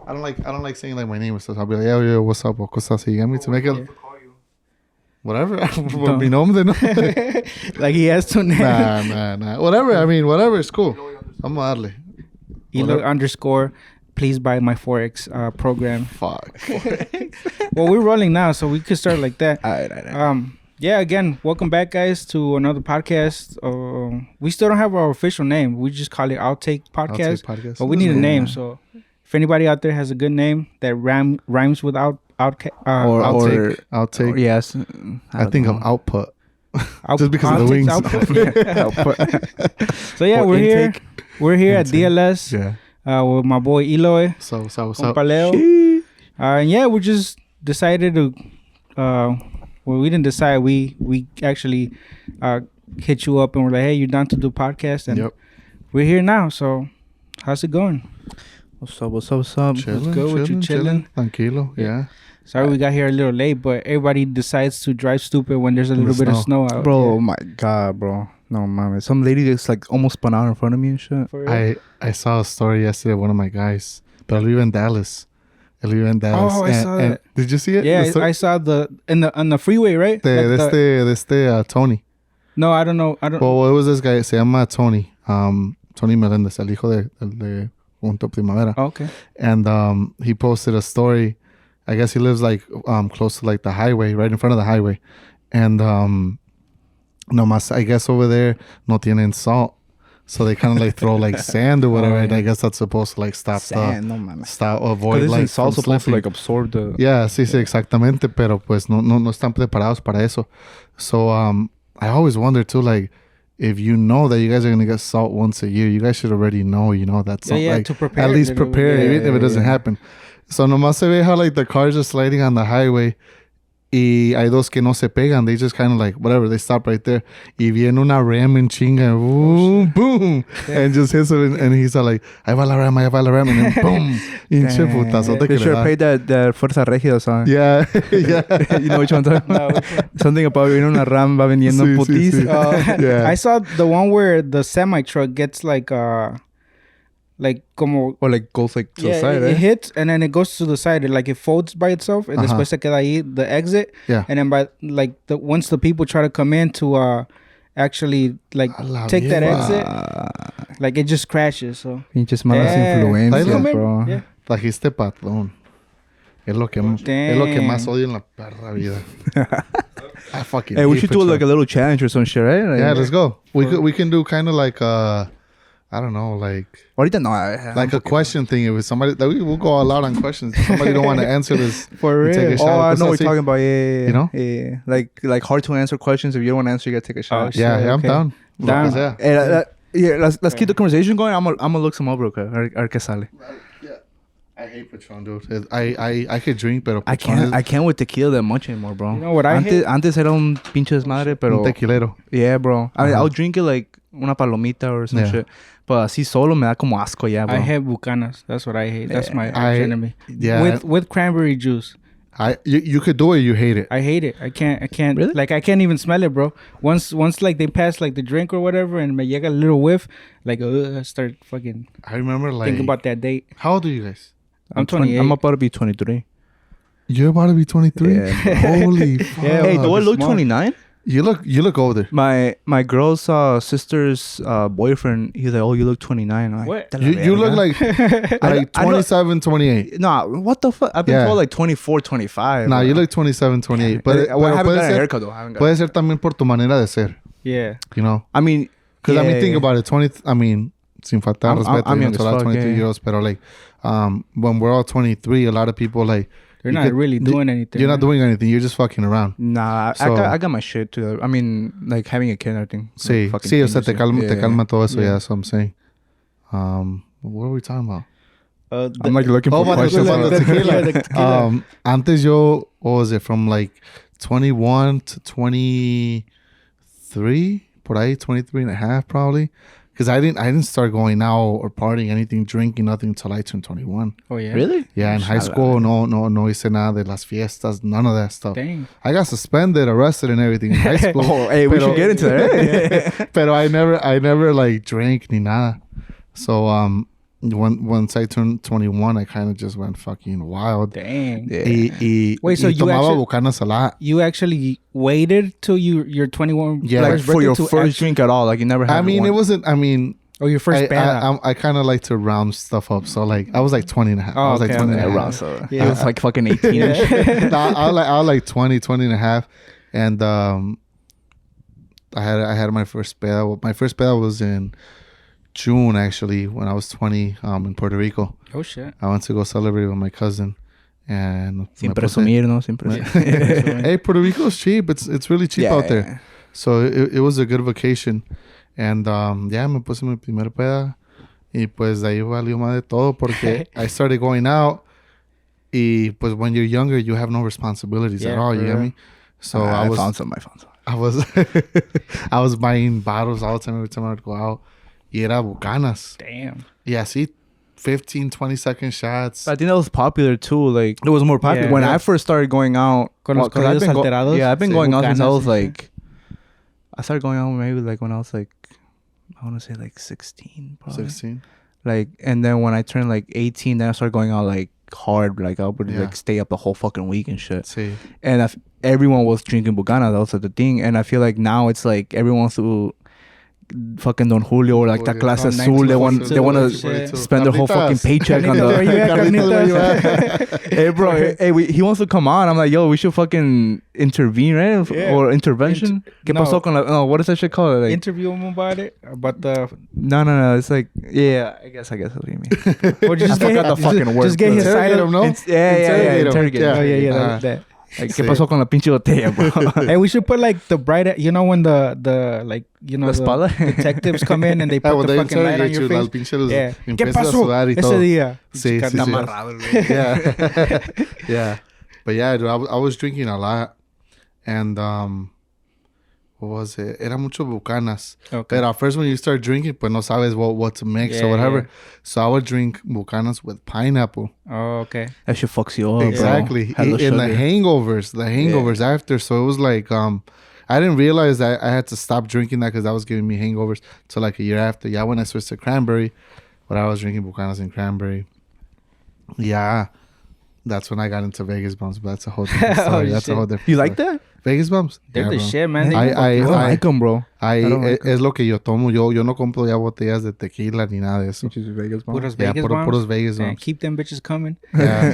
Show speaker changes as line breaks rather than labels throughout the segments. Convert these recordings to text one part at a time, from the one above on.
I don't like saying like my name and stuff. I'll be like, yo, what's up? Or cosas así. You get me? To make it whatever. Mi nombre, no.
Like he has two names.
Nah. Whatever. I mean, whatever. It's cool. I'm a darle.
Eloy _ please buy my Forex program.
Fuck.
Well, we're rolling now, so we could start like that.
All right.
Yeah, again, welcome back, guys, to another podcast. We still don't have our official name. We just call it Outtake Podcast. But we need a name, so if anybody out there has a good name that rhymes with outtake.
Yes.
I think of output. Just because of the wings.
Output.
So yeah, we're here. We're here at DLS.
Yeah.
With my boy Eloy.
So what's up?
Leo. And yeah, we just decided to. Well, we didn't decide. We actually hit you up and we're like, hey, you're down to do podcast, and we're here now. So, how's it going?
What's up?
Chilling,
good with you chilling?
Tranquilo, yeah.
Sorry we got here a little late, but everybody decides to drive stupid when there's a little bit of snow out.
Bro, oh my God, bro. No, mama. Some lady just like almost spun out in front of me and shit.
I saw a story yesterday of one of my guys, but I live in Dallas.
Oh, I saw that.
Did you see it?
Yeah, I saw on the freeway, right?
Tony.
No, I don't know.
Well, it was this guy. Se llama Tony. Tony Melendez, el hijo de Junto Primavera.
Oh, okay.
And he posted a story. I guess he lives like close to like the highway, right in front of the highway. And no más, I guess over there no tienen salt. So they kind of like throw like sand or whatever. And I guess that's supposed to like stop avoid like
salt's supposed to like absorb the.
Yeah, sí, exactamente. Pero pues no están preparados para eso. So I always wonder too, like, if you know that you guys are gonna get salt once a year, you guys should already know, that's like
to prepare.
At least prepare if it doesn't happen. So nomás se ve how like the cars are sliding on the highway. Y hay dos que no se pegan. They just kind of like, whatever, they stop right there. Y viene una ram en chinga. Boom. Yeah. And just hits him. And he's like, ahí va la ram. And then boom. Pinche putazote que
le da. They should have paid that Fuerza Régida song.
Yeah.
You know which one I'm talking about? Something about viene una ram, va vendiendo putis.
Sí. Yeah.
I saw the one where the semi-truck gets like como
or like goes like to the side,
it hits and then it goes to the side. It folds by itself and después se queda ahí the exit.
Yeah.
And then by like once the people try to come in to actually like take that exit, like it just crashes. So
pinches malas influencias, bro.
Yeah.
Trajiste patrón. Es lo que más odio en la perra vida. I fucking
Hey, we should do like a little challenge or some shit, right? Like,
yeah, let's go. We can do kind of like I don't know, like
ahorita no,
like a question thing. If it's somebody that we'll go all out on questions. If somebody don't want to answer this
for real.
Take a shot.
I know what you're talking about. Yeah.
You know?
Yeah. Like hard to answer questions. If you don't want to answer, you gotta take a shot.
Yeah, I'm down.
Hey, let's keep the conversation going. I'm gonna look some up real quick. A ver qué sale.
Yeah. I hate Patron, dude. I could drink, pero
Patron I can't with tequila that much anymore, bro.
You know what I hate?
Antes era un pinche desmadre, pero...
Un tequilero.
Yeah, bro. I mean, I'll drink it like una palomita or some shit. But así solo me da como asco, yeah, bro.
I hate bucanas. That's what I hate. That's my arch enemy.
Yeah.
With cranberry juice.
You could do it, you hate it.
I hate it. I can't.
Really?
Like, I can't even smell it, bro. Once like they pass like the drink or whatever and me llega a little whiff, like I start fucking...
I remember like...
Thinking about that date.
How old are you guys?
I'm 28.
I'm about to be 23.
You're about to be 23?
Yeah.
Holy fuck.
Yeah, hey, do I look 29?
You look older.
My girl's sister's boyfriend, he's like, oh, you look 29. I'm like,
what?
You look like 27, 28.
Nah, what the fuck? I've been told like 24, 25.
Nah, you look 27, 28. But
I haven't got a haircut though.
Puede ser también por tu manera de ser.
Yeah.
You know?
I mean...
Because think about it. Sin faltar respeto,
I mean,
23 years, pero like, when we're all 23, a lot of people like...
You're not really doing anything.
You're not doing anything. You're just fucking around.
Nah,
so,
I got my shit too. I mean, like having a kid and everything.
Sí,
like
o sea, te calma todo eso. Yeah, that's what I'm saying. What are we talking about?
I'm like looking for questions.
Tequila. Antes yo, what was it, from like 21 to 23, por ahí, 23 and a half probably. Because I didn't start going out or partying, anything, drinking, nothing until I turned 21.
Oh, yeah?
Really?
Yeah, in high school, no hice nada de las fiestas, none of that stuff.
Dang.
I got suspended, arrested and everything in high school.
Oh, hey, we should get into that.
Pero I never like drank ni nada. So, once I turned 21, I kind of just went fucking wild.
Dang.
Yeah.
Wait, so you
tomaba
actually-
bucanas a lot.
You actually waited till you're 21.
Yeah.
Like
first
for
birthday
your
to
first drink at all, like you never had.
I mean,
one.
it wasn't. I mean,
or your first bad.
I kind of like to round stuff up. So like, I was like 20 and a half.
Oh,
I was like
okay,
20
okay.
and a
Yeah,
half.
around, so
Yeah.
it was like fucking 18 and shit.
No, I was like 20 and a half, and I had my first peda. My first peda was in June, actually, when I was 20, in Puerto Rico.
Oh shit.
I went to go celebrate with my cousin, and
Sin presumir, no? Sin presumir.
hey, Puerto Rico's cheap. It's really cheap out there. So it was a good vacation, and me puse mi primer peda, y pues de ahí valió más de todo porque I started going out, y pues when you're younger you have no responsibilities at all. You get me? So I found some. I was I was buying bottles all the time every time I would go out. Y era bucanas.
Damn.
Yeah, see, 15, 20-second shots.
I think that was popular too. Like
It was more popular.
Yeah.
when I first started going out,
Con los corridos alterados.
I've been
Sí.
going out since I
Bucanas
was
and
like, I started going out maybe like when I was like, I want to say like 16, probably.
16.
Like, and then when I turned like 18, then I started going out like hard. Like I would
Yeah.
like stay up the whole fucking week and shit.
See.
And everyone was drinking bucanas. That was like the thing. And I feel like now it's like everyone who fucking Don Julio or like that clase
Oh,
azul. They want
1942.
to spend their whole fucking
Carnitas.
paycheck on
Carnitas, where you at,
the.
Carnitas?
Hey bro, he wants to come on. I'm like, yo, we should fucking intervene, right?
Yeah.
Or intervention. ¿Qué
no.
pasó con la? No, what is that shit called? Like,
Interview him about it. About the.
no. It's like, yeah, I guess that's what you mean.
Or just
I forgot the fucking word.
Just get his side
Interrogate
of
him, no?
Yeah.
Interrogate him.
Oh yeah.
Uh-huh.
That.
Like, ¿qué pasó con la pinche botella, bro?
Hey, we should put like the bright. You know when the like you know
La espalda?
the detectives come in and they
Ah,
put
when
the
they
fucking light on
interrogate
your
you,
face.
las pinches
Yeah. ¿Qué
empiezas a
pasó
sudar y
ese
todo.
día?
Sí, sí, sí. Yeah. But yeah, dude, I was drinking a lot. And what was it? Era mucho bucanas.
Okay.
But at first when you start drinking, pues no sabes what to mix or whatever.
Yeah.
So I would drink bucanas with pineapple.
Oh, okay.
That shit fucks you up,
Exactly.
bro.
In the hangovers after. So it was like I didn't realize that I had to stop drinking that because that was giving me hangovers till like a year after. Yeah, when I switched to cranberry, but I was drinking bucanas and cranberry. Yeah. That's when I got into Vegas bumps, but that's a whole different story. That's a whole different
You like
story.
that?
Vegas bumps?
They're
Yeah,
the
bro.
shit, man.
I don't like them, bro. don't like
Es lo que yo tomo. Yo no compro ya botellas de tequila ni nada de eso.
Puros
Ya,
Vegas bombs.
puros Vegas
Man,
bumps.
keep them bitches coming.
Yeah.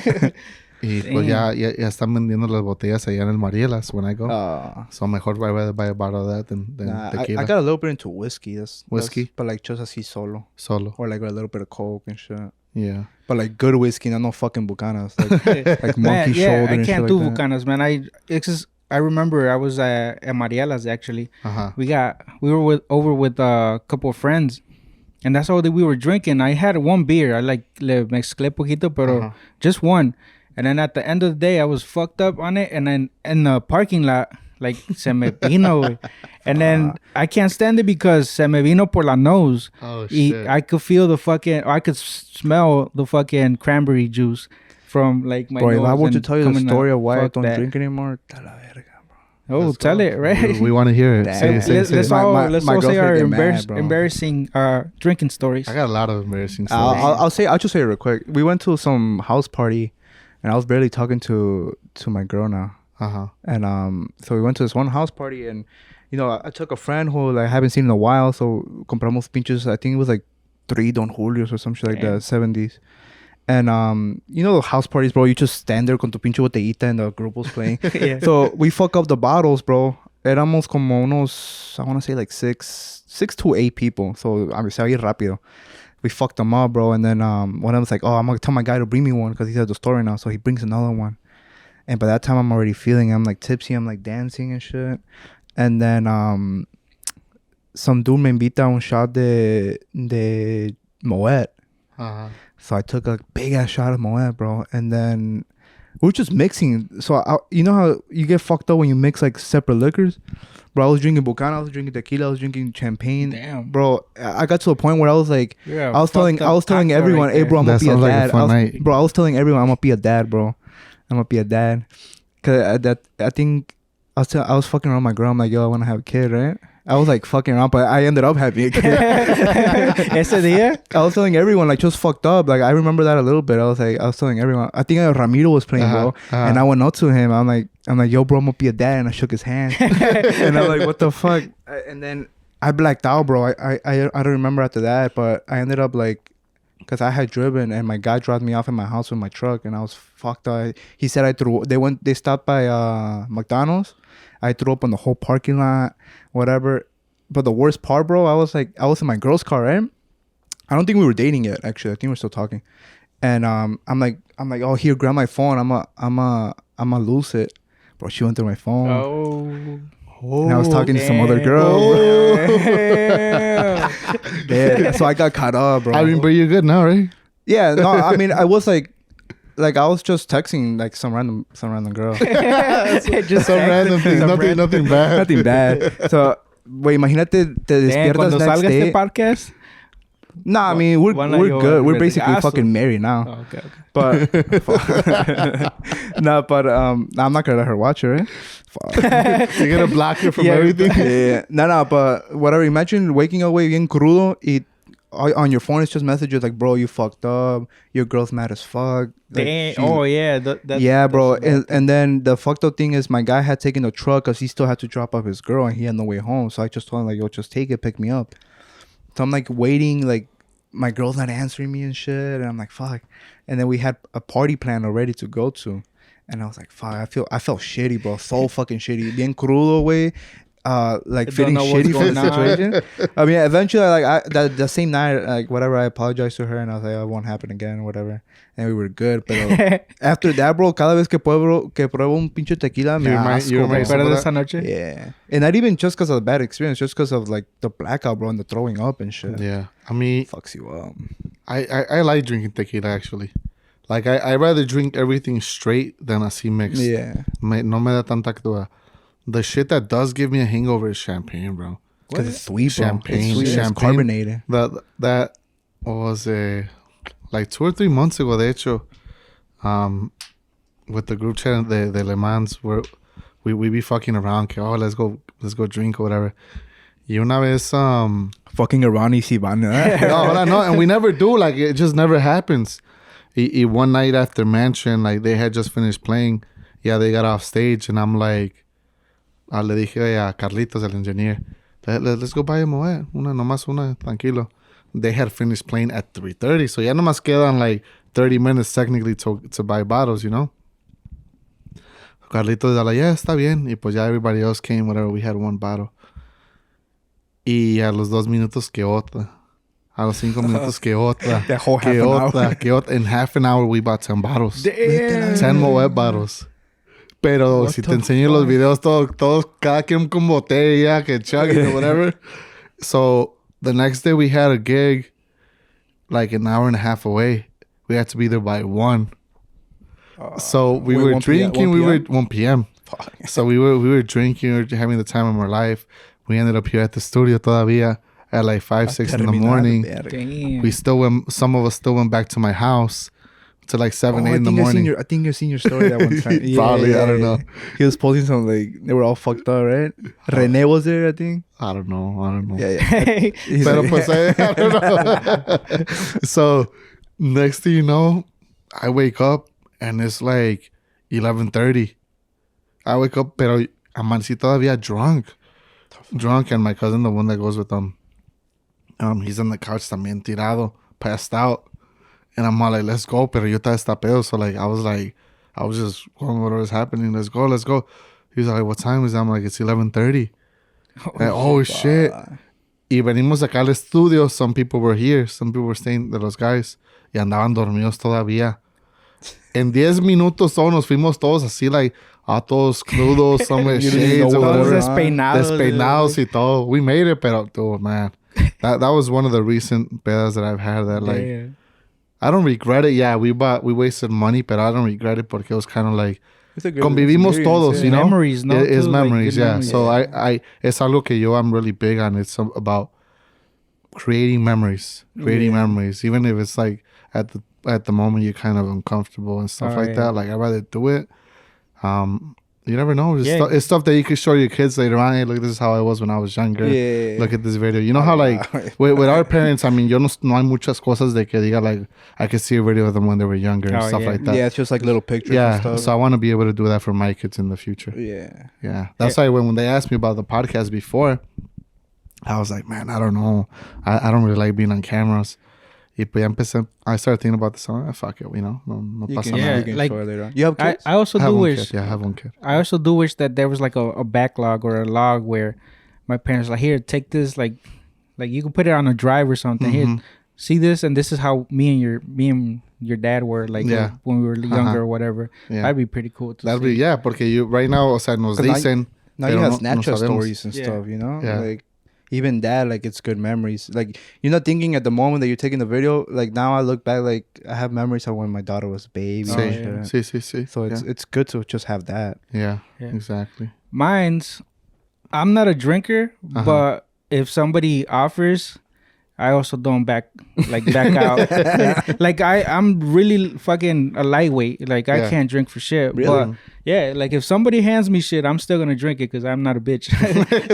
Y pues
Damn.
ya están vendiendo las botellas allá en el Marielas when I go. So mejor I rather buy a bottle of that than tequila.
I got a little bit into whiskey.
Whiskey?
But like just así solo.
Solo.
Or like a little bit of coke and shit.
Yeah.
But like good whiskey, not no fucking bucanas. Like
Man,
monkey
yeah,
shoulder
I
and
can't
shit
do
like that.
bucanas, man. It's just, I remember I was at Mariela's actually.
Uh-huh.
We were over with a couple of friends, and that's all that we were drinking. I had one beer. I like le mezclé poquito, pero just one. And then at the end of the day, I was fucked up on it. And then in the parking lot, like se me vino, güey. And then I can't stand it because se me vino por la nose.
Oh,
Y
shit.
I could feel the fucking, I could smell the fucking cranberry juice from like my
Bro,
nose.
if I were to
and
tell you the
coming
story
out.
of why I
Fuck
don't
that.
drink anymore, ta la verga, bro.
Oh,
Let's
tell
go.
it, right?
We want to hear it.
Damn.
Say it.
Let's
My-
all
my-
let's
my
all say
girlfriend
our
get mad, bro.
embarrassing drinking stories.
I got a lot of embarrassing stories.
I'll just say it real quick. We went to some house party, and I was barely talking to my girl now.
Uh-huh.
And so we went to this one house party, and you know, I took a friend who like, I haven't seen in a while, so compramos pinches. I think it was like 3 Don Julios or some shit like
Damn.
that, 70s. And you know, the house parties, bro, you just stand there con tu pinche botellita and the group was playing.
Yeah.
So we fuck up the bottles, bro. Éramos como unos, I want to say like 6 to 8 people. So I mean, se oye rápido. We fucked them up, bro. And then one of them was like, oh, I'm gonna tell my guy to bring me one because he's at the store right now. So he brings another one. And by that time, I'm already feeling, I'm like tipsy, I'm like dancing and shit. And then some dude me invita a un shot de Moet.
Uh-huh.
So I took a big ass shot of Moet, bro. And then we were just mixing. So you know how you get fucked up when you mix like separate liquors? Bro, I was drinking Bucana, I was drinking tequila, I was drinking champagne.
Damn.
Bro, I got to a point where I was like,
Yeah,
I was telling everyone, hey, bro, I'm
That
gonna be a
sounds like a
dad.
fun night.
Bro, I was telling everyone I'm gonna be a dad, bro. I'm gonna be a dad. Cause I think I was fucking around my girl. I'm like, yo, I want to have a kid, right? I was like fucking around, but I ended up having a kid.
Ese día?
I was telling everyone, like, just fucked up. Like, I remember that a little bit. I was telling everyone. I think Ramiro was playing, bro. And I went up to him. I'm like, yo, bro, I'm gonna be a dad. And I shook his hand. And I'm like, what the fuck? And then I blacked out, bro. I don't remember after that, but I ended up like, because I had driven and my guy dropped me off at my house with my truck and I was fucked up. He said they stopped by McDonald's. I threw up on the whole parking lot, whatever. But the worst part, bro, I was in my girl's car, right? I don't think we were dating yet, actually. I think we're still talking. And I'm like, oh, here, grab my phone. I'm a lose it. Bro, she went through my phone.
Oh.
And I was talking to some other girl. Yeah, so I got caught up, bro.
I mean, but you're good now, right?
Yeah, no, I mean, I was like I was just texting like some random girl.
Just
Some random thing, nothing bad.
Nothing bad. So, güey, imagínate, te despiertas
Cuando
next
salga
day.
este podcast.
Nah, I mean, we're good. We're basically
vertigazo.
fucking married now.
Oh, okay.
But I'm not gonna let her watch it, right? Fuck.
You're gonna block her from
Yeah.
everything.
Yeah. No, but whatever. Imagine waking up bien crudo on your phone, it's just messages like, bro, you fucked up. Your girl's mad as fuck. Like,
Damn. Oh, yeah.
Yeah, bro.
that's
And then the fucked up thing is my guy had taken the truck because he still had to drop off his girl and he had no way home. So I just told him, like, yo, just take it, pick me up. So I'm like waiting, like my girl's not answering me and shit. And I'm like, fuck. And then we had a party plan already to go to. And I was like, fuck, I felt shitty, bro. So fucking shitty. Bien crudo, way. Like feeling shitty for the situation. I mean, eventually, like the same night, like whatever, I apologized to her and I was like, it won't happen again or whatever. And we were good. But after that, bro, cada vez que pruebo un pinche tequila, me asco, bro.
¿Recuerdas esa noche?
Yeah. And not even just because of the bad experience, just because of like the blackout, bro, and the throwing up and shit.
Yeah, I mean,
Fucks you up.
I like drinking tequila actually. Like I rather drink everything straight than así mixed.
Yeah.
No me da tanta cruda. The shit that does give me a hangover is champagne, bro.
Because it's sweet, bro.
Champagne,
It's sweet. It's
champagne.
carbonated.
That was like 2 or 3 months ago, de hecho, with the group chat de Le Mans, where we be fucking around, que, oh, let's go drink or whatever. Y una vez,
Fucking around y si van.
no, and we never do, like, it just never happens. Y one night after Mansion, like, they had just finished playing. Yeah, they got off stage, and I'm like, le dije a Carlitos, el engineer, let's go buy a Moet. Nomás una, tranquilo. They had finished playing at 3:30, so ya nomás quedan like 30 minutes technically to buy bottles, you know? Carlitos was like, yeah, está bien. Y pues ya everybody else came, whatever. We had one bottle. Y a los 2 minutos que otra. A los 5 minutos que otra.
That whole half
que
an
otra,
hour.
que otra. In half an hour, we bought 10 bottles.
Damn.
10 Moet bottles. Pero
What
si
the
te enseño los videos, todos, cada quien con botella, que chugging or whatever. So, the next day we had a gig like an hour and a half away. We had to be there by 1. So we were
1
drinking. We were 1 p.m.
Fuck.
So we were drinking. We were having the time of our life. We ended up here at the studio todavía at like 5, 6 in the morning.
Damn.
We still went. Some of us still went back to my house to like 7, 8 in the morning.
I think you've seen your story that one time.
Probably, I don't know.
He was posting some like they were all fucked up, right? Rene was there, I think.
I don't know.
Yeah. He's
Pero
like,
pues, I don't know. So next thing you know, I wake up and it's like 11:30. I wake up, pero amanecí todavía drunk, and my cousin, the one that goes with them, he's on the couch también tirado, passed out, and I'm all like, let's go, pero yo estaba estapedo, so like I was just going whatever's happening, let's go. He's like, what time is it? I'm like, it's 11:30. Oh shit. Y venimos acá al estudio. Some people were here. Some people were staying de los guys. Y andaban dormidos todavía. En 10 minutos todos nos fuimos todos así, like, todos crudos, some with shades or
Todos
whatever.
despeinados.
Y todo. We made it, pero, dude, man. That was one of the recent pedas that I've had that, like,
Damn.
I don't regret it. Yeah, we wasted money, but I don't regret it porque it was kind of like,
it's a good
convivimos
experience,
todos,
yeah.
you know?
Memories, no?
It's
Too, like,
memories,
good
yeah.
memories.
So I es algo que yo I'm really big on. It's about creating memories. Memories. Even if it's like at the moment you're kind of uncomfortable and stuff like that. Like I'd rather do it. You never know. It's stuff that you could show your kids later on. Hey, look, this is how I was when I was younger.
Yeah.
Look at this video. You know how like with our parents, I mean, no hay muchas cosas de que diga like I could see a video of them when they were younger and stuff like that.
Yeah, it's just like little pictures and stuff.
So I want to be able to do that for my kids in the future.
Yeah.
That's why when they asked me about the podcast before, I was like, man, I don't know. I don't really like being on cameras. Y pues ya empecé, I started thinking about this. Fuck it, no pasa nada.
You can show it later on. You have kids?
I also do wish.
I have one kid.
I also do wish that there was like a backlog or a log where my parents like, here, take this, like you can put it on a drive or something. Here, see this, and this is how me and your dad were like when we were younger or whatever. That'd be pretty cool to see.
Porque you right now, o sea, nos dicen.
Now you have Snapchat stories and stuff, you know?
Yeah.
Like, even that, like, it's good memories. Like, you're not thinking at the moment that you're taking the video. Like, now I look back, like, I have memories of when my daughter was a baby.
Sí.
So it's good to just have that.
Yeah, exactly.
Mine's, I'm not a drinker, but if somebody offers, I also don't back out. like I'm really fucking a lightweight. Like, I can't drink for shit.
Really?
But yeah, like if somebody hands me shit, I'm still gonna drink it because I'm not a bitch.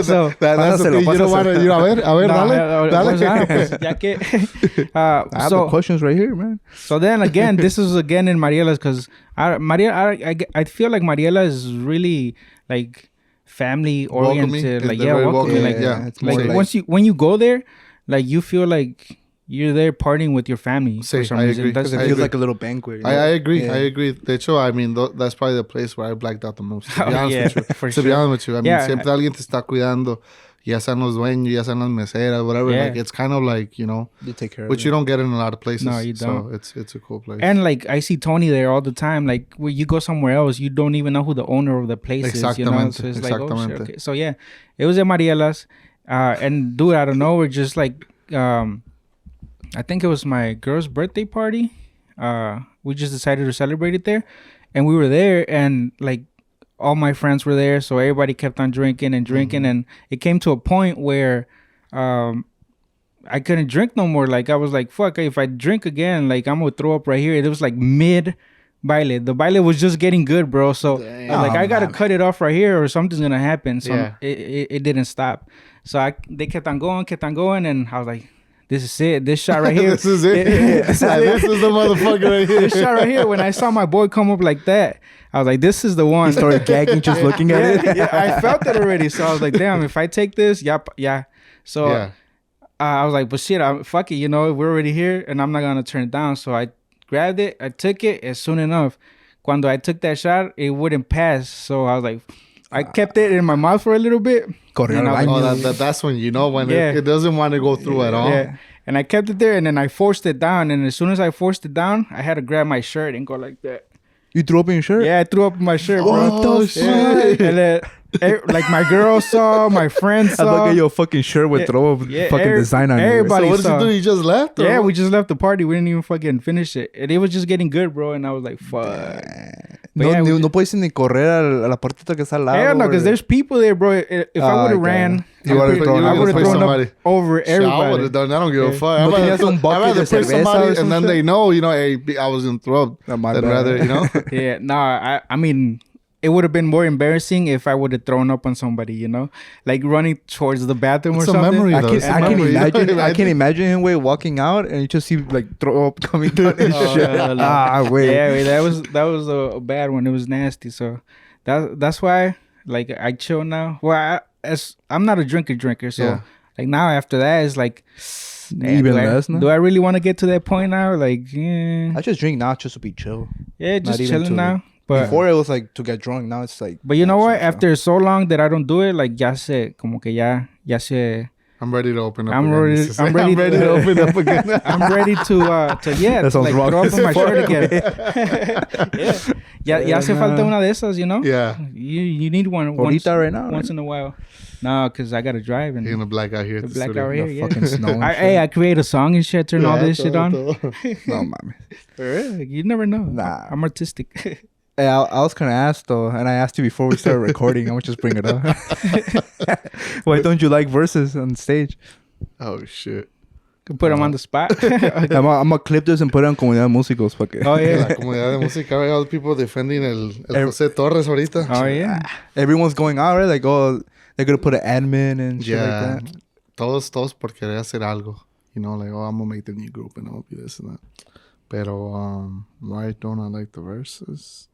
So
that's the thing. You don't want to. Dale.
Pues, ya que,
I have the questions right here, man.
So then again, this is again in Mariela's because I feel like Mariela is really like family oriented. Like welcoming. Like when you go there, like you feel like you're there partying with your family for some reason.
It feels like a little banquet. You know?
I agree. I agree. De hecho, I mean, that's probably the place where I blacked out the most. To be honest with you. To be honest with you. I mean, siempre alguien te está cuidando. Ya sean los dueños, ya sean las meseras, whatever. Like, it's kind of like,
they take care of
which you don't get in a lot of places.
No, you don't.
So it's a cool place.
And like, I see Tony there all the time. Like, when you go somewhere else, you don't even know who the owner of the place is. So it's like, oh shit, okay. So yeah, it was at Mariela's. And dude, I don't know, we're just like, I think it was my girl's birthday party. We just decided to celebrate it there. And we were there and like all my friends were there. So everybody kept on drinking and drinking. And it came to a point where I couldn't drink no more. Like I was like, fuck, if I drink again, like I'm going to throw up right here. It was like mid baile. The baile was just getting good, bro. So I got to cut it off right here or something's going to happen. So it didn't stop. So they kept on going. And I was like, this is it. This shot right here.
This is it. This is the motherfucker right here.
This shot right here. When I saw my boy come up like that, I was like, this is the one.
He started gagging just looking at it.
Yeah, I felt it already. So I was like, damn, if I take this, yeah. So I was like, but shit, fuck it. We're already here and I'm not going to turn it down. So I grabbed it. I took it. And soon enough, when I took that shot, it wouldn't pass. So I was like, I kept it in my mouth for a little bit.
That's when when it doesn't want to go through at all.
Yeah. And I kept it there and then I forced it down. And as soon as I forced it down, I had to grab my shirt and go like that.
You threw up in your shirt?
Yeah, I threw up in my shirt, bro.
What the fuck?
And then, like my girl saw, my friends saw.
I look at your fucking shirt with throw up fucking design on it.
Everybody
so what did you do? You just left?
Yeah, we just left the party. We didn't even fucking finish it. And it was just getting good, bro. And I was like, fuck.
No puedes ni correr a la puertita que está al lado.
Hell no, because there's people there, bro. If I would have ran, I would have thrown up over everybody.
I would have done. I don't give a fuck. I'd rather push somebody and then they know, hey, I was in throw up. Than rather,
Yeah, I mean, it would have been more embarrassing if I would have thrown up on somebody, like running towards the bathroom or something.
Memory,
I can imagine him walking out and you just see like throw up coming down his shit. Wait.
Yeah, wait, that was a bad one. It was nasty. So that's why like I chill now. Well, I'm not a drinker. So like now after that it's like
even less now.
Do I really want to get to that point now? Like,
I just drink now just to be chill.
Yeah, just chilling now. But
before it was like to get drunk. Now it's like.
But you know what? After so long that I don't do it, like ya sé.
I'm ready to open up.
I'm ready to open up again. I'm ready to
that sounds wrong.
Throw up in my shirt again. Ya hace falta una de esas,
Yeah.
You need one once in a while. No, because I gotta drive and
you're gonna black out here.
Black out here, yeah.
Fucking snow.
I create a song and shit. Turn all this shit on.
No, mami.
For real? You never know.
Nah,
I'm artistic.
Hey, I was gonna ask though, and I asked you before we started recording. I would just bring it up. Why don't you like verses on stage?
Oh shit!
Put them on the spot.
I'm gonna clip this and put it on Comunidad Músicos.
Oh, yeah.
La comunidad de música, right? All the people defending el José Torres ahorita.
Oh, yeah.
Everyone's going out, right? Like, oh, they're gonna put an admin and shit like that.
Todos por querer hacer algo. You know, like, oh, I'm gonna make the new group and I'm gonna be this and that. Pero, why don't I like the verses?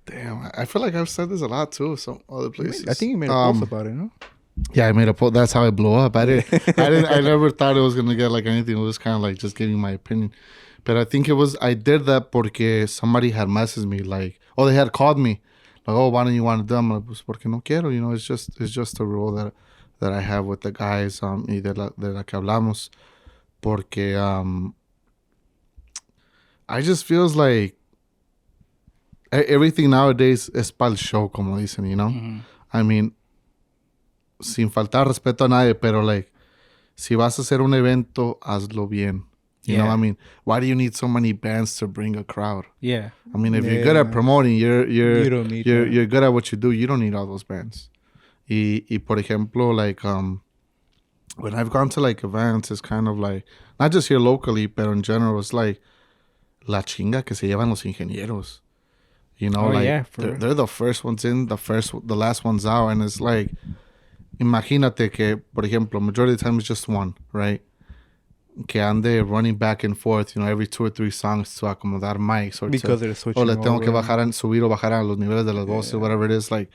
Damn, I feel like I've said this a lot too. Some other places.
I think you made a post about it, no?
Yeah, I made a post. That's how it blew up. I never thought it was gonna get like anything. It was kind of like just giving my opinion. But I think I did that porque somebody had messaged me like, oh, they had called me like, oh, why don't you want to do? I'm like, pues porque no quiero. You know, it's just a rule that I have with the guys. Y de la que hablamos, porque I just feels like everything nowadays es para el show, como dicen, you know? Mm-hmm. I mean, sin faltar respeto a nadie, pero like, si vas a hacer un evento, hazlo bien. You know what I mean? Why do you need so many bands to bring a crowd?
Yeah.
I mean, if you're good at promoting, you're good at what you do, you don't need all those bands. Y por ejemplo, like, when I've gone to like events, it's kind of like, not just here locally, but in general, it's like la chinga que se llevan los ingenieros. You know, they're the first ones in, the last ones out. And it's like, imagínate que, por ejemplo, majority of the time it's just one, right? Que ande running back and forth, you know, every 2 or 3 songs to acomodar mics.
Because they're switching
le tengo que subir o bajar a los niveles de las voces, whatever it is. Like,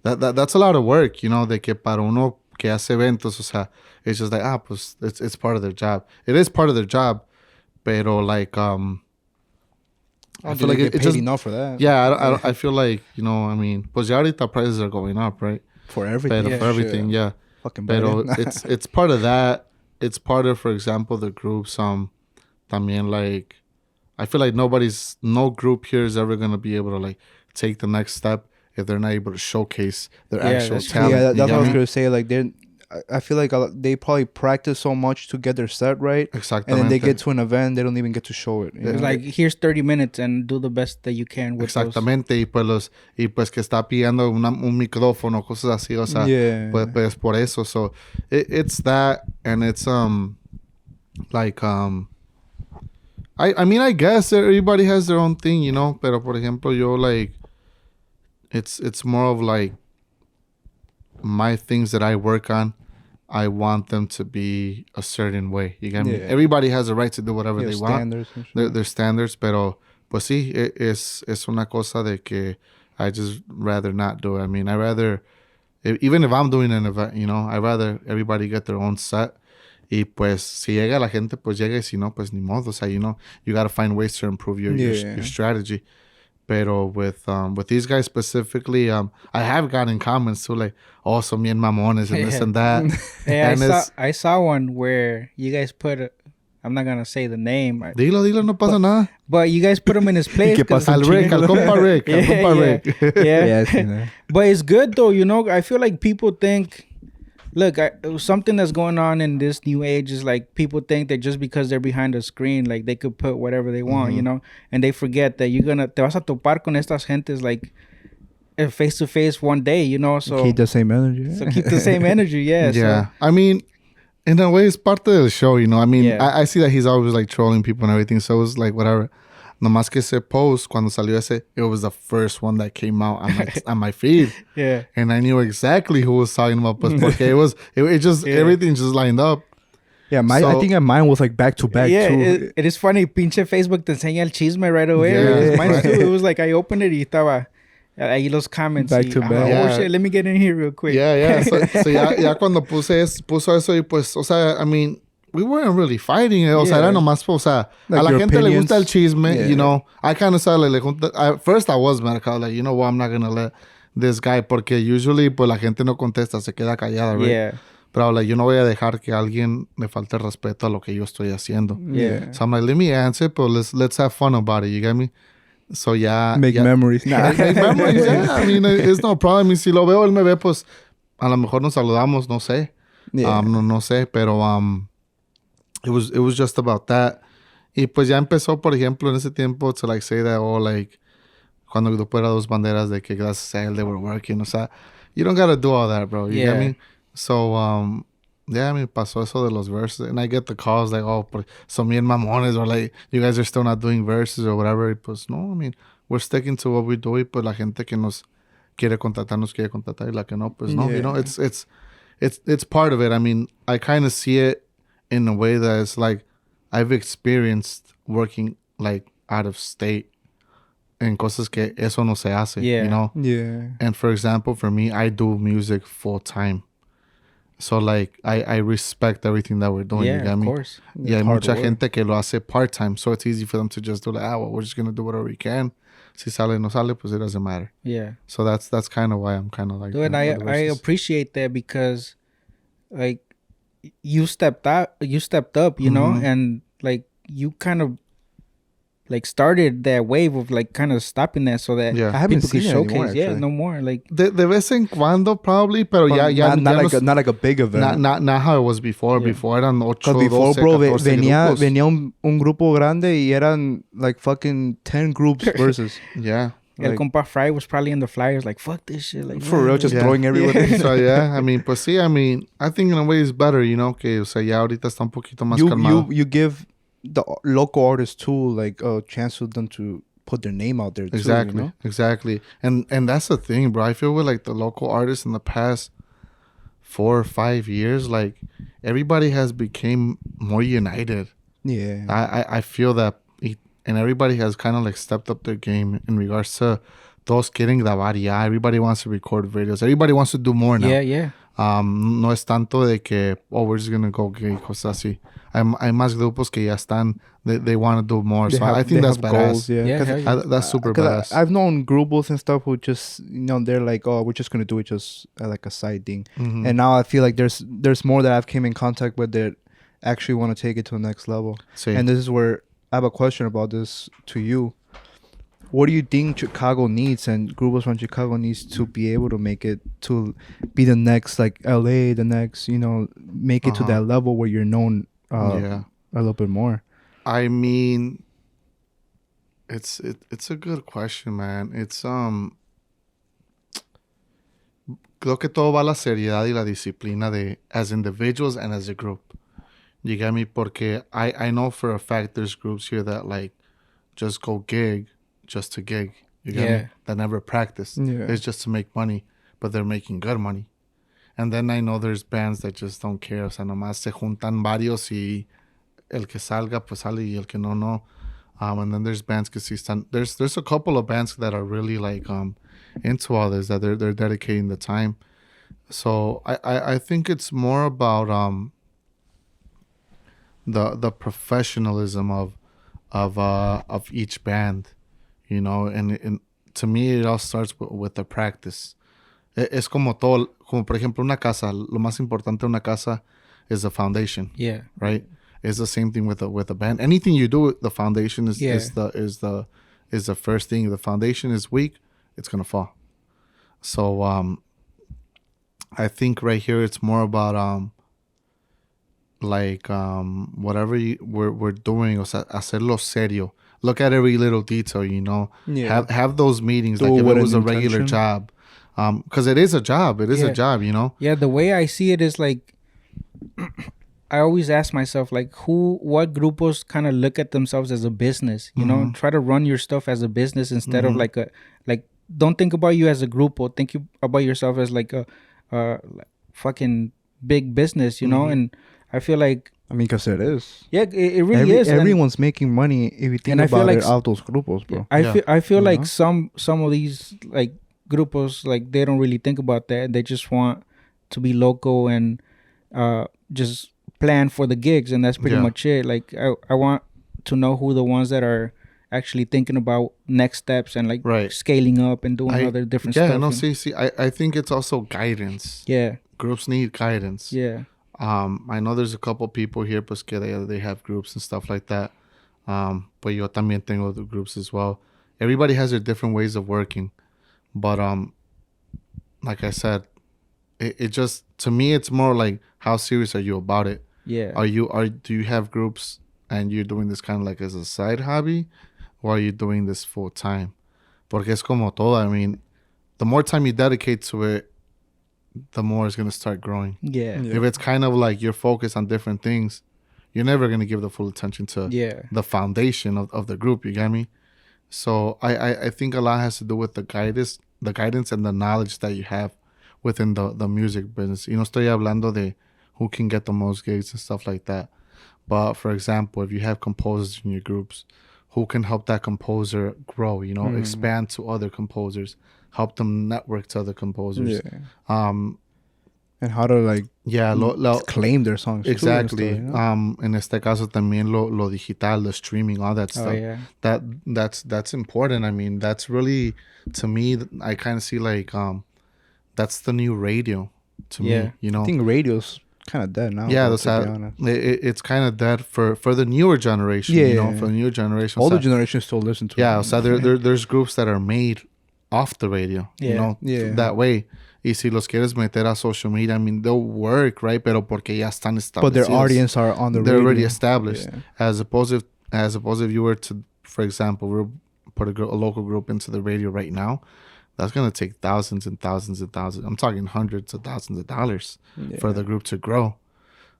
that's a lot of work, you know, de que para uno que hace eventos, o sea, it's just like, pues, it's part of their job. It is part of their job, pero like,
I feel like it's just enough for that.
Yeah, I feel like, you know, I mean, pues ya ahorita prices are going up, right?
For everything.
Pero, for everything, yeah.
Fucking
pero it's part of that. It's part of, for example, the groups. También, like, I feel like no group here is ever going to be able to, like, take the next step if they're not able to showcase their actual talent.
Yeah, that's what I was going to say. Like, I feel like they probably practice so much to get their set right.
Exactly.
And then they get to an event, they don't even get to show it.
It's like, here's 30 minutes and do the best that you can with
Exactamente. Those. Y pues que está pidiendo un micrófono, cosas así. O sea, pues por eso. So, it's that, and it's, like, I mean, I guess everybody has their own thing, you know, pero por ejemplo, yo, like, it's more of like my things that I work on, I want them to be a certain way. You get me? Everybody has a right to do whatever they want. Their standards, pero pues sí, es una cosa de que I just rather not do it. I mean, I rather, even if I'm doing an event, you know, I rather everybody get their own set. Y pues si llega la gente, pues llega, y si no, pues ni modo. O sea, you know, you got to find ways to improve your strategy. Pero with these guys specifically, I have gotten comments too, like, oh, son bien mamones and this and that.
I saw one where you guys put, I'm not going to say the name.
Dilo, no pasa nada.
But you guys put him in his place.
Al compa Rick.
Yeah. But it's good though, you know, I feel like people think, look, something that's going on in this new age is like people think that just because they're behind a screen, like they could put whatever they want, you know, and they forget that te vas a topar con estas gentes like face to face one day, you know. So
keep the same energy.
So keep the same energy, yeah.
Yeah, so. I mean, in a way, it's part of the show, you know. I mean, I see that he's always like trolling people and everything, so it was like whatever. Nomás que ese post, cuando salió ese, it was the first one that came out on my feed.
Yeah.
And I knew exactly who was talking about, pues, porque it just, everything just lined up.
Yeah, I think mine was like back to back too.
It is funny, pinche Facebook te enseña el chisme right away.
Yeah.
Mine too, it was like I opened it y estaba ahí los comments.
Back to back.
Oh shit, let me get in here real quick.
Yeah. So ya cuando puso eso y pues, o sea, I mean, we weren't really fighting. O sea, era nomás, o sea, like a la gente opinions. Le gusta el chisme, you know. I kind of saw like, at first I was mad. I was like, you know what, I'm not going to let this guy, porque usually, pues la gente no contesta, se queda callada, right?
Yeah.
Pero like, yo no voy a dejar que alguien le falte respeto a lo que yo estoy haciendo.
Yeah.
So I'm like, let me answer, but let's have fun about it, you get me? So
Make memories.
Make memories, yeah. I mean, it's no problem. I mean, si lo veo, él me ve, pues, a lo mejor nos saludamos, no sé.
Yeah.
No sé, pero, it was just about that. Y pues ya empezó, por ejemplo, en ese tiempo to like say that, oh, like, cuando el grupo era dos banderas de que gracias a él they were working. O sea, you don't gotta do all that, bro. You get me? So, Yeah, I mean, pasó eso de los verses. And I get the calls like, oh, son bien mamones, or like, you guys are still not doing verses or whatever. Y pues, no, I mean, we're sticking to what we do. Y pues la gente que nos quiere contratar, nos quiere contratar. Y la que no, pues no. You know, it's part of it. I mean, I kind of see it in a way that it's like, I've experienced working like out of state en cosas que eso no se hace,
Yeah.
you know?
Yeah.
And for example, for me, I do music full time. So like I respect everything that we're doing. You
Yeah,
got
of
me?
course.
Yeah, hay
hard
mucha
work.
gente que lo hace part time, so it's easy for them to just do like, well, we're just gonna do whatever we can. Si sale no sale, pues it doesn't matter.
Yeah.
So that's kind of why I'm kind of like.
Dude, I appreciate that because, like, you stepped up, you know, and like you kind of like started that wave of like kind of stopping that so that
Yeah.
I haven't
people could
seen it anymore,
showcase. Yeah,
actually.
no more. Like,
de vez en cuando probably, pero
not like a big event.
not how it was before.
Yeah.
Before eran 8,
Because before,
12,
bro,
14
venía
grupos.
un grupo grande y eran like fucking 10 groups versus.
Yeah.
El
Like,
compa Fry was probably in the flyers like, fuck this shit. Like,
for real, just
Yeah.
throwing everywhere.
So yeah, I mean, pues sí, I mean, I think in a way it's better, you know, que o sea, ya ahorita está un poquito más calmado.
You give the local artists too like a chance for them to put their name out there too,
Exactly,
you know?
exactly. And that's the thing, bro. I feel with like the local artists in the past 4 or 5 years, like everybody has became more united.
Yeah.
I feel that, and everybody has kind of like stepped up their game in regards to todos quieren grabar ya. Everybody wants to record videos. Everybody wants to do more now.
Yeah.
No es tanto de que, oh, we're just gonna go gay, cosas así. Hay más grupos que ya están, they want to do more. So I think that's badass.
Yeah,
'Cause
hell yeah.
That's super
'cause
badass.
I've known grupos and stuff who just, you know, they're like, oh, we're just gonna do it just like a side thing.
Mhm.
And now I feel like there's more that I've came in contact with that actually want to take it to the next level.
Sí.
And this is where I have a question about this to you. What do you think Chicago needs and grupos from Chicago needs to be able to make it to be the next like LA, the next, you know, make it to that level where you're known
Yeah.
a little bit more?
I mean, it's a good question, man. It's creo que todo va a la seriedad y la disciplina de as individuals and as a group. You get me? Porque I know for a fact there's groups here that like just go gig just to gig. You get me? That never practice.
Yeah.
It's just to make money, but they're making good money. And then I know there's bands that just don't care. O sea, nomás se juntan varios y el que salga, pues sale y el que no, no. And then there's bands que sí están. There's a couple of bands that are really like into all this, that they're dedicating the time. So I think it's more about the professionalism of each band, you know. And to me it all starts with the practice. Es como todo, como por ejemplo una casa. Lo más importante de una casa is the foundation.
Yeah.
Right. It's the same thing with a band. Anything you do, the foundation is the first thing. The foundation is weak, it's gonna fall. So I think right here it's more about whatever we're doing, o sea, hacerlo serio. Look at every little detail, you know.
Yeah.
Have those meetings
Do
like if
with
it was
an
a regular
intention.
job. Because it is a job. It is a job, you know.
Yeah, the way I see it is like I always ask myself like what grupos kind of look at themselves as a business, you know, try to run your stuff as a business instead of like don't think about you as a grupo, think about yourself as like a fucking big business, you know. And I feel like,
I mean, because it is.
yeah, it really is.
Everyone's making money if you think
and I feel
about
like
it out those grupos, bro.
I feel
You
like
know?
some of these like grupos, like they don't really think about that. They just want to be local and just plan for the gigs, and that's pretty much it. Like I want to know who the ones that are actually thinking about next steps and like scaling up and doing other different stuff.
Yeah, no, see, I think it's also guidance.
Yeah.
Groups need guidance.
Yeah.
I know there's a couple people here, pues que they have groups and stuff like that. But yo también tengo the groups as well. Everybody has their different ways of working. But like I said, it just, to me it's more like how serious are you about it?
Yeah.
Do you have groups and you're doing this kind of like as a side hobby, or are you doing this full time? Porque es como todo. I mean, the more time you dedicate to it, the more it's going to start growing.
Yeah.
If it's kind of like you're focused on different things, you're never going to give the full attention to the foundation of the group. You get me? So I think a lot has to do with the guidance and the knowledge that you have within the music business. You know, estoy hablando de who can get the most gigs and stuff like that. But for example, if you have composers in your groups, who can help that composer grow, you know, expand to other composers, help them network to other composers.
Yeah. And how to like claim their songs.
Exactly.
Too and stuff, you know?
En este caso también lo digital, the streaming, all that stuff.
Oh, yeah.
That's important. I mean, that's really, to me, I kind of see like that's the new radio to me, you know.
I think radio's kind of dead now.
Yeah,
bro,
it's kind of dead for the newer generation, you know, for the newer generation.
Older generations still listen to it.
Yeah, so there's groups that are made off the radio, you know, that way. Y si los quieres meter a social media, I mean, they'll work, right? Pero porque ya están establecidos.
But their audience are on the radio.
They're already established. Yeah. As opposed if you were to, for example, we'll put a local group into the radio right now, that's going to take thousands and thousands and thousands. I'm talking hundreds of thousands of dollars for the group to grow.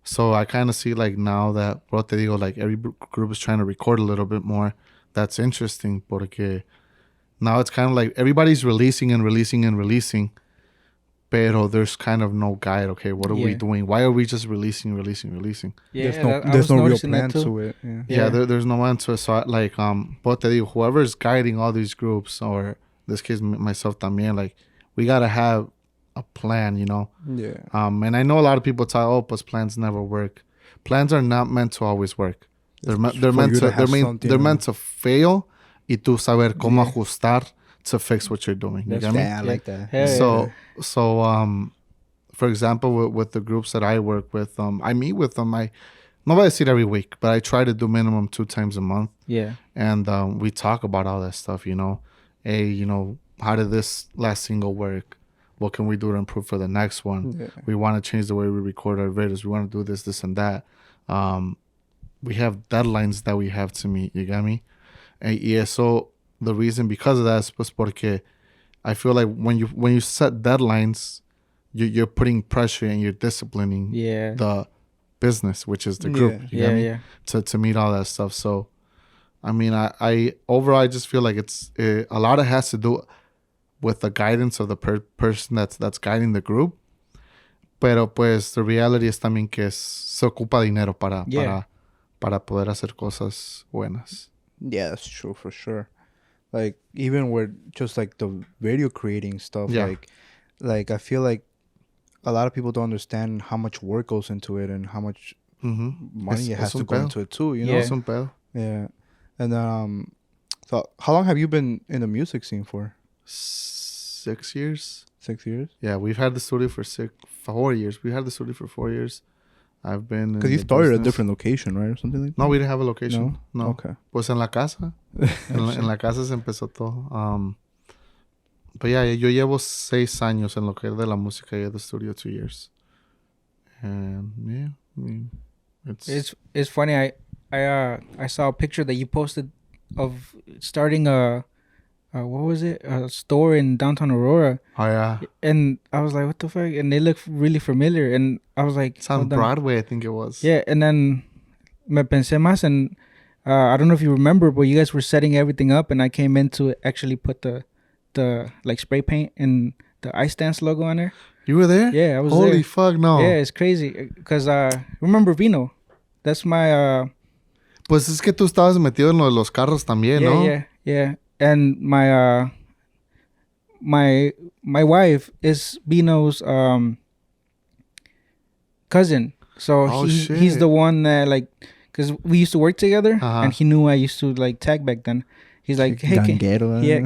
So I kind of see like now that, bro, te digo, like every group is trying to record a little bit more. That's interesting porque now it's kind of like everybody's releasing. Pero there's kind of no guide. Okay, what are we doing? Why are we just releasing?
Yeah,
there's no real plan to it.
There's no plan to it. So like, but te digo, whoever's guiding all these groups, or in this case myself también, like we gotta have a plan, you know.
Yeah.
And I know a lot of people tell, oh, but plans never work. Plans are not meant to always work. They're meant to fail. Y tú saber cómo ajustar to fix what you're doing. You get me?
I like that.
So, for example, with the groups that I work with, I meet with them. I not I see it every week, but I try to do minimum 2 times a month.
Yeah.
And we talk about all that stuff. You know, hey, you know, how did this last single work? What can we do to improve for the next one? Yeah. We want to change the way we record our videos. We want to do this, and that. We have deadlines that we have to meet. You get me? And so the reason because of that is porque I feel like when you set deadlines, you're putting pressure and you're disciplining the business, which is the group. You get me? To meet all that stuff. So, I mean, I overall I just feel like it's a lot of it has to do with the guidance of the person that's guiding the group. Pero pues the reality is también que se ocupa dinero para poder hacer cosas buenas.
Yeah, that's true for sure. Like even with just like the video creating stuff, like I feel like a lot of people don't understand how much work goes into it and how much money it has to go into it too. You know, yeah. And so how long have you been in the music scene for?
6 years.
6 years?
Yeah, we've had the studio for 4 years. We had the studio for 4 years. I've been
because you started at a different location, right, or something like that.
No, we didn't have a location. No.
Okay.
Pues en la casa. en la casa se empezó todo. But yeah, yo llevo 6 años en lo que es de la música y the studio 2 years. And yeah, I mean,
it's funny. I saw a picture that you posted of starting a what was it? A store in downtown Aurora.
Oh yeah.
And I was like, what the fuck? And they look really familiar. And I was like,
it's on Broadway, I think it was.
Yeah. And then me pensé más, and I don't know if you remember, but you guys were setting everything up, and I came in to actually put the like spray paint and the Ice Dance logo on there.
You were there?
Yeah, I was
there.
Holy
fuck, no.
Yeah, it's crazy. Because remember Vino? That's my...
Pues es que tú estabas metido en lo de los carros también, ¿no?
Yeah. And my my wife is Vino's cousin. So he's the one that like... Because we used to work together, and he knew I used to like tag back then. He's like, hey,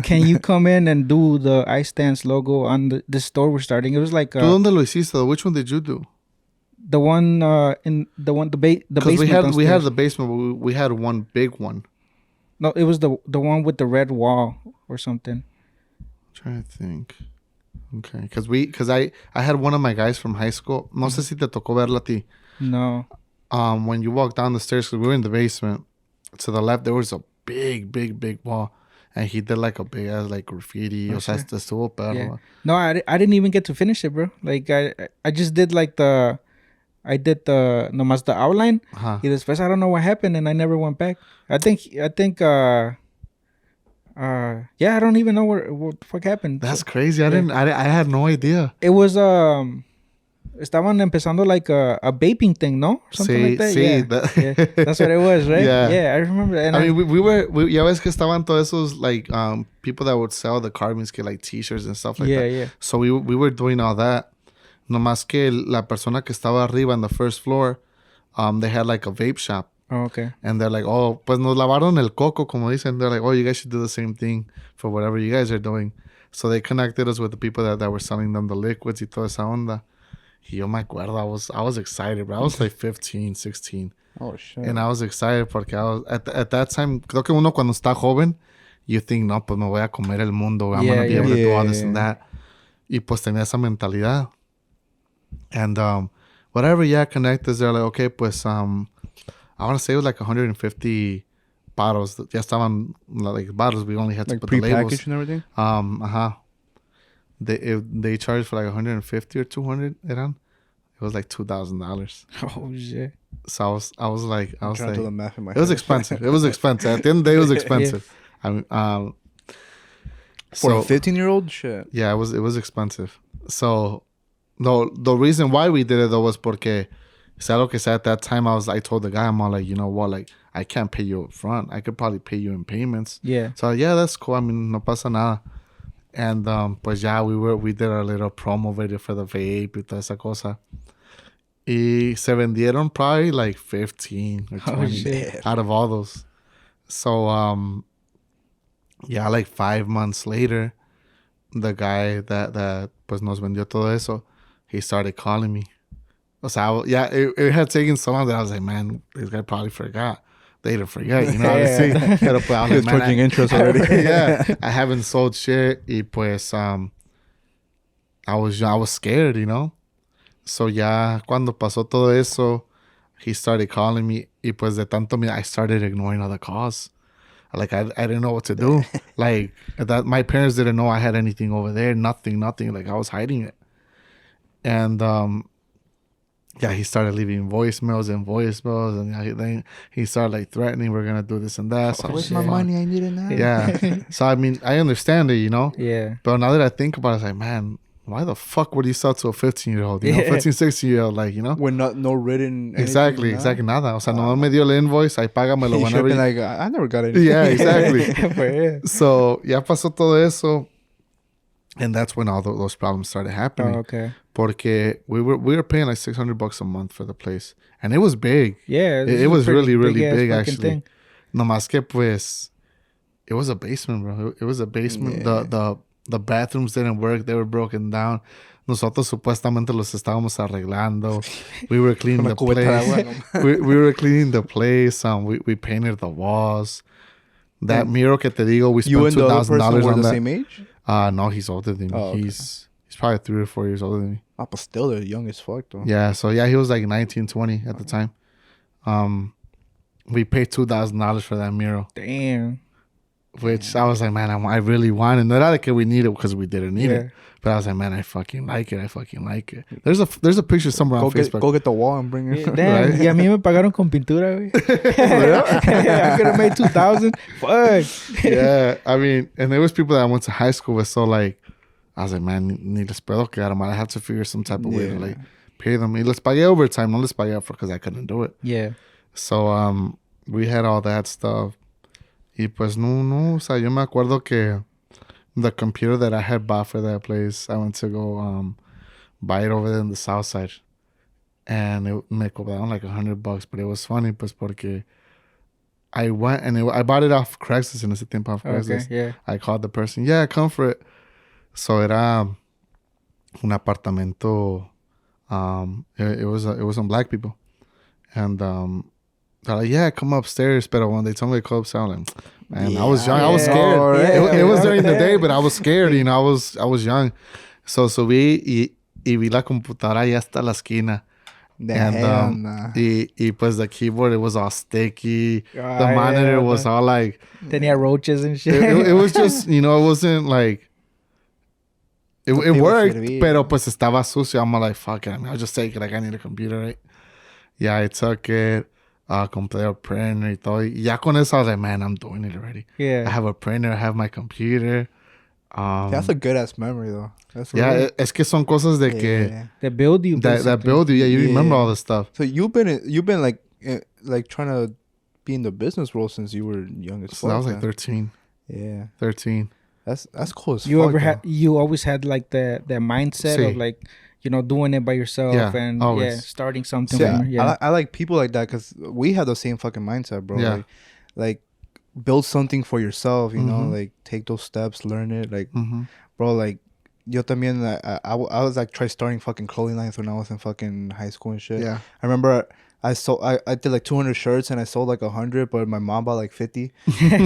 can you come in and do the Ice Dance logo on the store we're starting? It was like...
¿Tú dónde lo hiciste? Which one did you do?
The one the basement.
We had the basement, but we had one big one.
No, it was the one with the red wall or something.
I'm trying to think. Okay, because I had one of my guys from high school. No sé si te tocó verla a ti.
No.
When you walk down the stairs, because we were in the basement, to the left there was a big wall, And he did like a big ass like graffiti. O sea, estuvo perro.
Yeah. No, I didn't even get to finish it, bro. Like I just did like nomás the outline.
Uh-huh.
Y después I don't know what happened and I never went back. I think I don't even know what the fuck happened.
That's crazy. I had no idea.
It was estaban empezando like a vaping thing, no? Something like that. Yeah. That's what it was, right?
Yeah,
I remember. And
I mean, we were ya ves que estaban todos esos like people that would sell the carbons, get like t-shirts and stuff like that.
Yeah.
So we were doing all that. Nomás que la persona que estaba arriba on the first floor, they had like a vape shop.
Oh, okay.
And they're like, oh, pues nos lavaron el coco, como dicen. They're like, oh, you guys should do the same thing for whatever you guys are doing. So they connected us with the people that were selling them the liquids y toda esa onda. Y yo me acuerdo, I was excited, bro. I was like 15, 16.
Oh, shit.
And I was excited porque I was, at that time, creo que uno cuando está joven, you think, no, pues me voy a comer el mundo. I'm going to be able to do all this and that. Y pues tenía esa mentalidad. And whatever, connected. They're like, okay, pues, I want to say it was like 150 bottles. Ya estaban, like, bottles. We only had to
like
put the labels.
pre-packaged and everything?
They charged for like 150 or 200 eran. It was like $2,000.
Oh shit.
So I was like
trying to do the math in my
it was
head.
expensive. It was expensive. At the end of the day, it was expensive. I mean,
For
so
a 15-year-old? Shit.
yeah, it was expensive. So the reason why we did it though was porque lo que said at that time I told the guy, I'm all like, you know what, like I can't pay you up front. I could probably pay you in payments.
Yeah.
So yeah, that's cool. I mean, no pasa nada. And pues ya we did our little promo video for the vape y toda esa cosa. Y se vendieron probably like 15 or 20 out of all those. So like 5 months later, the guy that pues nos vendió todo eso, he started calling me. O sea, it had taken so long that I was like, man, this guy probably forgot. They didn't forget, you know what I'm saying? Pero pues, I was like, man,
charging interest already.
I haven't sold shit. Y pues, I was scared, you know? So ya cuando pasó todo eso, he started calling me. Y pues de tanto I started ignoring all the calls. Like, I didn't know what to do. Like, that my parents didn't know I had anything over there. Nothing. Like, I was hiding it. And, he started leaving voicemails. And then he started, like, threatening, we're going to do this and that. So
where's my money? I need it now.
Yeah. So, I mean, I understand it, you know?
Yeah.
But now that I think about it, it's like, man, why the fuck would you sell to a 15-year-old? You know, 15, 16-year-old, like, you know?
With no written...
Exactly, nada. O sea, no me dio el invoice, ahí págamelo whenever.
You like, I never got anything.
Yeah, exactly. So, ya pasó todo eso. And that's when all those problems started happening.
Oh, okay.
Porque we were paying like $600 a month for the place. And it was big.
Yeah.
It was really, really big,
fucking
actually.
thing.
No más que pues, it was a basement, bro. It was a basement.
Yeah.
The bathrooms didn't work. They were broken down. Nosotros supuestamente los estábamos arreglando. We were cleaning the place. we were cleaning the place. We painted the walls. That mural que te digo, we spent $2,000 on
were the
that.
same age?
No, he's older than me.
Oh, okay.
He's probably 3 or 4 years older than me.
Oh, but still, they're young as fuck, though.
Yeah, so he was like 19, 20 at the time. We paid $2,000 for that mural.
Damn.
Which I was like, man, I really wanted. Not like we need it because we didn't need it. But I was like, man, I fucking like it. There's a picture somewhere on Facebook.
Go get the wall and bring it.
Damn.
Right?
Y a mí me pagaron con pintura, güey. I could have made 2,000. Fuck.
Yeah, I mean, and there was people that I went to high school with. So like, I was like, man, ni les puedo quedar mal. I have to figure some type of way to like pay them. Y les pagué overtime. No les pagué for because I couldn't do it.
Yeah.
So we had all that stuff. Y pues no, o sea, yo me acuerdo que the computer that I had bought for that place, I went to go buy it over there in the south side. And it me cobraron like $100, but it was funny, pues, porque I went and I bought it off Craigslist in ese tiempo off Craigslist.
Okay, yeah.
I called the person, come for it. So era un apartamento, it was on black people. And they're like, come upstairs. But when they told me to come upstairs, I'm like, man, I was young. I was scared. It was during the day, but I was scared. You know, I was young. So subí y vi la computadora ya hasta la esquina. And pues the keyboard, it was all sticky. The monitor was all like...
Tenía roaches and shit.
It was just, it wasn't like... It worked, pero pues estaba sucio. I'm like, fuck it. I mean, I'll just take it. Like, I need a computer, right? Yeah, I took it. Compré a printer y todo. Y ya con eso, I was like, man, I'm doing it already.
Yeah.
I have a printer. I have my computer.
That's a good-ass memory, though. That's
es que son cosas de que...
That build you.
That build you. Yeah, you remember all this stuff.
So you've been like trying to be in the business world since you were young as fuck.
So I was like 13.
Yeah.
13.
That's cool as fuck.
You always had like that mindset of like, doing it by yourself and starting something.
I like people like that because we have the same fucking mindset, bro.
Yeah.
Like build something for yourself, you know, like take those steps, learn it. Like, bro, like yo también, I was like starting fucking clothing lines when I was in fucking high school and shit.
Yeah.
I remember I did like 200 shirts and I sold like 100, but my mom bought like 50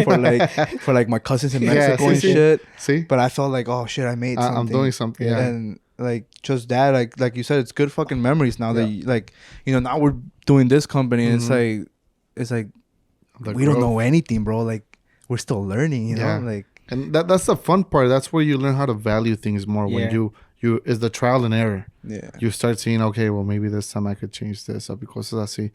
for like my cousins in Mexico and shit.
See?
But I felt like, oh shit, I made something.
I'm doing something. Yeah.
And like just that, like you said, it's good fucking memories now that you, like, now we're doing this company and it's like we don't know anything, bro. Like we're still learning, you know? Like,
and that's the fun part. That's where you learn how to value things more. When you is the trial and error.
Yeah.
You start seeing, okay, well, maybe this time I could change this up because I see.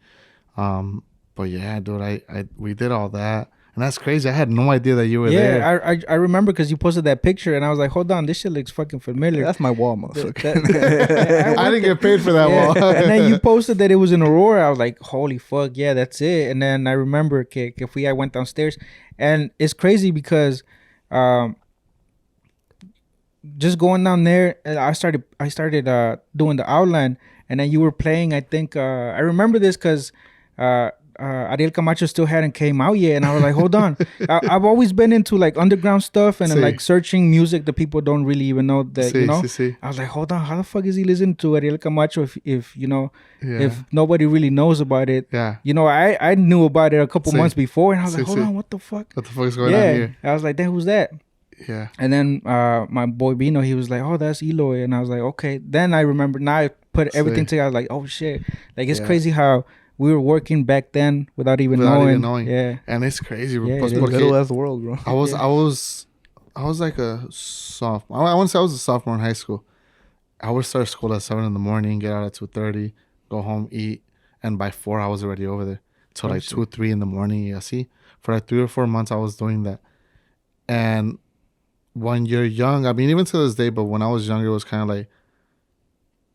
But yeah, dude, we did all that. And that's crazy. I had no idea that you were there.
Yeah, I remember because you posted that picture and I was like, hold on, this shit looks fucking familiar.
Yeah, that's my wall, motherfucker.
I didn't get paid for that wall.
And then you posted that it was in Aurora. I was like, holy fuck, yeah, that's it. And then I remember I went downstairs. And it's crazy because just going down there, I started doing the outline. And then you were playing, I think, I remember this because... Ariel Camacho still hadn't came out yet, and I was like, hold on. I've always been into like underground stuff and like searching music that people don't really even know that I was like, hold on, how the fuck is he listening to Ariel Camacho if nobody really knows about it?
Yeah.
I knew about it a couple months before, and I was like, hold on, what the fuck?
What the fuck is going on here?
I was like, then who's that?
Yeah.
And then my boy Bino, he was like, oh, that's Eloy, and I was like, okay. Then I remember, now I put everything together. I was like, oh shit, like it's crazy how we were working back then without even knowing. Yeah.
And it's crazy.
Yeah,
it's little ass world, bro.
I was like a sophomore. I wouldn't say I was a sophomore in high school. I would start school at 7 a.m, get out at 2:30, go home, eat, and by 4 I was already over there. Till like 2, 3 in the morning. Yeah, see? For like 3 or 4 months I was doing that. And when you're young, I mean, even to this day, but when I was younger, it was kind of like,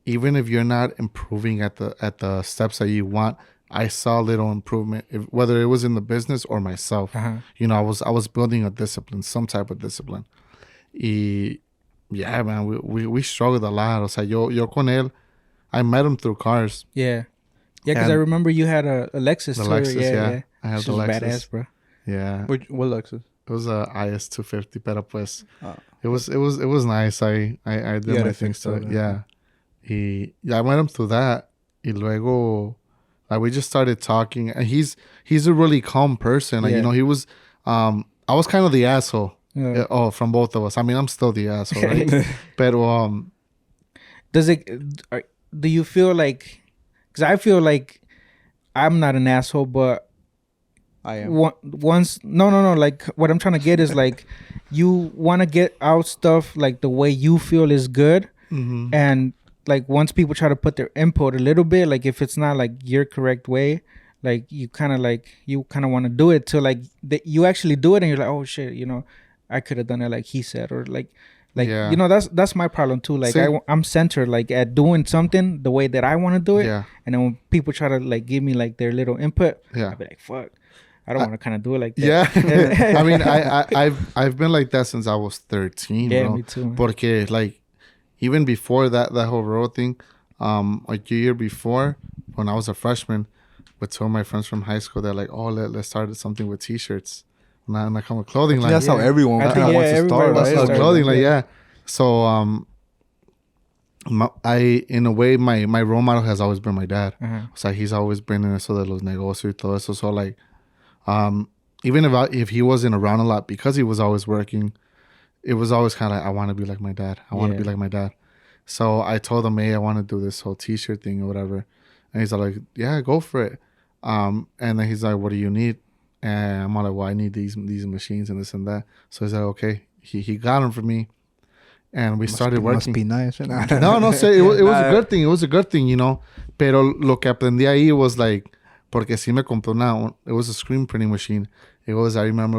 even if you're not improving at the steps that you want, I saw little improvement, whether it was in the business or myself. I was building a discipline, some type of discipline. Yeah, man, we struggled a lot. O sea, yo con él, I met him through cars.
Yeah, because I remember you had a Lexus.
The Lexus, yeah. I had the Lexus.
Badass, bro.
Yeah.
What Lexus?
It was a IS 250, pero pues, it was nice. I did my things to it. Yeah. I met him through that. Y luego, like, we just started talking. And he's a really calm person. Like, he was, I was kind of the asshole. Yeah. From both of us. I mean, I'm still the asshole, right? Pero,
do you feel like, because I feel like I'm not an asshole, but
I am.
No. Like, what I'm trying to get is like, you want to get out stuff like the way you feel is good.
Mm-hmm.
And like, once people try to put their input a little bit, like if it's not like your correct way, like you kind of want to do it till like you actually do it and you're like, oh shit, I could have done it like he said, or like that's my problem too. Like, I'm centered like at doing something the way that I want to do it.
Yeah.
And then when people try to like give me like their little input, I'll be like, fuck, I don't want to kind of do it like that.
Yeah. I mean, I've been like that since I was 13.
Yeah,
bro.
me too.
Porque like, even before that whole road thing, a year before, when I was a freshman, with two of my friends from high school, they're like, oh, let's start something with T-shirts. Not come with clothing line.
That's how everyone wants to start, right?
That's how clothing line, yeah. So, in a way, my role model has always been my dad.
Uh-huh.
So he's always been in eso de los negocios y todo eso. So like, even if he wasn't around a lot, because he was always working, it was always kind of like, I want to be like my dad. I want to be like my dad. So I told him, hey, I want to do this whole T-shirt thing or whatever. And he's like, yeah, go for it. And then he's like, what do you need? And I'm like, well, I need these machines and this and that. So he's like, okay. He got them for me. And we started working.
Must be nice.
No, so it was a good thing. It was a good thing, you know. Pero lo que aprendí ahí was like, porque sí me compró it was a screen printing machine. I remember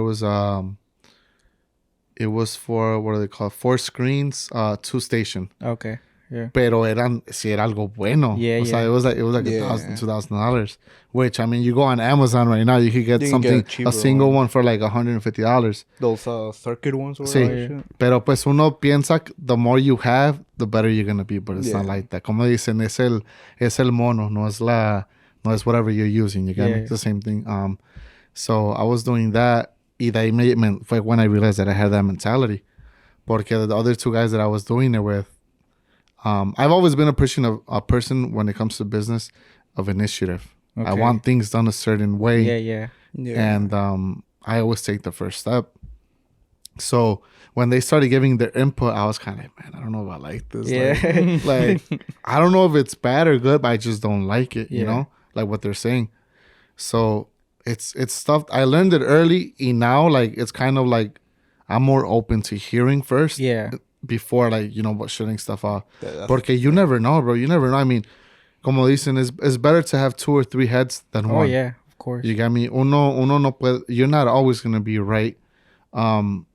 it was for, what are they called? 4 screens, 2 station.
Okay. Yeah.
Pero era algo bueno.
Yeah,
o sea, it was like $1,000, $2,000. Which, I mean, you go on Amazon right now, you could get a single one for like $150.
Those circuit ones or
sí. Pero pues uno piensa the more you have, the better you're gonna be, but it's not like that. Como dicen, es el mono, no es whatever you're using. You get me? It's the same thing. So I was doing that. Y de ahí fue when I realized that I had that mentality. Porque the other 2 guys that I was doing it with, I've always been a person when it comes to business of initiative. Okay. I want things done a certain way.
Yeah.
And I always take the first step. So when they started giving their input, I was kind of like, man, I don't know if I like this.
Yeah.
Like I don't know if it's bad or good, but I just don't like it, you know, like what they're saying. So it's stuff. I learned it early, and now like it's kind of like I'm more open to hearing first.
Yeah.
Before, like, you know, but shutting stuff off. Porque you never know, bro. You never know. I mean, como dicen, it's better to have 2 or 3 heads than one.
Oh, yeah, of course.
You got me? Uno no puede, you're not always going to be right. The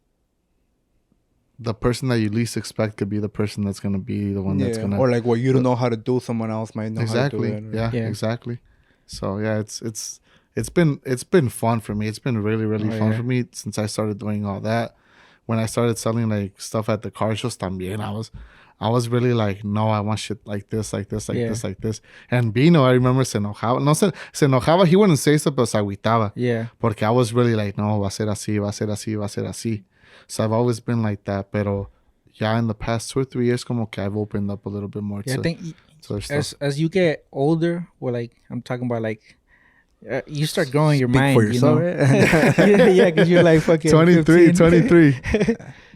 person that you least expect could be the person that's going to be the one that's going to...
Or like what you don't know how to do, someone else might know how to do it.
Yeah, exactly. So, yeah, it's been fun for me. It's been really, really fun for me since I started doing all that. When I started selling like stuff at the car shows también, I was really like, no, I want shit like this. And Bino, I remember se enojaba. He wouldn't say stuff, but se agüitaba.
Yeah.
Porque I was really like, no, va a ser así. So I've always been like that. Pero yeah, in the past 2 or 3 years, como que I've opened up a little bit more
I think as you get older, or like, I'm talking about like, you start growing your mind,
for yourself,
you know? Yeah, because you're like fucking
23.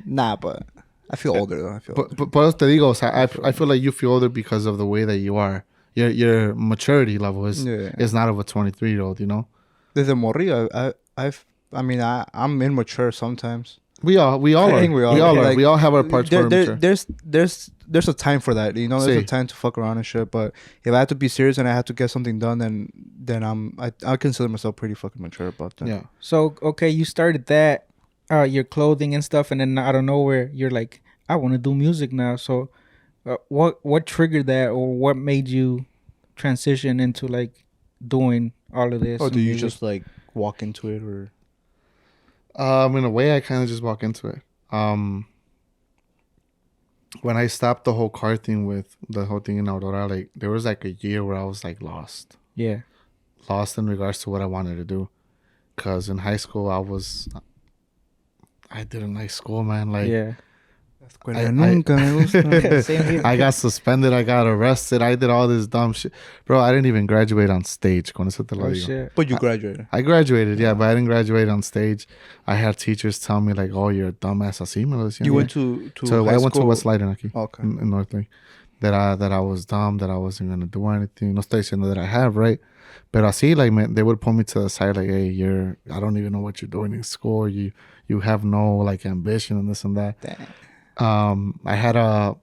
Nah, but I feel older though.
But te digo, o sea, I feel like you feel older because of the way that you are. Your maturity level is not of a 23-year-old, you know?
Desde morrillo, I'm immature sometimes.
We all are. We all are. Like, we all have our parts where we're mature.
There's a time for that, you know. There's a time to fuck around and shit. But if I have to be serious and I have to get something done, then I consider myself pretty fucking mature about that.
Yeah.
So okay, you started that, your clothing and stuff, and then out of nowhere, you're like, I want to do music now. So, what triggered that, or what made you transition into like doing all of this?
Or do you just like walk into it, or?
In a way, I kind of just walk into it. When I stopped the whole car thing with the whole thing in Aurora, like there was like a year where I was like lost.
Yeah.
Lost in regards to what I wanted to do. Cause in high school I didn't like school, man. Like I got suspended, I got arrested, I did all this dumb shit. Bro, I didn't even graduate on stage. Con eso te lo digo.
Shit.
But you graduated.
I graduated, yeah, but I didn't graduate on stage. I had teachers tell me like, "Oh, you're a dumbass." Así me lo decían.
You went to
so
high
I went
school?
to West Leyden aquí,
okay,
in North Lake. That I was dumb, that I wasn't gonna do anything. No estoy diciendo that I have, right? But así, like, man, they would pull me to the side, like, "Hey, I don't even know what you're doing in school. You have no like ambition and this and that."
Damn.
I had a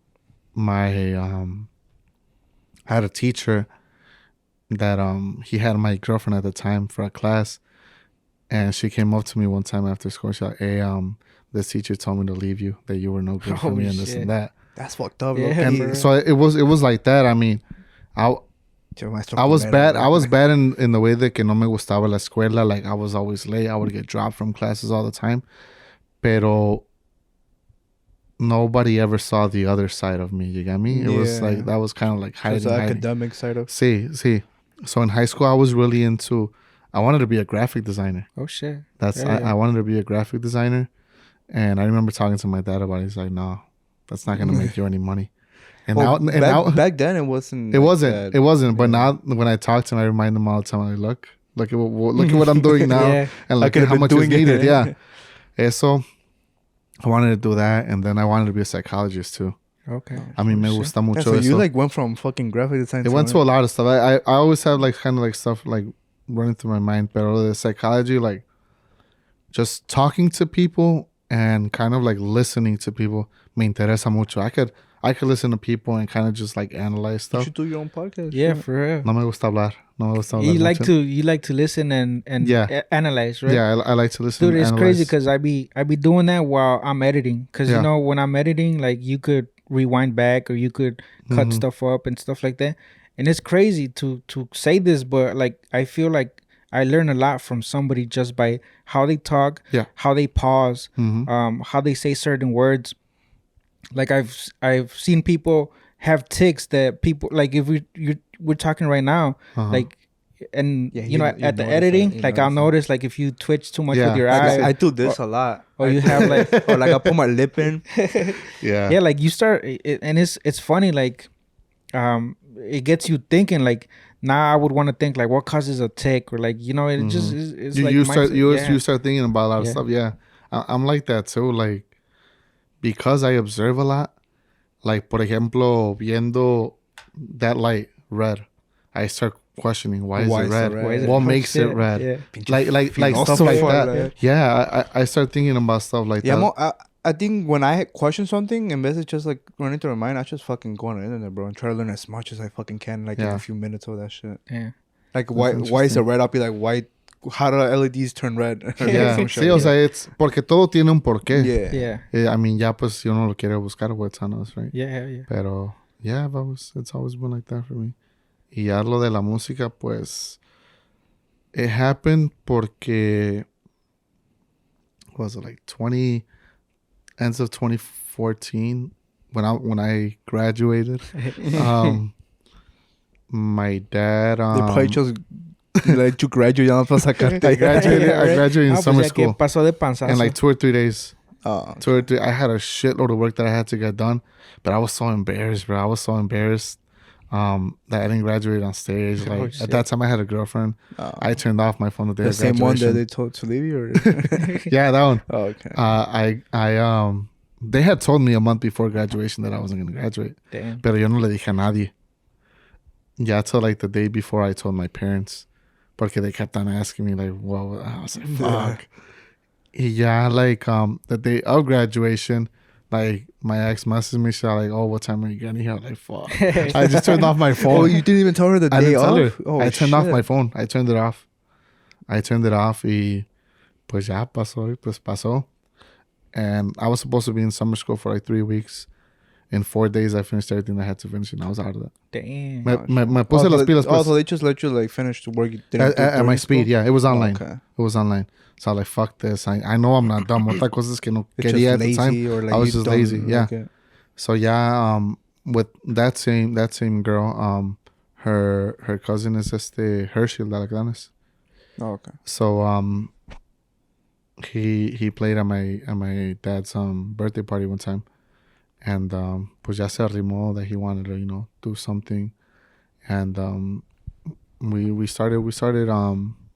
teacher that he had my girlfriend at the time for a class, and she came up to me one time after school. She's like, "Hey, this teacher told me to leave you, that you were no good for me and this and that."
That's fucked up.
Yeah,
and so it was like that. I mean, I was bad. I was bad in the way that que no me gustaba la escuela. Like I was always late. I would get dropped from classes all the time. Pero nobody ever saw the other side of me. You got me? It was like, that was kind of like hiding.
The academic side of.
See. So in high school, I was really into. I wanted to be a graphic designer.
Oh shit!
I wanted to be a graphic designer, and I remember talking to my dad about it. He's like, "No, that's not gonna make you any money." And
back then it wasn't.
It wasn't. But now when I talk to him, I remind him all the time. I'm like, look at what I'm doing now, and look at how much is needed. Yeah. So I wanted to do that, and then I wanted to be a psychologist too.
Okay.
A mí me gusta mucho
Yeah, so
eso.
you like went from fucking graphic design.
It went to a lot of stuff. I always have like kind of like stuff like running through my mind, but the psychology, like just talking to people and kind of like listening to people, me interesa mucho. I could listen to people and kind of just like analyze
You
stuff.
should do your own podcast.
Yeah,
shit.
for real.
No me gusta hablar. No me gusta hablar
You like
mucho.
to listen and
Yeah.
analyze, right?
Yeah, I like to listen.
Dude, it's
analyze.
crazy because I be doing that while I'm editing. Because
Yeah.
you know when I'm editing, like you could rewind back or you could cut
Mhm.
stuff up and stuff like that. And it's crazy to say this, but like I feel like I learn a lot from somebody just by how they talk,
Yeah.
how they pause,
Mhm.
how they say certain words. Like I've seen people have tics that people like if we're talking right now,
Uh-huh.
like. And
Yeah,
you know,
you
at the
notice
editing,
that, you
like I'll
notice
notice, like if you twitch too much
Yeah.
with your
Like
eye,
I do this a lot.
or
I
you
do-
have like,
or like I put my lip in.
Yeah.
yeah, like you start, and it's funny, like, it gets you thinking, like now I would want to think like what causes a tic, or like you know, it just it's
You,
like
you start
mindset.
you start thinking about a lot of
Yeah.
stuff. Yeah, I'm like that too. Like because I observe a lot. Like por ejemplo, viendo that light red, I start questioning why is it red?
red?
Why is
What
oh,
makes it
shit,
red?
Yeah.
Like stuff
Filoso
like
for
that.
that.
Yeah, I start thinking about stuff like
Yeah,
that.
I think when I question something, in vez of just like running through my mind, I just fucking go on the internet, bro, and try to learn as much as I fucking can, like in
Yeah.
a few minutes of that shit.
Yeah.
Like why is it
interesting.
red? I'll be like, why? How do LEDs turn red?
Yeah,
Some
sí,
shit.
o sea, it's porque todo tiene un porqué.
Yeah.
Yeah.
I mean, ya pues si uno lo quiere buscar, what's on us, right?
Yeah. Yeah.
Pero yeah, it's always been like that for me. Y ya lo de la música, pues it happened porque what was it like ends of 2014 when I graduated. My dad
They probably just let you graduate ya no para sacarte.
I graduated in
Ah, pues
summer
ya que
school
pasó de panzazo.
in like 2 or 3 days.
Oh,
2 or 3. I had a shitload of work that I had to get done, but I was so embarrassed, bro. I was so embarrassed that I didn't graduate on stage. Like
shit.
at that time, I had a girlfriend. I turned off my phone the day
the
of
same one that
graduation.
they told to leave you, or
Yeah, that one.
oh, okay.
They had told me a month before graduation that I wasn't gonna graduate,
Damn.
pero yo no le dije a nadie. Yeah, till like the day before I told my parents, porque they kept on asking me like, "Well," I was like, "Fuck." Yeah, like the day of graduation, like my ex messaged me, she's like, "Oh, what time are you getting here?" I'm like, fuck. I just turned off my phone.
Oh, you didn't even tell her the
I
day
didn't tell her.
off? Oh,
I turned off
shit.
my phone. I turned it off. Y pues ya pasó. Y pues pasó. And I was supposed to be in summer school for like 3 weeks. In 4 days, I finished everything I had to finish, and I was out of that.
Damn.
Me puse las pilas.
Oh,
Pues,
so they just let you like finish the work you didn't do
at my
during
speed,
school?
yeah. It was online.
Okay.
It was online. So I was like, fuck this. I know I'm not dumb. Otra cosa es que no
It's
quería
just
at the time.
lazy, or like
I was
you
just
don't
lazy, yeah.
like it.
So yeah, with that same girl, her cousin is Herschel de la Glanes.
Oh, okay.
So he played at my dad's birthday party one time, and pues ya se arrimó that he wanted to do something, and we started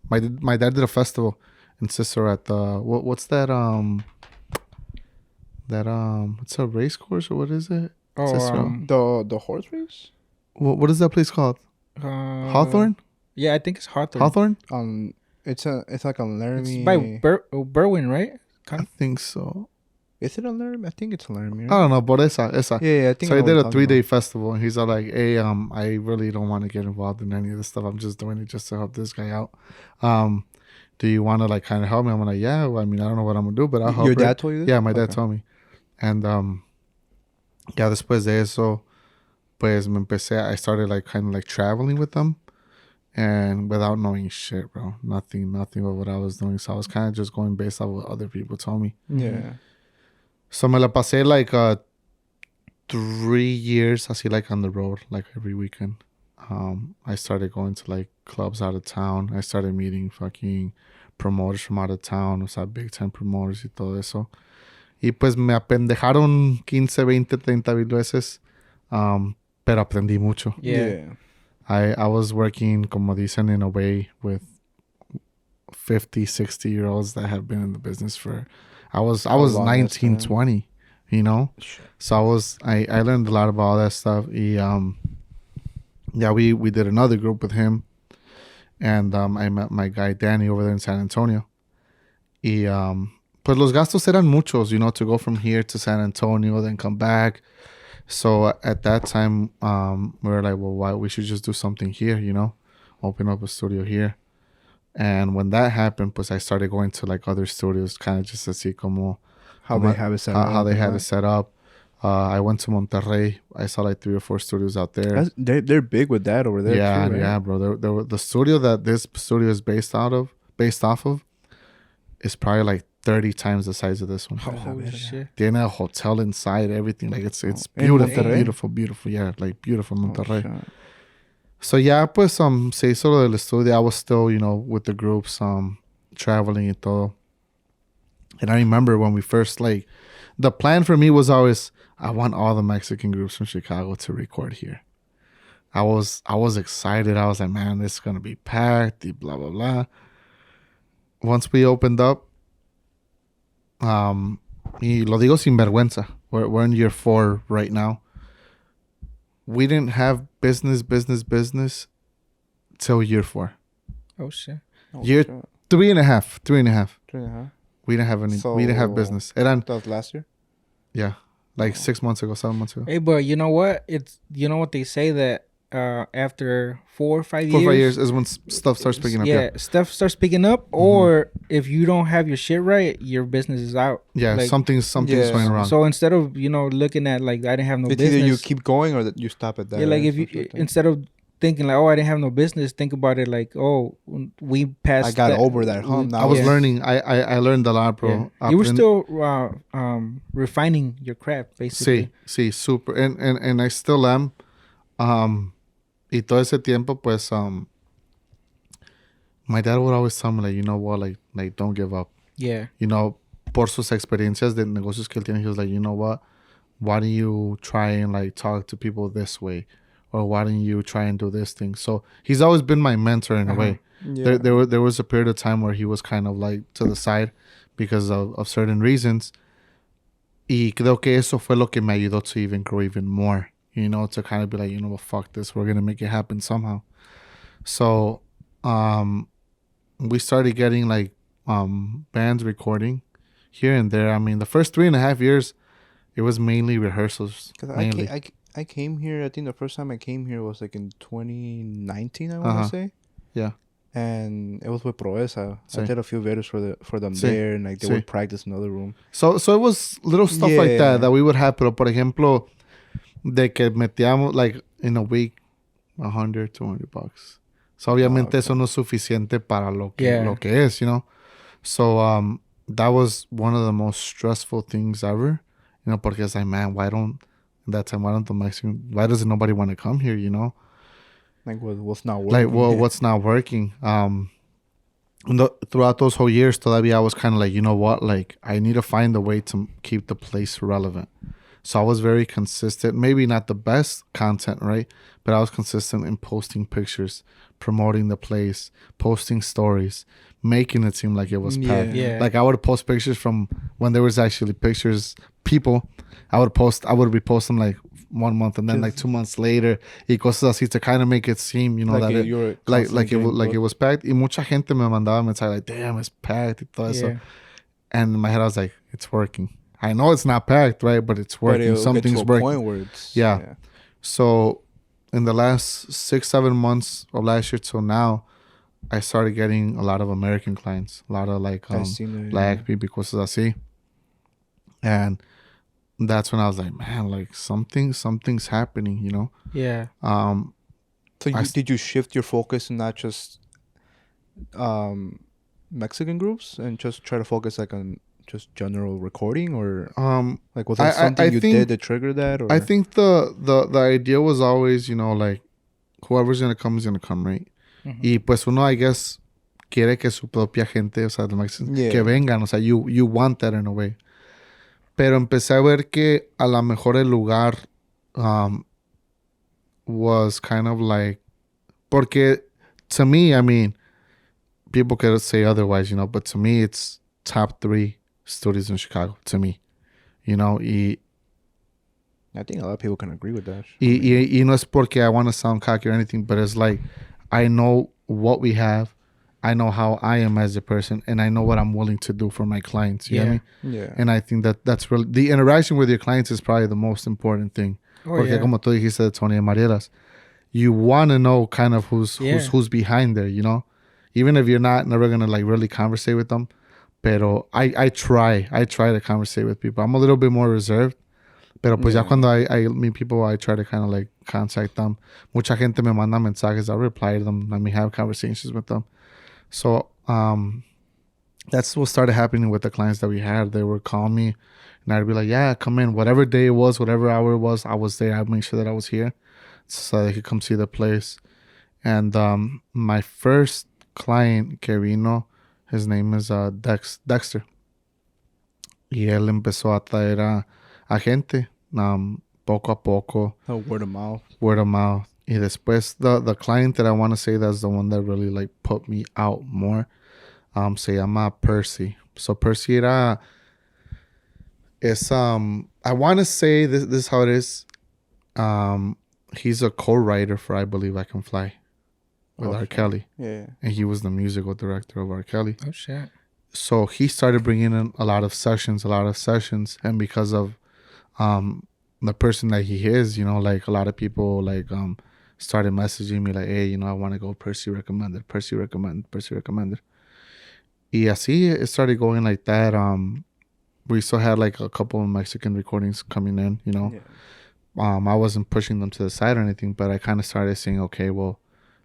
my dad did a festival in Cicero at the what's that it's a race course, or what is it?
Oh,
Cicero.
The horse race?
What is that place called? Hawthorne?
Yeah, I think it's Hawthorne.
Hawthorne?
It's like a Laramie.
It's by Berwyn, right?
I think so.
Is it a Laramie? I think it's a Laramie.
I don't know, but esa.
Yeah, I think.
So
I
I
know
did
what
a
you're
3-day festival, and he's all like, "Hey, I really don't want to get involved in any of this stuff. I'm just doing it just to help this guy out. Do you want to like kind of help me?" I'm like, "Yeah. Well, I mean, I don't know what I'm gonna do, but I'll
talking
help."
Your
her."
dad told you this?
Yeah, my dad
Okay.
told me, and yeah. Después de eso, pues I started like kind of like traveling with them, and without knowing shit, bro, nothing of what I was doing. So I was kind of just going based off what other people told me.
Yeah.
So me la pasé like 3 years así like on the road, like every weekend. I started going to like clubs out of town. I started meeting fucking promoters from out of town, o sea, big time promoters y todo eso. Y pues me apendejaron 15, 20, 30 mil veces, pero aprendí mucho.
Yeah.
I was working, como dicen, in a way with 50, 60-year-olds that have been in the business for... I was
long
19,
time.
20. you know. So I learned a lot about all that stuff. Yeah, we did another group with him, and I met my guy Danny over there in San Antonio. Pues los gastos eran muchos, you know, to go from here to San Antonio, then come back. So at that time, we were like, well, why we should just do something here, you know, open up a studio here. And when that happened, pues I started going to like other studios, kind of just to see
How they have it set up.
How they have it set up. I went to Monterrey. I saw like 3 or 4 studios out there.
They're big with that over there.
Yeah,
too, right?
yeah, bro. The studio that this studio is based off of, is probably like 30 times the size of this one.
Holy shit.
They have a hotel inside, everything. Like it's
In
beautiful,
Monterrey?
beautiful. Yeah, like beautiful Monterrey.
Oh, shit.
So yeah, pues se hizo lo del estudio. I was still, you know, with the groups, traveling y todo. And I remember when we first like, the plan for me was always, I want all the Mexican groups from Chicago to record here. I was excited. I was like, man, this is gonna be packed. Blah blah blah. Once we opened up, y lo digo sin vergüenza. We're in year 4 right now. We didn't have business till year 4.
Oh shit.
Year 3.5.
3.5.
We didn't have any. We didn't have business.
That was last year.
Yeah, like 6 months ago, 7 months ago.
Hey, but you know what? You know what they say that after 4 or 5 years.
4 or 5 years is when stuff starts picking up.
Yeah, stuff starts picking up, or if you don't have your shit right, your business is out.
Yeah,
like,
something's going wrong.
So instead of looking at like I didn't have no
it's
business,
either you keep going or that you stop at that.
yeah, like
right?
if you instead of thinking like, oh, I didn't have no business, think about it like, oh, we passed.
I got over that hump.
I was learning. I learned a lot, bro.
Yeah. You were still refining your craft, basically.
Sí, super, and I still am. Y todo ese tiempo, pues, my dad would always tell me, like, you know what, like don't give up.
Yeah.
You know, por sus experiencias de negocios que él tiene, he was like, you know what, why don't you try and like talk to people this way, or why don't you try and do this thing? So he's always been my mentor in a way.
Yeah.
There was a period of time where he was kind of like to the side because of certain reasons. Y creo que eso fue lo que me ayudó to even grow even more. You know, to kind of be like, you know what, fuck this. We're going to make it happen somehow. So, we started getting like, bands recording here and there. I mean, the first 3.5 years, it was mainly rehearsals. Mainly.
I came here, I think the first time I came here was like in 2019, I want to say.
Yeah.
And it was with Proeza.
Sí.
I did a few videos for them
Sí.
there, and like they
Sí.
would practice in another room.
So it was little stuff like that we would have. Pero, por ejemplo, de que metíamos, like, in a week, $100, $200. So, obviamente, eso no es suficiente para lo que es, you know? So, that was one of the most stressful things ever, you know, porque it's like, man, why doesn't nobody want to come here, you know?
Like, what's not working?
Like, well, what's not working? Throughout those whole years, todavía I was kind of like, you know what? Like, I need to find a way to keep the place relevant. So I was very consistent. Maybe not the best content, right? But I was consistent in posting pictures, promoting the place, posting stories, making it seem like it was packed.
Yeah.
Like I would post pictures from when there was actually people. I would repost them like 1 month and then like 2 months later. Y cosas así to kind of make it seem, you know,
like
that it was packed. Y mucha gente me mandaba mensaje like, damn, it's packed y todo eso. And in my head I was like, it's working. I know it's not packed, right? But it's working. Something's working.
Point where it's,
yeah. So in the last 6-7 months of last year till now, I started getting a lot of American clients, a lot of like black people, cosas así. And that's when I was like, man, like something's happening, you know?
Yeah.
So did you shift your focus and not just Mexican groups and just try to focus like on just general recording, or like was there something you did to trigger that? Or?
I think the idea was always, you know, like whoever's gonna come is gonna come, right? Y pues uno, I guess, quiere que su propia gente, o sea, que vengan, o sea, you want that in a way. Pero empecé a ver que a lo mejor el lugar was kind of like, porque to me, I mean, people could say otherwise, you know, but to me it's top 3 studios in Chicago, to me, you know.
I think a lot of people can agree with that.
Y no es porque I want to sound cocky or anything, but it's like I know what we have, I know how I am as a person, and I know what I'm willing to do for my clients. You know what I mean?
Yeah.
And I think that's really the interaction with your clients is probably the most important thing. Porque como tú dijiste de Tony and Marielas, you want to know kind of who's behind there, you know, even if you're never gonna like really conversate with them. Pero I try to conversate with people. I'm a little bit more reserved. Pero pues ya cuando I meet people, I try to kind of like contact them. Mucha gente me manda mensajes. I reply to them. Let me have conversations with them. So that's what started happening with the clients that we had. They would call me and I'd be like, yeah, come in. Whatever day it was, whatever hour it was, I was there. I'd make sure that I was here so they could come see the place. And my first client que vino, his name is Dexter. Y él empezó a traer a gente, poco a poco.
Oh, word of mouth.
Word of mouth. Y después, the client that I want to say that's the one that really like put me out more, se llama Percy. So Percy I want to say this is how it is. He's a co-writer for I Believe I Can Fly with R. Kelly.
Yeah.
And he was the musical director of R. Kelly.
Oh, shit.
So he started bringing in a lot of sessions. And because of the person that he is, you know, like a lot of people like started messaging me like, hey, you know, I want to go. Percy recommended. Y así it started going like that. We still had like a couple of Mexican recordings coming in, you know. Yeah. I wasn't pushing them to the side or anything, but I kind of started saying, okay, well,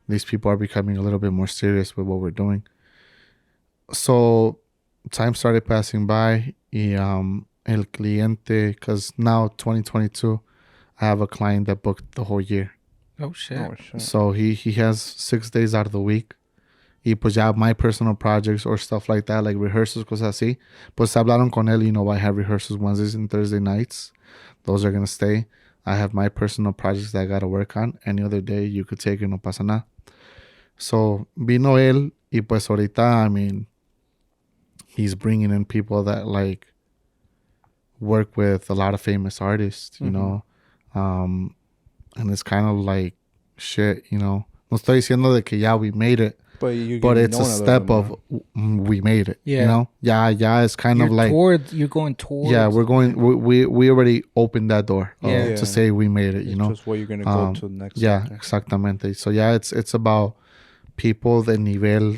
these people are becoming a little bit more serious with what we're doing. So time started passing by. Y el cliente, because now 2022, I have a client that booked the whole year.
Oh shit.
So he has 6 days out of the week. Y pues ya my personal projects or stuff like that, like rehearsals, cosas así. Pues hablaron con él, you know, I have rehearsals Wednesdays and Thursday nights. Those are going to stay. I have my personal projects that I got to work on. Any other day you could take it, no pasa nada. So vino él y pues ahorita, I mean, he's bringing in people that like work with a lot of famous artists, you know. And it's kind of like shit, you know. No estoy diciendo de que ya we made it, but it's a step of we made it, you know. Yeah, it's kind of like
you're going towards.
Yeah, we're going. We already opened that door to say we made it, you know.
Just what you're gonna go to next.
Yeah, exactamente. So yeah, it's about people de nivel,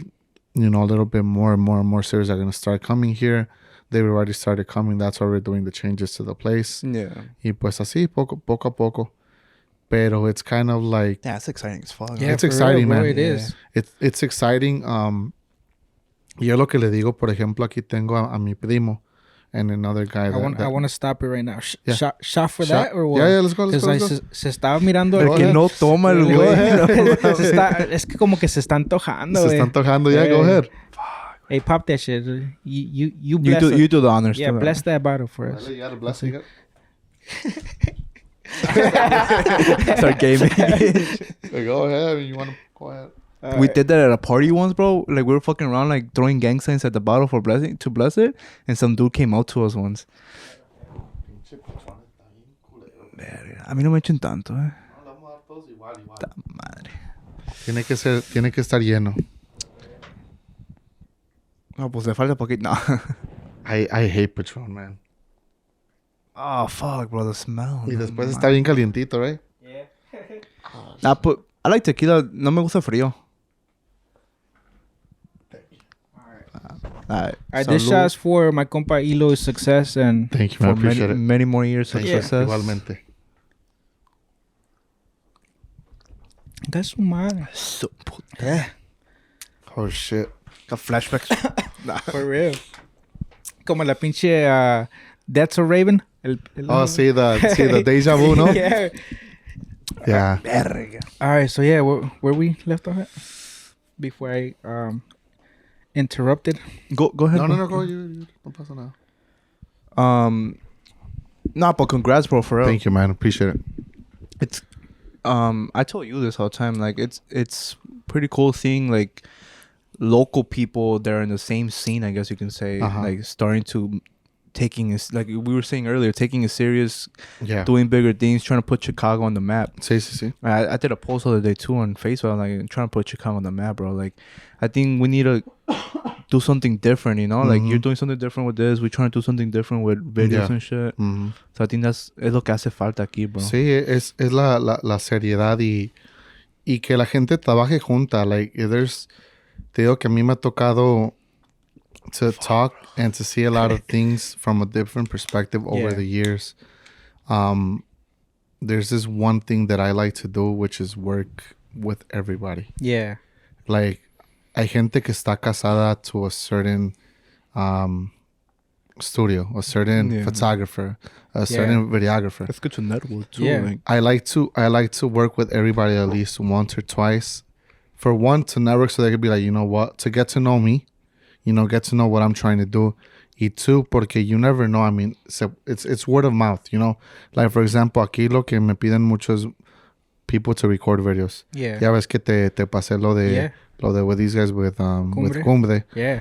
you know, a little bit more and more serious are gonna start coming here. They've already started coming. That's why we're doing the changes to the place. Yeah. Y pues así, poco a poco. Pero it's kind of like...
Yeah, it's exciting as fuck.
Yeah, it's exciting,
real,
man.
It is.
It's exciting. Yo lo que le digo, por ejemplo, aquí tengo a mi primo and another guy. I
want to stop it right now. Shot for that or what?
Yeah, let's go.
Se estaba mirando...
El que no toma el güey.
Es que como que se está antojando,
Se está antojando. Yeah, go ahead.
Hey, pop that shit. You
bless you do the honors.
Yeah, bless that bottle for us.
You got to bless it.
Start gaming.
Go ahead. You want to go ahead.
We did that at a party once, bro. Like we were fucking around, like throwing gang signs at the bottle for to bless it, and some dude came out to us once. A mí no me echen tanto, eh. Ta madre.
Tiene que estar lleno.
No, pues le falta poquito. No.
I hate Patron, man.
Oh, fuck, bro. The smell.
Y después está bien calientito, right?
Yeah.
I like tequila. No me gusta frío.
Alright, this shot's for my compa Eloy's success and...
Thank you, man. I appreciate it.
Many more years of success.
Igualmente.
That's su madre.
So puta.
Oh, shit.
Got flashbacks.
For real. Como la pinche... That's a Raven.
See the deja vu, no?
Yeah.
Yeah.
All right, so yeah, where we left off at? Before I interrupted.
Go ahead.
No, go. You no pasa nada.
Nah, but congrats, bro, for real.
Thank you, man. Appreciate it.
It's I told you this all the time. Like it's pretty cool seeing like local people that are in the same scene, I guess you can say, like starting to taking it, like we were saying earlier, taking it serious,
Yeah.
doing bigger things, trying to put Chicago on the map.
Sí.
I did a post the other day too on Facebook, like trying to put Chicago on the map, bro. Like, I think we need to do something different, you know? Like, you're doing something different with this. We're trying to do something different with videos and shit. So I think es lo que hace falta aquí, bro.
Sí, es la seriedad y que la gente trabaje junta. Like, te digo que a mí me ha tocado to talk and to see a lot of things from a different perspective over the years. There's this one thing that I like to do, which is work with everybody.
Yeah.
Like, hay gente que está casada to a certain studio, a certain photographer, a certain videographer.
It's good to network too.
Yeah.
Like,
I like to work with everybody at least once or twice. For one, to network, so they could be like, you know what, to get to know me, you know, get to know what I'm trying to do. Y two, porque you never know. I mean, it's word of mouth, you know. Like, for example, aquí lo que me piden mucho es people to record videos.
Yeah.
Ya ves que te pasé lo de with these guys with Cumbre.
Yeah.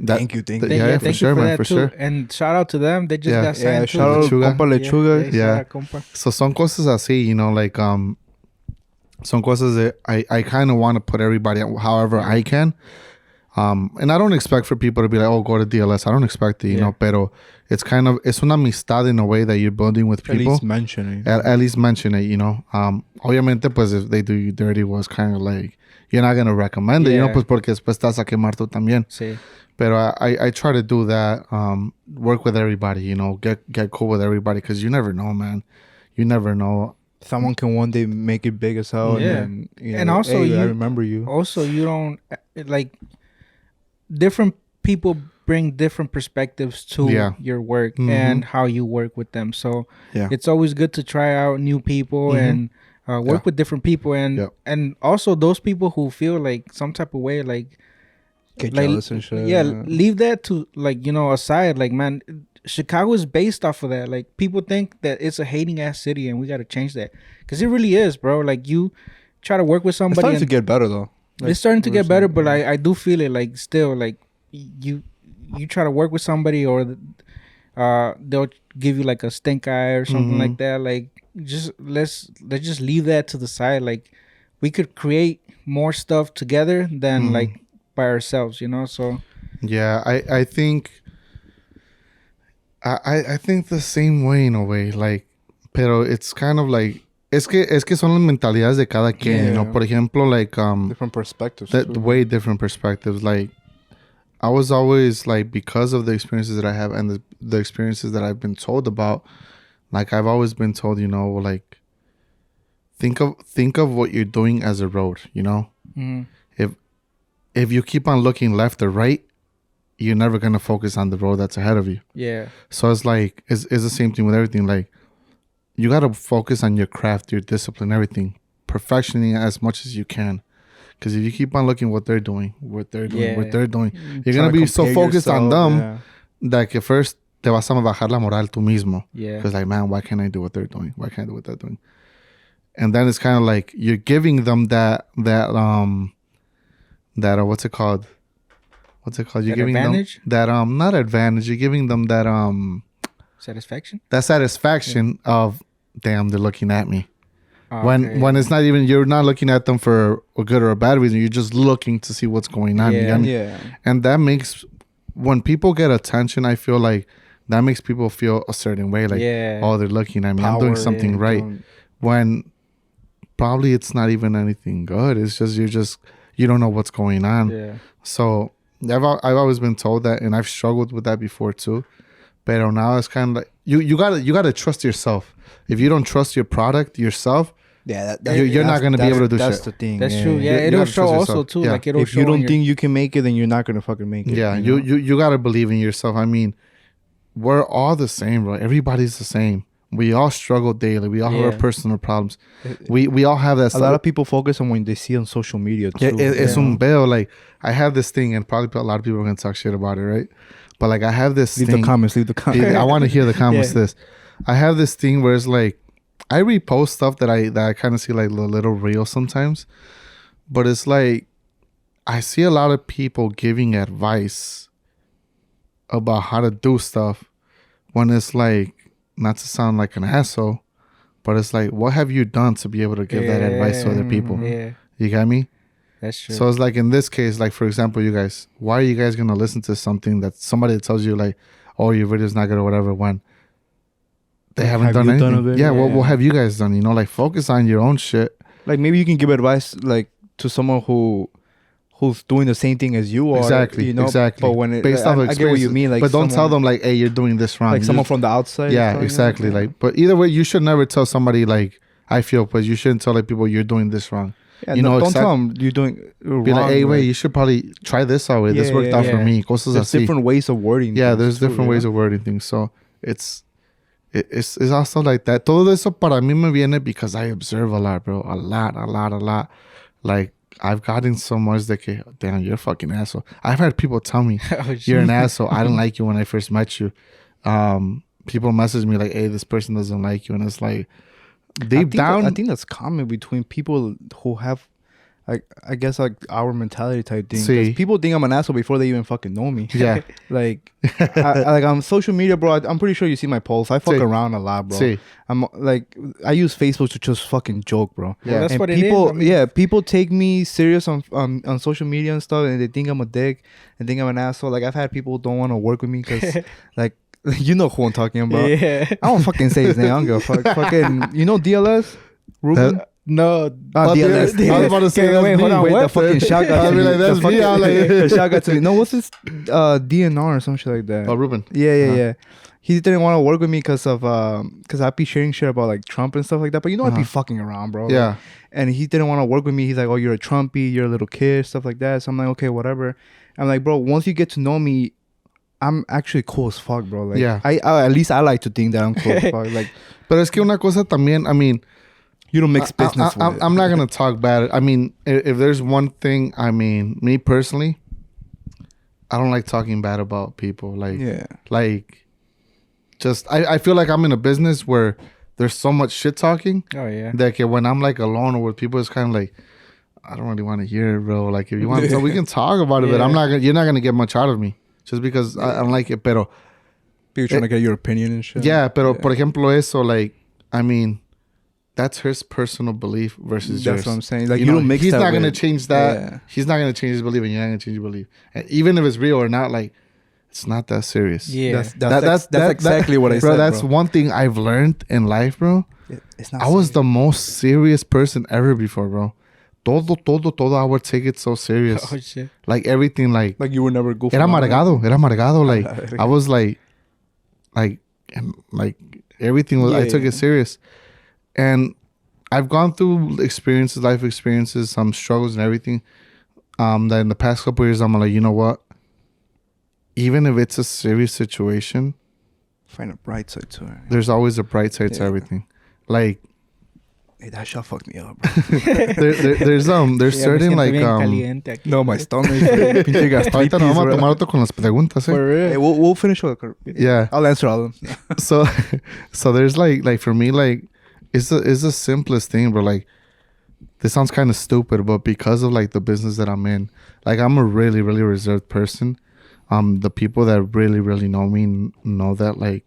thank you.
Yeah, for sure, man, for sure.
And shout out to them. They just got signed too.
Shout out
Lechuga.
Compa Lechuga.
Yeah.
Shout out, compa.
So son cosas así, you know, like son cosas that I kind of want to put everybody out however I can. And I don't expect for people to be like, oh, go to DLS. I don't expect it, you know, pero it's kind of, it's una amistad in a way that you're building with people.
At least mention it.
At least mention it, you know. Obviamente, pues, if they do you dirty, was kind of like, you're not going to recommend it, you know, pues, porque después estás a quemar tú también.
Sí.
Pero I try to do that, work with everybody, you know, get cool with everybody, because you never know, man. You never know.
Someone can one day make it big as hell.
Yeah.
And, you know,
And also,
hey, I remember you.
Also, you don't, like, different people bring different perspectives to your work and how you work with them. So it's always good to try out new people and work with different people. And also those people who feel like some type of way, like,
get jealous and shit.
Yeah, leave that to, like, you know, aside. Like, man, Chicago is based off of that. Like, people think that it's a hating ass city and we got to change that, because it really is, bro. Like, you try to work with somebody.
It's starting to get better though. Like,
it's starting to get better, but I do feel it, like, still, like, you try to work with somebody, or they'll give you like a stink eye or something like that. Like, just let's just leave that to the side. Like, we could create more stuff together than like by ourselves, you know. So
yeah, I think I think the same way in a way, like, pero it's kind of like, es que son las mentalidades de cada quien, you know. Por ejemplo, like
different perspectives,
way different perspectives. Like, I was always like, because of the experiences that I have and the experiences that I've been told about, like, I've always been told, you know, like, think of what you're doing as a road, you know. If you keep on looking left or right, you're never gonna focus on the road that's ahead of you.
Yeah.
So it's like, it's the same thing with everything. Like, you gotta focus on your craft, your discipline, everything, perfectioning as much as you can. Because if you keep on looking what they're doing, you're gonna be so focused on them that que first te vas a bajar la moral tú mismo.
Yeah.
Because, like, man, why can't I do what they're doing? Why can't I do what they're doing? And then it's kind of like you're giving them that what's it called? You're giving
advantage?
them that not advantage. You're giving them that
satisfaction.
That satisfaction of, damn, they're looking at me. When it's not even, you're not looking at them for a good or a bad reason. You're just looking to see what's going on. And that makes, when people get attention, I feel like that makes people feel a certain way. Like, oh, they're looking at me. I'm doing something right. When probably it's not even anything good. It's just, you don't know what's going on.
Yeah.
So I've always been told that, and I've struggled with that before too. But now it's kind of like, you gotta trust yourself. If you don't trust your product yourself, you're not gonna be able to do shit.
That's the thing.
That's true. Yeah, it'll show also too. Like, it'll
if
show
you don't think you can make it, then you're not gonna fucking make it.
Yeah, you gotta believe in yourself. I mean, we're all the same, bro. Everybody's the same. We all struggle daily. We all have our personal problems. We all have that.
A lot of people focus on when they see on social media too.
It's un veo. Like, I have this thing, and probably a lot of people are gonna talk shit about it, right? But, like, I have this
Leave
thing.
the comments.
I want to hear the comments. This, I have this thing where it's like, I repost stuff that I kind of see like a little real sometimes, but it's like, I see a lot of people giving advice about how to do stuff, when it's like, not to sound like an asshole, but it's like, what have you done to be able to give that advice to other people?
Yeah,
You got me?
that's true.
So it's like in this case, like for example, you guys, why are you guys gonna listen to something that somebody tells you like, oh, your video's not good or whatever, when they haven't done anything? Yeah, what have you guys done? You know, like focus on your own shit.
Like maybe you can give advice like to someone who's doing the same thing as you are.
Exactly.
You know,
exactly.
But when
based off of
I get what you mean. Like,
but don't tell them like, hey, you're doing this wrong.
Like someone from the outside.
Yeah, exactly. Like, but either way, you should never tell somebody like, I feel, but you shouldn't tell like people you're doing this wrong.
Yeah,
you know,
don't tell them you're doing wrong.
Be like, hey, wait, you should probably try this out. This worked out for me. Cosas
there's
así.
different ways of wording.
Yeah, there's different ways of wording things. So it's also like that. Todo eso para mí me viene because I observe a lot, bro. A lot. Like, I've gotten so much that, damn, you're a fucking asshole. I've had people tell me, you're an asshole. I didn't like you when I first met you. People message me like, hey, this person doesn't like you. And it's like, deep down.
I think that's common between people who have, like, I guess, like, our mentality type thing.
See.
People think I'm an asshole before they even fucking know me.
Yeah.
Like, like on social media, bro, I'm pretty sure you see my posts. I fuck around a lot, bro.
See.
I'm like, I use Facebook to just fucking joke, bro.
Yeah,
well, that's
and
what
people,
it is. I mean,
yeah, people take me serious on social media and stuff, and they think I'm a dick and think I'm an asshole. Like, I've had people who don't want to work with me because, like, you know who I'm talking about.
Yeah.
I don't fucking say his name. I don't give a fuck. Fucking, you know DLS? Ruben?
No.
DLS.
I was about to say,
Okay,
that's
wait,
me.
hold on.
Wait,
What?
the fucking shout out
I'll
to
be
me.
like, that's me. I'm like,
The shout out to me. No, what's this? DNR or some shit like that.
Oh, Ruben.
Yeah. He didn't want to work with me because I'd be sharing shit about like Trump and stuff like that. But you know, I'd be fucking around, bro.
Yeah.
Like, and he didn't want to work with me. He's like, oh, you're a Trumpy, you're a little kid, stuff like that. So I'm like, okay, whatever. I'm like, bro, once you get to know me, I'm actually cool as fuck, bro. Like,
Yeah.
I at least I like to think that I'm cool as fuck. Like,
Pero es que una cosa también, I mean,
you don't mix business with it.
I'm not going to talk bad. I mean, if there's one thing, I mean, me personally, I don't like talking bad about people. Like,
Yeah.
Like, just, I feel like I'm in a business where there's so much shit talking
Oh, yeah.
that when I'm like alone or with people, it's kind of like, I don't really want to hear it, bro. Like, if you want, so we can talk about it, but you're not going to get much out of me just because I don't like it. Pero,
You're trying to get your opinion and shit.
yeah, pero por ejemplo eso, like, I mean, that's his personal belief versus yours.
That's what I'm saying. Like,
You
you
know,
don't mix
he's
that
not going to
with-
change that.
Yeah.
He's not going to change his belief, and you're not going to change your belief. And even if it's real or not, like, it's not that serious.
Yeah.
That's exactly what I
bro,
said,
that's
bro.
one thing I've learned in life, bro.
It's not
I was the most serious person ever before, bro. Todo, I would take it so serious.
Oh, shit.
Like, everything, like
you would never go for
era amargado. Like, I was like everything was, I took it serious. And I've gone through life experiences, some struggles and everything. That in the past couple of years, I'm like, you know what? Even if it's a serious situation,
find a bright side to it.
there's always a bright side to everything. Like,
Hey, that shit fucked me up, bro.
there's certain like
No, my stomach. Pinche gastritis,
ahorita nos vamos a
bro.
tomar otro con las preguntas,
Hey, we'll finish with
Yeah.
I'll answer all of them.
So there's like for me, like it's the simplest thing, bro. Like, this sounds kind of stupid, but because of like the business that I'm in, like, I'm a really, really reserved person. The people that really, really know me know that, like,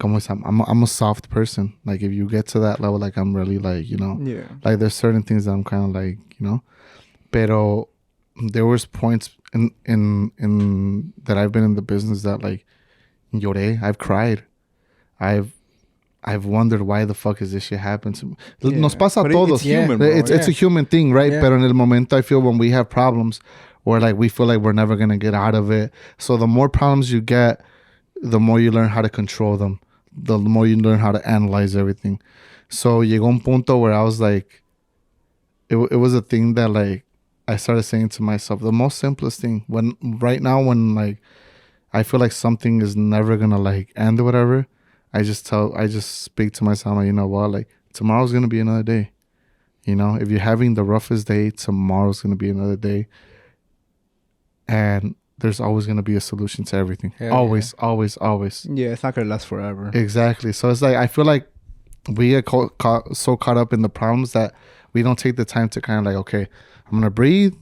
I'm a soft person. Like, if you get to that level, like, I'm really like, you know,
Yeah.
like, there's certain things that I'm kind of like, you know, pero there was points in that I've been in the business that, like, lloré, I've cried, I've wondered why the fuck is this shit happening to me.
Yeah.
Nos pasa a
But
todos.
it's human, bro.
It's a human thing, right?
Yeah.
Pero en el momento, I feel when we have problems, or like we feel like we're never gonna get out of it. So the more problems you get, the more you learn how to control them. The more you learn how to analyze everything. So llegó un punto where I was like, it was a thing that, like, I started saying to myself, the most simplest thing right now when like I feel like something is never gonna like end or whatever, I just speak to myself, like, you know what, like, tomorrow's gonna be another day. You know, if you're having the roughest day, tomorrow's gonna be another day. And there's always going to be a solution to everything. Always.
Yeah, it's not gonna last forever.
Exactly. So it's like, I feel like we get so caught up in the problems that we don't take the time to kind of like, okay, I'm going to breathe.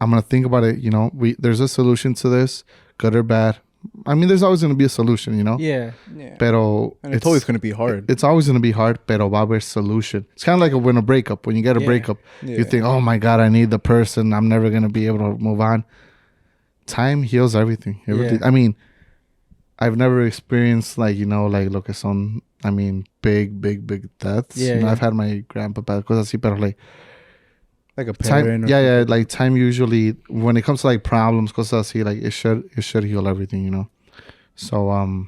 I'm going to think about it. You know, there's a solution to this, good or bad. I mean, there's always going to be a solution, you know?
Yeah.
Pero
and it's always going to be hard.
It's always going to be hard, pero va a haber solution. It's kind of like when a breakup. When you get a breakup, you think, oh my God, I need the person. I'm never going to be able to move on. Time heals everything. I mean, I've never experienced like, you know, like lo que son, I mean, big deaths.
Yeah,
you know, I've had my grandpa, cosas así, pero like
a
time, like time usually, when it comes to like problems, cosas así, like it should heal everything, you know? So,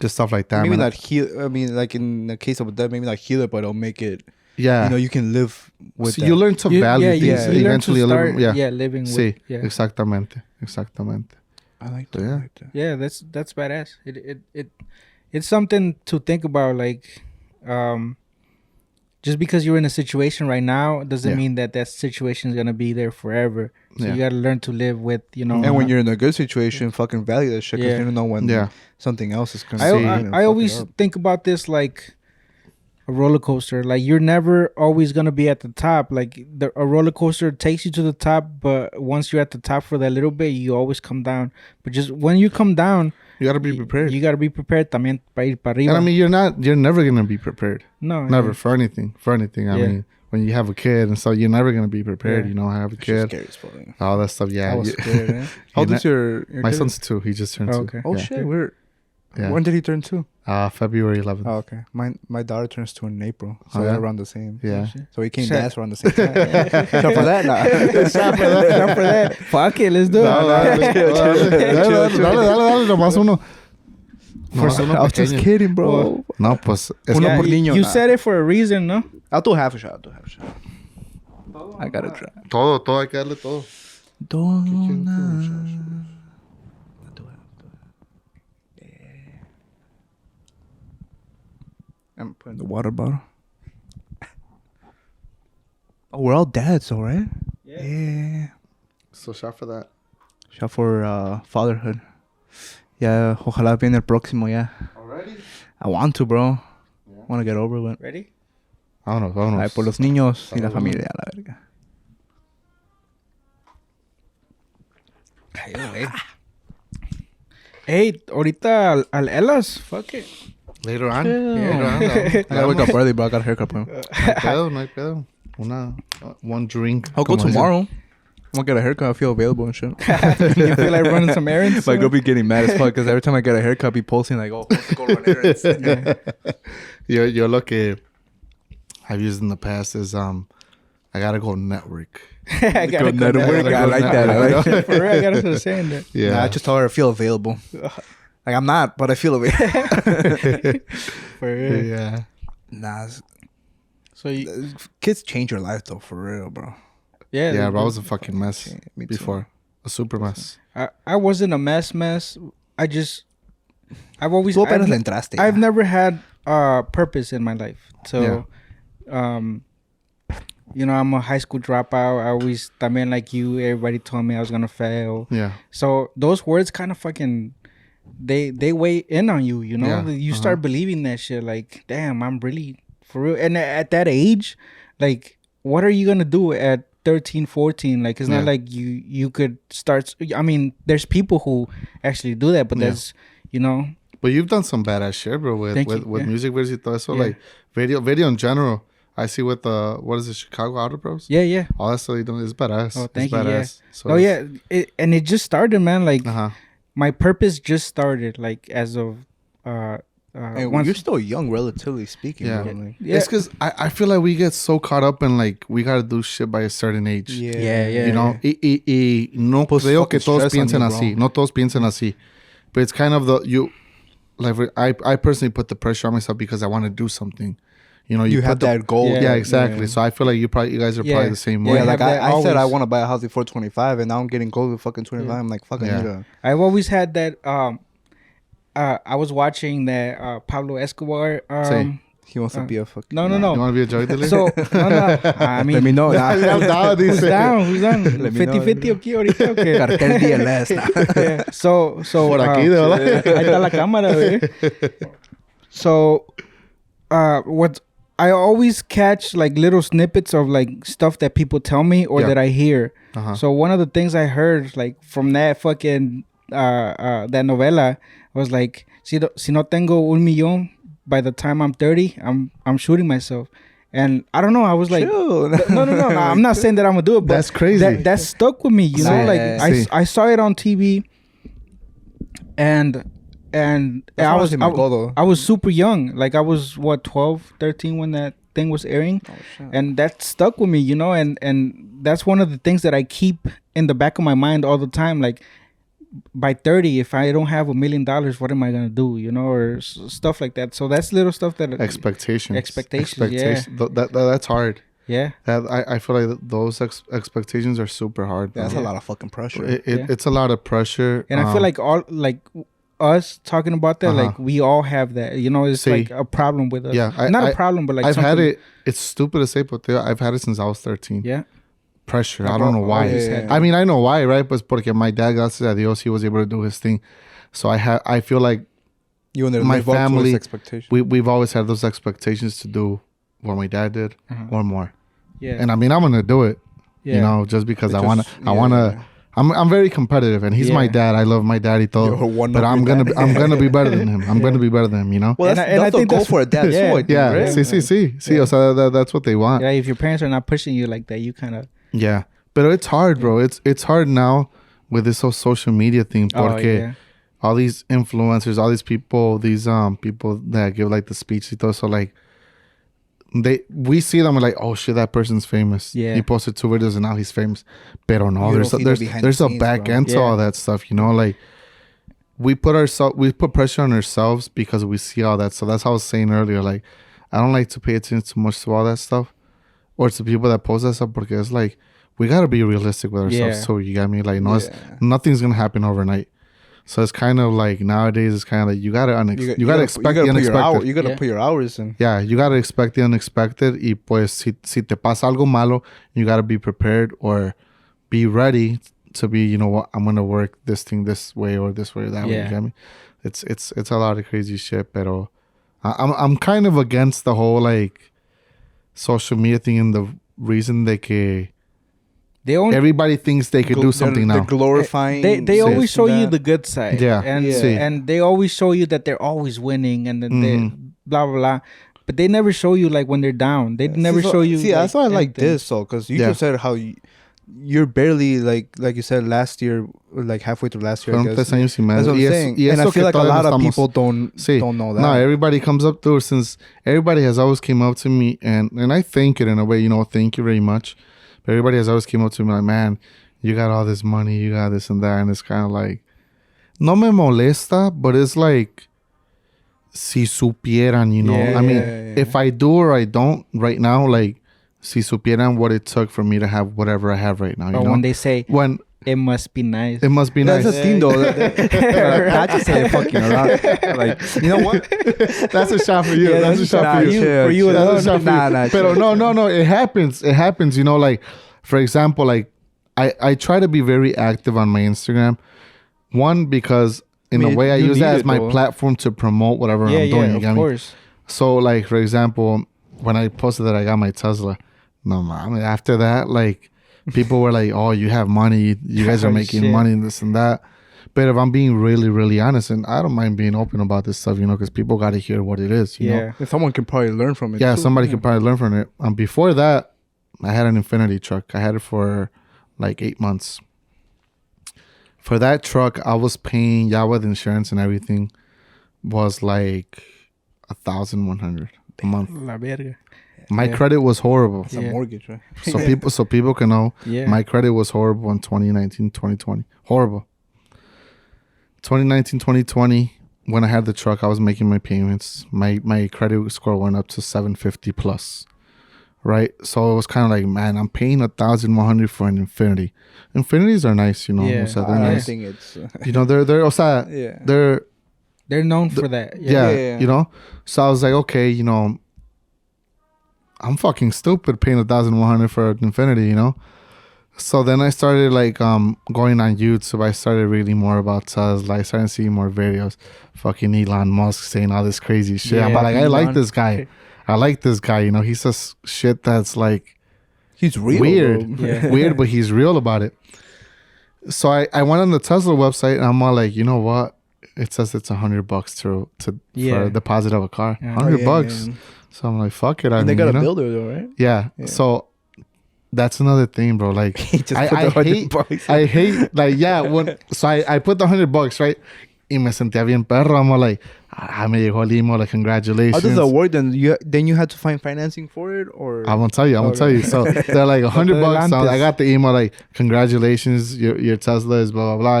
just stuff like that.
Maybe not heal. I mean, like in the case of death, maybe not heal it, but it'll make it.
Yeah.
You know, you can live with.
So
that.
you learn to value things.
You
Eventually,
learn to start, living with.
Sí,
Yeah.
Exactamente.
I like that.
So,
I like that.
Yeah, that's badass. It's something to think about. Like, just because you're in a situation right now doesn't mean that situation is gonna be there forever. So you gotta learn to live with, you know.
And when you're in a good situation, fucking value that shit because you don't know when something else is gonna.
I always think about this like a roller coaster. Like you're never always gonna be at the top. Like a roller coaster takes you to the top, but once you're at the top for that little bit, you always come down. But just when you come down,
you gotta be prepared.
You gotta be prepared también para ir para arriba.
And I mean, you're never gonna be prepared.
No,
never for anything. I mean, when you have a kid and so you're never gonna be prepared. You know, I have a kid, all that stuff. Yeah,
I was scared. Man. How old is your
my
kid?
son's 2. He just turned 2.
Okay.
Oh shit, when did he turn 2?
February 11th.
Oh, okay. My daughter turns 2 in April, so
Oh,
they're
yeah?
around the same.
Yeah.
So we came dance around the same time. Shot for that, nah.
Shot for that. Fuck it, let's do it.
Dale, nomás uno.
I was just kidding, bro.
No, pues.
Uno por niño.
You said it for a reason, no?
I'll do half a shot. I gotta try.
Todo, hay que darle todo.
I'm putting the water bottle. Oh, we're all dads, all right? Yeah.
So shot for that.
Shot for fatherhood. Yeah, ojalá viene el próximo, yeah.
Already?
I want to, bro. I want to get over with.
Ready?
Vámonos.
Ay, por los niños y la familia, la verga.
Hey, ahorita al Elas, fuck it.
Later on.
I gotta wake up early, bro. I got a haircut, bro.
No hay pedo. One drink.
I'll go tomorrow. I'm gonna get a haircut. I feel available and shit.
You feel like running some errands?
My girl be getting mad as fuck because every time I get a haircut, I be posting like, oh, let's go run errands.
Yo lo que I've used in the past is I gotta go network.
I gotta go
network. I like that.
For real, I gotta start saying that.
Yeah.
Nah, I just told her I feel available. Like I'm not, but I feel available.
For real.
Yeah.
Nah.
So you,
Kids change your life though, for real, bro.
Yeah, bro, I was a fucking mess
Me too.
before. A super mess.
I wasn't a mess. I've always
Tú apenas le entraste.
I've never had purpose in my life. So you know, I'm a high school dropout. I always también like you, everybody told me I was gonna fail.
Yeah.
So those words kind of fucking they weigh in on you, you know?
Yeah.
You start believing that shit, like, damn, I'm really for real. And at that age, like, what are you gonna do at 13, 14? Like, it's not like you could start. I mean, there's people who actually do that, but that's, you know.
But you've done some badass shit, bro, with music videos y todo eso. Like video in general. I see with the what is it, Chicago Auto Bros?
Yeah.
All that stuff you do is badass.
Oh, thank you.
Badass.
Yeah.
So
And it just started, man. Like my purpose just started. Like as of
and you're still young, relatively speaking.
Yeah.
Bro. Like,
It's because I feel like we get so caught up in like we gotta do shit by a certain age.
Yeah.
You know, y no creo que todos piensen así. No todos piensen así. But it's kind of I personally put the pressure on myself because I want to do something. You know,
you have that goal.
Yeah, exactly.
Yeah.
So I feel like you guys are probably the same way.
Yeah, like I said, I
always.
want to buy a house before 25, and now I'm getting close to fucking 25. I'm like, fuck, I need to.
I've always had that. I was watching that Pablo Escobar.
He wants to be a fucking.
No.
You want to be a drug dealer?
So no. I mean,
let me know.
Who's down? 50-50 aquí ahorita. Okay.
Cartel DLS.
So.
Por aquí, de verdad.
Ahí está la cámara, güey. So, what I always catch like little snippets of like stuff that people tell me or that I hear. So one of the things I heard like from that fucking that novela was like, si no tengo un millón by the time I'm 30, I'm shooting myself. And I don't know, I was like,
Chill.
no, I'm not saying that I'm gonna do it, but
That's crazy.
That stuck with me, you know. Like I saw it on TV, and I was super young. Like I was 12, 13 when that thing was airing, and that stuck with me, you know. And that's one of the things that I keep in the back of my mind all the time. Like by 30, if I don't have $1 million, what am I gonna do, you know, or stuff like that. So that's little stuff that
expectations.
Yeah.
That's hard.
Yeah,
I feel like those expectations are super hard.
That's a lot of fucking pressure.
It's a lot of pressure,
and I feel like us talking about that, like we all have that, you know. It's like a problem with us.
Yeah,
not a problem, but like
I've had it. It's stupid to say, but I've had it since I was 13.
Yeah,
pressure. I don't know why. I mean, I know why, right? But porque my dad, gracias a Dios, he was able to do his thing. So I feel like
you and
my family, we've always had those expectations to do what my dad did or more.
Yeah,
and I mean, I'm gonna do it. You know, just because I wanna. I'm very competitive, and he's my dad. I love my daddy, todo. But I'm gonna be better than him. I'm gonna be better than him. You know.
Well, that's the goal for a dad.
Yeah. See. So that's what they want.
Yeah, if your parents are not pushing you like that, you kind of.
Yeah, but it's hard, bro. It's hard now with this whole social media thing, porque all these influencers, all these people that give like the speech y todo, so like we see them like, oh shit, that person's famous. Yeah, he posted 2 videos and now he's famous. Pero no, there's a back end to all that stuff, you know. Like we put pressure on ourselves because we see all that. So that's how I was saying earlier. Like I don't like to pay attention too much to all that stuff or to people that post that stuff, because it's like we gotta be realistic with ourselves too. You got me? Like nothing's gonna happen overnight. So it's kind of like nowadays it's kind of like you gotta expect the unexpected.
You gotta put your hours in.
Yeah, you gotta expect the unexpected. Y pues si te pasa algo malo, you gotta be prepared or be ready to be, you know what, I'm gonna work this thing this way or this way or that way. You get me? It's a lot of crazy shit, pero I'm kind of against the whole like social media thing, and the reason everybody thinks they could do something now.
They're glorifying.
They always show you the good side.
Yeah.
And they always show you that they're always winning and then they blah, blah, blah. But they never show you like when they're down. They never show you.
See, that's why I like this, though, because you just said how you're barely like you said last year, like halfway through last year. I guess. That's what I'm saying. And I feel like a lot of people don't know that.
No, everybody comes up to, since everybody has always came up to me, and I think it in a way, you know, thank you very much. But everybody has always came up to me like, man, you got all this money, you got this and that. And it's kind of like, no me molesta, but it's like, si supieran, you know. I mean, if I do or I don't right now, like, si supieran what it took for me to have whatever I have right now. You know?
When they say, it must be nice.
It must be nice.
That's a thing, though. I just say fucking around. Like, you know what?
That's a shot for you. That's a shot for you. For you, that's a shot for you. But no. It happens. It happens. You know, like, for example, like, I try to be very active on my Instagram. One, because in a way I use that as my platform to promote whatever I'm doing.
Yeah, of course.
So, like, for example, when I posted that I got my Tesla, no, man, after that, like, people were like, oh, you have money. You guys are making money and this and that. But if I'm being really, really honest, and I don't mind being open about this stuff, you know, because people got to hear what it is, you know.
And someone can probably learn from it.
Yeah, somebody can probably learn from it. Before that, I had an Infinity truck. I had it for like 8 months. For that truck, I was paying, with insurance and everything, was like $1,100 a month.
La verga.
My credit was horrible.
It's a mortgage, right?
So people can know my credit was horrible in 2019, 2020. Horrible. 2019, 2020, when I had the truck, I was making my payments. My credit score went up to 750 plus. Right? So it was kind of like, man, I'm paying $1,100 for an Infinity. Infinities are nice, you know.
Yeah,
they're nice.
I think it's
you know, they're
known for that.
Yeah, you know. So I was like, okay, you know, I'm fucking stupid paying $1,100 for an Infinity, you know. So then I started like going on YouTube. I started reading more about Tesla. I started seeing more videos. Fucking Elon Musk saying all this crazy shit. I'm like, I like this guy. You know. He says shit that's like
he's real,
weird, weird, but he's real about it. So I went on the Tesla website and I'm all like, you know what? It says it's $100 for a deposit of a car.
Yeah.
$100.
Yeah.
So I'm like, fuck it.
And they got a
you know?
builder though, right?
Yeah. So that's another thing, bro. Like,
He just
I
put the
hate,
$100.
I hate, like, yeah. So I put the $100, right? Y me sentía bien perro. I'm all like, me llegó el email, like, congratulations.
How does that work then? You had to find financing for it, or
I'm gonna tell you. So they're like $100. So I got the email like, congratulations, your Tesla is blah blah blah.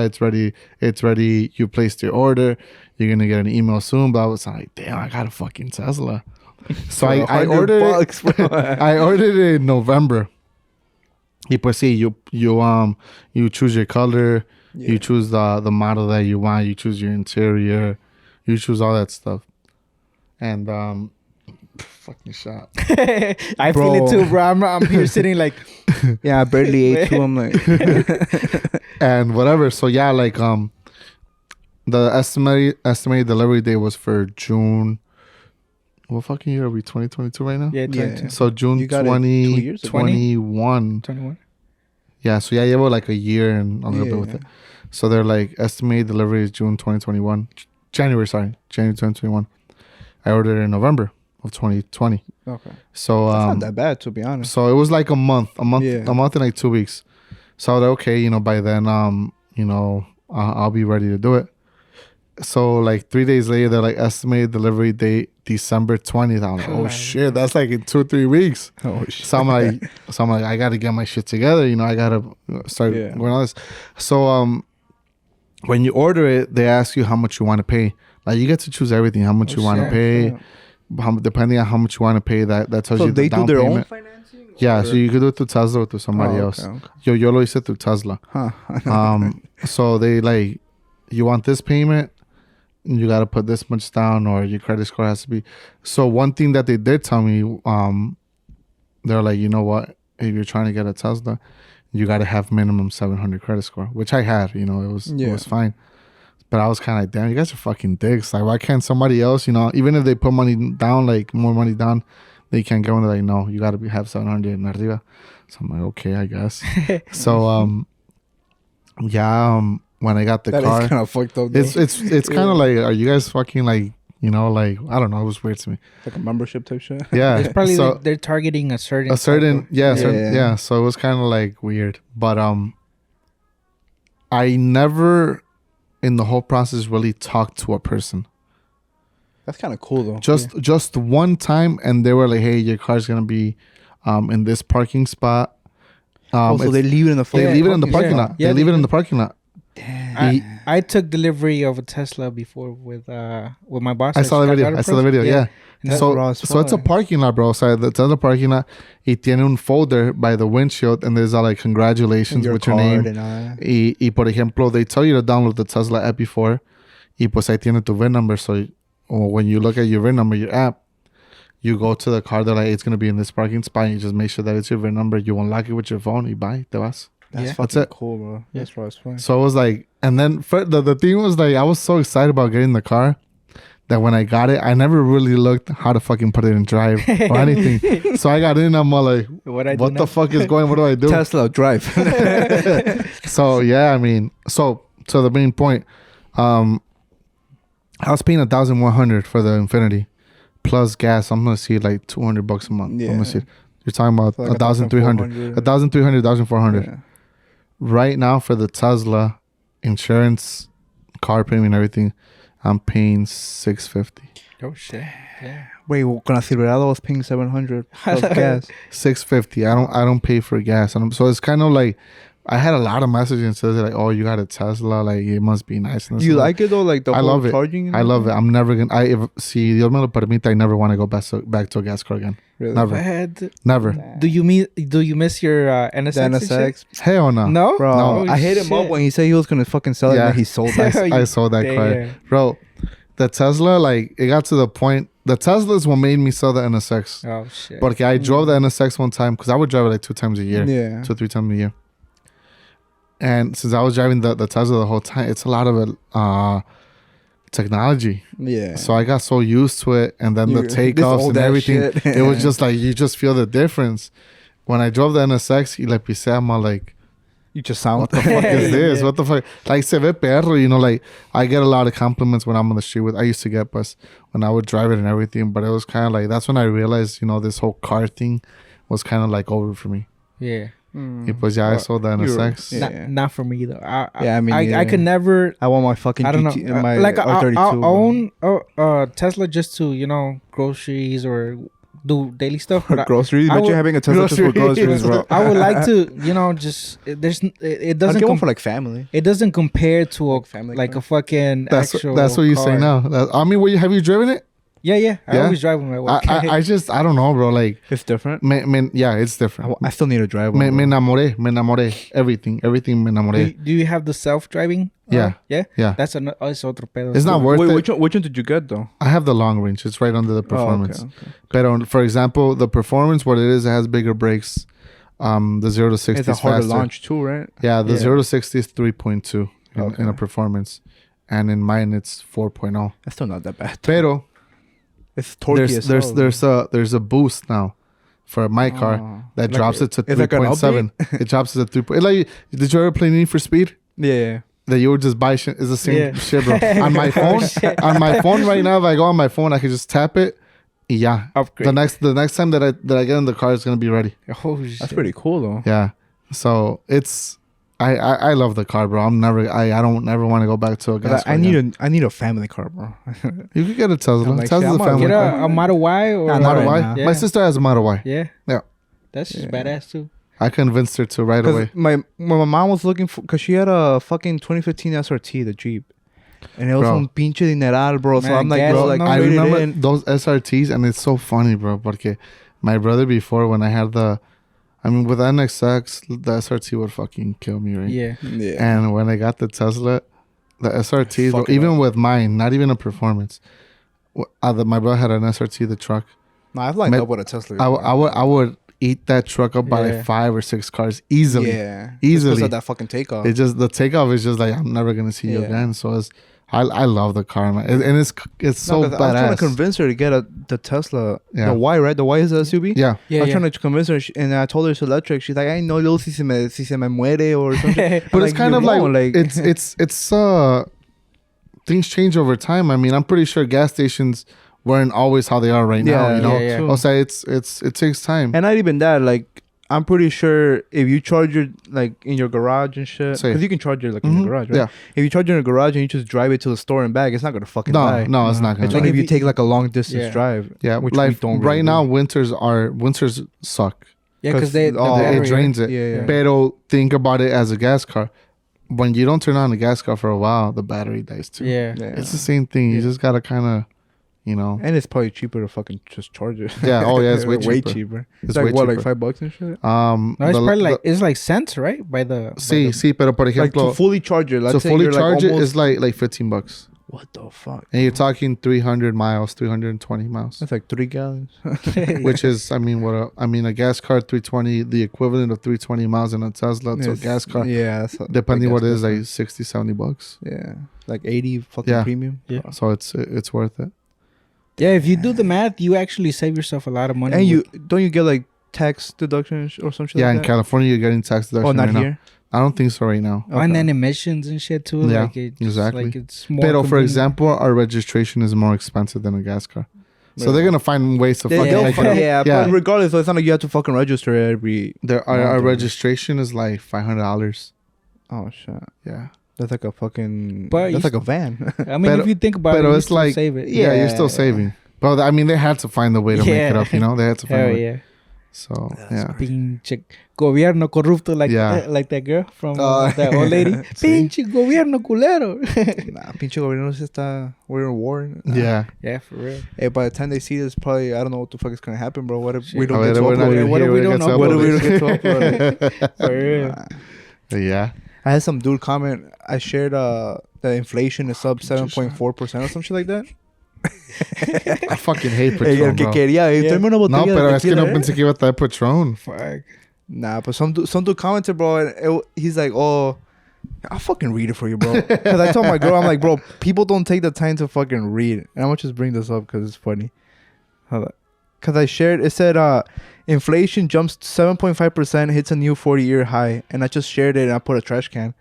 It's ready. You placed your order. You're gonna get an email soon. Blah blah. So I'm like, damn, I got a fucking Tesla. So I ordered it. I ordered it in November. Y pues sí, you choose your color, you choose the model that you want, you choose your interior, you choose all that stuff, and fucking shot.
I feel it too, bro. I'm here sitting like,
yeah, I barely ate too. I'm like,
and whatever. So yeah, like the estimated delivery date was for June. What fucking year are we? 2022 right now?
yeah,
Yeah.
So June
You got it 2 years ago.
2021.
21.
Yeah, so yeah, you have like a year and a little bit with it. So they're like, estimated delivery is June 2021. January 2021. I ordered it in November of 2020.
Okay.
So
That's not that bad, to be honest.
so it was like a month
Yeah.
and like 2 weeks. So I was like, okay, by then I'll be ready to do it. So like 3 days later, they're like, estimated delivery date December 20th. I'm like, oh shit, that's like in 2 or 3 weeks.
Oh shit.
So I'm like, I gotta get my shit together. I gotta start going on this. So when you order it, they ask you how much you want to pay. Like you get to choose everything, how much you want to pay. Depending on how much you want to pay, that tells you the down payment. So they do their own financing?
Yeah,
so you could do it through Tesla or through somebody else.
Okay.
Yo lo hice through Tesla.
Huh.
So they like, you want this payment, you got to put this much down, or your credit score has to be. So one thing that they did tell me, they're like, you know what, if you're trying to get a Tesla, you got to have minimum 700 credit score, which I had. It was fine. But I was kind of like, damn, you guys are fucking dicks. Like, why can't somebody else, even if they put money down, like more money down, they can't go and they're like, no, you got to have 700 and arriba. So I'm like, okay, I guess. So when I got the car,
that is kind of fucked up.
It's kind of like, are you guys fucking like, like, I don't know, it was weird to me.
Like a membership type shit.
Yeah,
it's probably they're targeting a certain
So it was kind of like weird, but I never in the whole process really talked to a person.
That's kind of cool though.
Just one time, and they were like, hey, your car's gonna be in this parking spot.
So they leave it in the
parking lot.
Yeah,
they leave it in the parking lot.
Damn. I took delivery of a Tesla before with my boss.
I saw the video. Yeah. So it's a parking lot, bro. So it's a parking lot. Y tiene un folder by the windshield, and there's like congratulations with your name. Y por ejemplo, they tell you to download the Tesla Ep.4. Y pues ahí tiene tu VIN number. So when you look at your VIN number, your app, you go to the car. They're like, it's gonna be in this parking spot. And you just make sure that it's your VIN number. You unlock it with your phone. You buy. Te vas.
That's fucking cool, bro. That's fun.
So it was like, and then the thing was like, I was so excited about getting the car that when I got it, I never really looked how to fucking put it in drive or anything. So I got in, I'm all like, what the fuck is going? What do I do?
Tesla drive.
So yeah, I mean, so the main point, I was paying $1,100 for the Infinity plus gas. I'm gonna see like $200 a month.
Yeah.
I'm gonna see. You're talking about
like
1,300, 1,300, 1,400.
Yeah.
Right now for the Tesla, insurance, car payment, and everything, I'm paying $650.
Oh shit! Yeah.
Wait, con la Silverado I was paying $700 plus gas.
$650. I don't pay for gas, so it's kind of like I had a lot of messages that says like, oh, you got a Tesla, like it must be nice.
Do you like it though? Like the
I
whole
love it.
charging?
I love it. I'm never gonna. Si Dios me lo permite, I never want to go back to a gas car again.
Really?
Never. Never.
Nah. Do you miss your NSX?
The NSX?
Hell no.
No,
bro.
No?
I hit him up when he said he was gonna fucking sell it. And he sold that.
I sold that car, bro. The Tesla, like it got to the point. The Tesla is what made me sell the NSX.
Oh shit!
Porque I drove the NSX one time because I would drive it like 2 times a year.
Yeah.
2 or 3 times a year. And since I was driving the Tesla the whole time, it's a lot of technology.
Yeah.
So I got so used to it, and then the takeoffs and everything, it was just like you just feel the difference. When I drove the NSX, y le pisé, I'm all like,
You just sound.
what the fuck is this? What the fuck? Like, se ve perro, you know, like, I get a lot of compliments when I'm on the street I used to get, but when I would drive it and everything, but it was kind of like, that's when I realized, you know, this whole car thing was kind of like over for me.
Yeah.
Y pues ya eso de NSX.
Yeah.
Not for me though.
I
could never.
I want my fucking
I don't
GT,
know.
my
Like I
R32.
own Tesla just to groceries or do daily stuff. But
Groceries?
I
Imagine
would-
having a Tesla just for groceries, bro.
I would like to, just it
I'd
doesn't
get one for like family.
it doesn't compare to
Like family car?
a fucking actual.
That's what you
car.
say now. I mean, have you driven it?
Yeah. I
Yeah?
always drive with my wife.
I don't know, bro. Like,
It's different.
yeah, it's different.
I still need to drive one.
Me
bro.
enamoré. Everything me enamoré.
Do you have the self-driving?
Yeah.
Yeah.
Yeah.
That's it's otro pedo.
It's not worth
Wait,
it.
which one did you get though?
I have the long range. It's right under the performance.
Oh, okay.
But for example, the performance, what it is, it has bigger brakes. The 0 to 60
It's a
is
harder
faster.
launch too, right?
Yeah, the
Yeah.
0 to 60 is 3.2 in
Okay.
a performance. And in mine, it's 4.0.
That's still not that bad.
Pero
It's torquey as hell.
there's a boost now for my car that
Like
drops it to
it's like an
3.7. It drops it to 3. Like, did you ever play Need for Speed?
Yeah.
That you would just buy shit is the same
Yeah.
shit, bro. On my phone,
shit.
on my phone right now, if I go on my phone, I can just tap it. Yeah.
Upgrade.
The next time that I get in the car, it's gonna be ready.
Oh shit.
That's pretty cool though.
Yeah. So it's I love the car, bro. I don't ever want to go back to a gas car.
I need a family car, bro.
You could get a Tesla.
I'm like,
Tesla's
shit,
a
I'm gonna
family
Get
car.
a Model Y or
Nah, not
Model
right
Y.
now.
Yeah.
My sister has a Model Y.
Yeah.
Yeah.
That's just
Yeah.
badass too.
I convinced her to right away.
When my mom was looking for, cause she had a fucking 2015 SRT, the Jeep, and it was
Bro.
un pinche dineral, bro. So
Man,
I'm like,
gas,
bro, like
no.
I
trade it
remember
in.
those SRTs, and it's so funny, bro. Porque my brother before, when I had with NXX, the SRT would fucking kill me, right?
Yeah.
Yeah.
And when I got the Tesla, the SRT, bro,
Fuck it
even
up.
with mine, not even a performance. My brother had an SRT, the truck.
No, I've lined
Ma-
up with a Tesla.
I would eat that truck up by
Yeah.
like 5 or 6 cars easily.
Yeah.
Easily.
Just 'cause of that fucking takeoff.
It just the takeoff is just like I'm never gonna see you
Yeah.
again. So I love the car, man, and it's so
No, 'cause I was trying to
badass.
convince her to get the Tesla.
Yeah.
The Y, right? The Y is the SUV.
Yeah,
Yeah.
I was trying to convince her, and I told her it's electric. She's like, I know, little si se me muere or something.
but
I'm
it's kind
you
of like,
won't,
it's things change over time. I mean, I'm pretty sure gas stations weren't always how they are right now.
Yeah,
You know,
yeah.
I'll say it takes time.
And not even that, like, I'm pretty sure if you charge it like in your garage and shit,
Say.
because you can charge it like in
Mhm.
your garage, right?
Yeah.
If you charge it in your garage and you just drive it to the store and back, it's not gonna fucking die.
No, it's not gonna.
It's like
die.
if you take like a long distance
Yeah.
drive.
Yeah,
which
like
we don't really
right
do.
now, winters suck.
Yeah, because they the
Oh,
It
battery,
drains
right?
it.
Yeah, yeah.
Pero think about it as a gas car. When you don't turn on the gas car for a while, the battery dies too.
Yeah.
Yeah.
It's the same thing. You
Yeah.
just gotta kind of, you know.
And it's probably cheaper to fucking just charge it.
Yeah. Oh yeah, it's way cheaper.
It's
way
like what, like
cheaper.
$5 and shit?
No, it's probably it's like cents, right? By the
Sí, pero por
Like
ejemplo,
to fully charge it. Let's
to
say
fully
you're
charge
like
it is
almost,
like $15,
what the fuck?
and you're talking 300 miles, 320 miles,
That's like 3 gallons.
which is a gas car 320, the equivalent of 320 miles in a Tesla. So
Yes.
gas car,
Yeah. That's
depending
like
what it
that's
is, like
different.
$60-$70.
Yeah. Like 80 fucking
Yeah.
premium.
Yeah.
So it's worth it.
Yeah, if you do the math, you actually save yourself a lot of money.
And you
with-
don't you get like tax deduction or some shit
Yeah,
like
in
that?
California you're getting tax deduction
Oh, not
right now.
here.
I don't think so right now.
and then emissions and shit too.
Yeah,
like it's
exactly.
Like it's more.
Pero for
convenient.
example, our registration is more expensive than a gas car. So they're gonna find ways to
Yeah,
fucking
they'll
make
fuck-
it up.
yeah,
Yeah.
but regardless, so it's not like you have to fucking register every.
Our
month.
registration is like $500.
Oh shit,
Yeah.
that's like a fucking.
But
that's
you
like a van.
I mean,
Pero-
if you think about it,
pero
you
it's
still
like-
save it.
Yeah, you're
Yeah.
still saving. But I mean, they had to find a way to make it
Yeah.
up. You know, they had to find a
Hell
way.
yeah.
So yeah.
Pinche gobierno corrupto, like
Yeah.
like that girl from
Oh.
that old lady.
Sí.
Pinche gobierno culero.
Nah, pinche gobierno se está. We're in war.
Yeah.
Yeah, for real.
Hey, by the time they see this, probably I don't know what the fuck is gonna happen, bro. What if we
Shit.
don't
A
get
ver,
to
we're not
upload
even
it?
What if
here
we
when it
don't
gets
upload
What if we
uploaded.
don't get to upload it?
For real.
Yeah.
I had some dude comment. I shared the inflation is up 7.4% or some shit like that.
I fucking hate
Hey, el
Patron,
que
bro.
quería,
Yeah.
tráeme una
No,
botella de
pero es que
tequila,
no pensé que iba a estar Patron.
Fuck.
Nah, but some dude commented, bro, and he's like, oh, I'll fucking read it for you, bro. Because I told my girl, I'm like, bro, people don't take the time to fucking read. And I'm gonna just bring this up because it's funny. Because I shared, it said, inflation jumps 7.5%, hits a new 40-year high. And I just shared it and I put a trash can.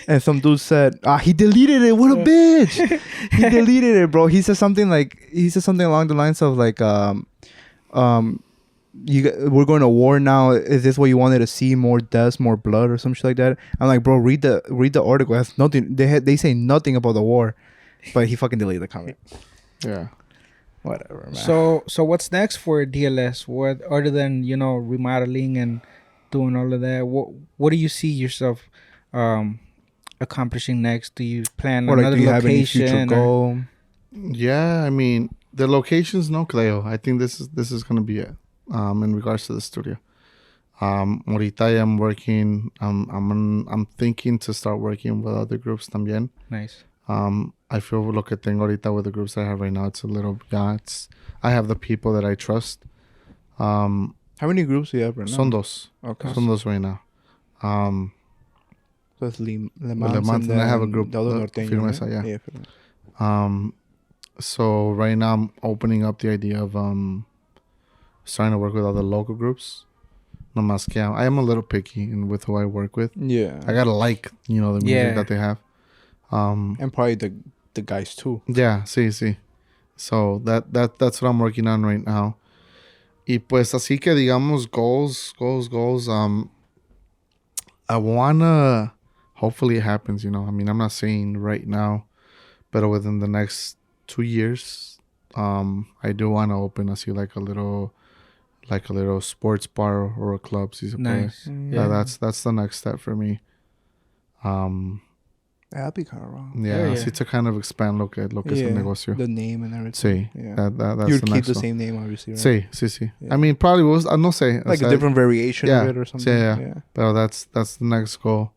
And some dude said, he deleted it. What a bitch. He deleted it, bro. He said something along the lines of like, we're going to war now. Is this what you wanted to see? More deaths, more blood, or some shit like that? I'm like, bro, read the article. It has nothing. They say nothing about the war, but he fucking deleted the comment.
Yeah,
whatever, man.
So what's next for DLS? What other than remodeling and doing all of that? What do you see yourself accomplishing next? Do you plan another
do you
location?
Have any future goal?
Yeah, I mean the location's no Cleo. I think this is gonna be it. In regards to the studio, ahorita I'm working. I'm thinking to start working with other groups también.
Nice.
I feel lo que tengo ahorita with the groups I have right now. It's a little I have the people that I trust.
How many groups do you have right now?
Son dos.
Okay.
Son dos right now.
So it's Le Mans
and I have a group.
Firmes allá.
Yeah. So right now I'm opening up the idea of starting to work with other local groups. No más que I am a little picky with who I work with.
Yeah.
I gotta like the music that they have.
And probably the guys too.
Yeah, sí. So that's what I'm working on right now. Y pues así que digamos goals. I wanna, hopefully it happens, I mean, I'm not saying right now, but within the next 2 years, I do want to open así like a little sports bar or a club.
Nice.
Yeah, that's the next step for me.
That'd be kind of wrong.
Yeah, así to kind of expand lo que es el negocio.
The name and everything.
Sí, yeah. That's
You'd
the
keep
next
the
one.
same name, obviously, right?
Sí.
Yeah.
I mean, probably was, no sé.
Like a different variation of it or something.
Yeah. But that's the next goal.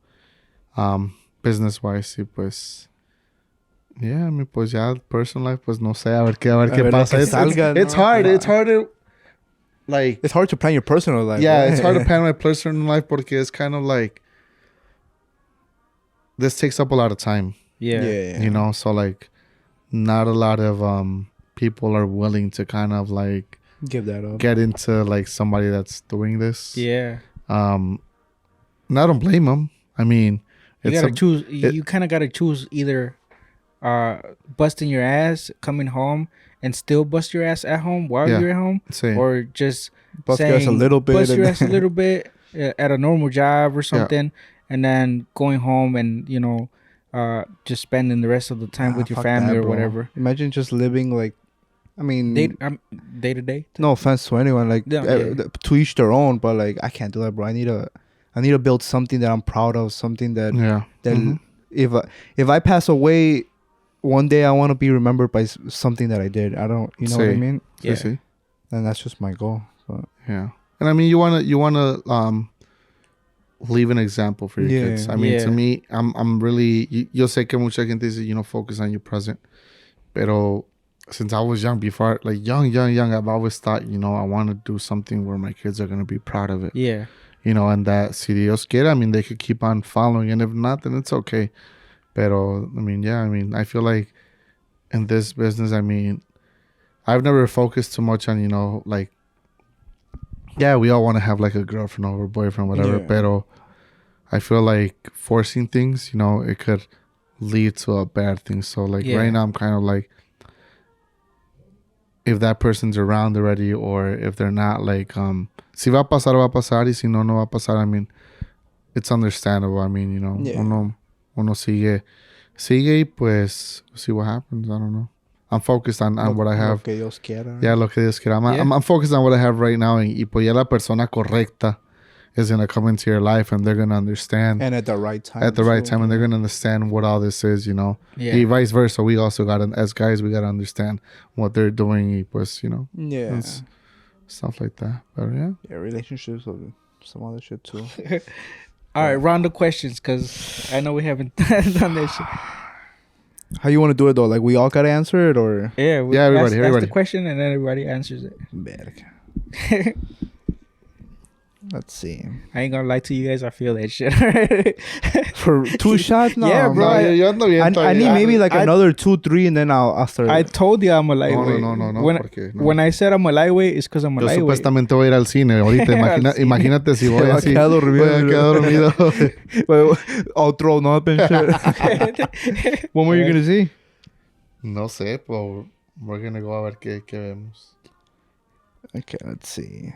Business-wise, sí, pues... Yeah, I mean, pues ya personal life, pues no sé, a ver qué pasa. It's hard. It's hard to, like...
It's hard to plan your personal life.
Yeah,
right?
it's hard to plan my personal life porque it's kind of like... This takes up a lot of time.
Yeah.
So like, not a lot of people are willing to kind of like...
Give that up.
Get into like somebody that's doing this.
Yeah.
And I don't blame them. I mean...
You gotta choose. You kind of gotta choose either... busting your ass coming home and still bust your ass at home while you're at home, or just
bust your ass a little bit,
at a normal job or something, and then going home and just spending the rest of the time with your family or whatever.
Imagine just living like, I mean,
day to day.
No offense to anyone, like to each their own, but like I can't do that, bro. I need to build something that I'm proud of, something that if I pass away. One day I want to be remembered by something that I did. I don't, what I mean?
Yeah.
And that's just my goal. But.
Yeah. And I mean, you wanna leave an example for your kids. I mean, to me, I'm really. Yo sé que mucha gente dice, focus on your present. Pero since I was young, before like young, I've always thought, I want to do something where my kids are gonna be proud of it.
Yeah.
And that si Dios quiere, I mean, they could keep on following, and if not, then it's okay. Pero, I feel like in this business, I've never focused too much on, like, we all want to have like a girlfriend or boyfriend, whatever.
Yeah.
Pero I feel like forcing things, it could lead to a bad thing. So like right now, I'm kind of like, if that person's around already, or if they're not, like, si va a pasar, y si no va a pasar. I mean, it's understandable. Uno sigue y pues see what happens. I don't know. I'm focused on what I have.
Lo que Dios quiera.
Yeah, lo que Dios quiera. I'm focused on what I have right now. Y pues ya la persona correcta is going to come into your life and they're going to understand.
And at the right time.
At the right time. And they're going to understand what all this is, Yeah. Y vice versa. We also got to, as guys, we got to understand what they're doing. Y pues,
Yeah.
Stuff like that. But yeah.
Yeah, relationships or some other shit too.
All right, round of questions, because I know we haven't done that shit.
How you want to do it, though? Like, we all got to answer it, or?
Yeah,
everybody.
Ask the question, and then everybody answers it.
Let's see.
I ain't gonna lie to you guys. I feel that shit.
For 2 shots? No,
Yeah, bro.
yo ando bien
I need
todavía.
maybe like another 2, 3, and then I'll start.
I told you I'm a lightweight.
No,
When,
porque no.
when I said I'm a lightweight, it's because I'm a
Yo
lightweight.
supuestamente voy a ir al cine ahorita. Imagínate si voy así. Voy a quedar dormido.
I'll throw up and shit. What were you gonna see?
No sé, pero we're gonna go a ver qué vemos.
Okay, let's see.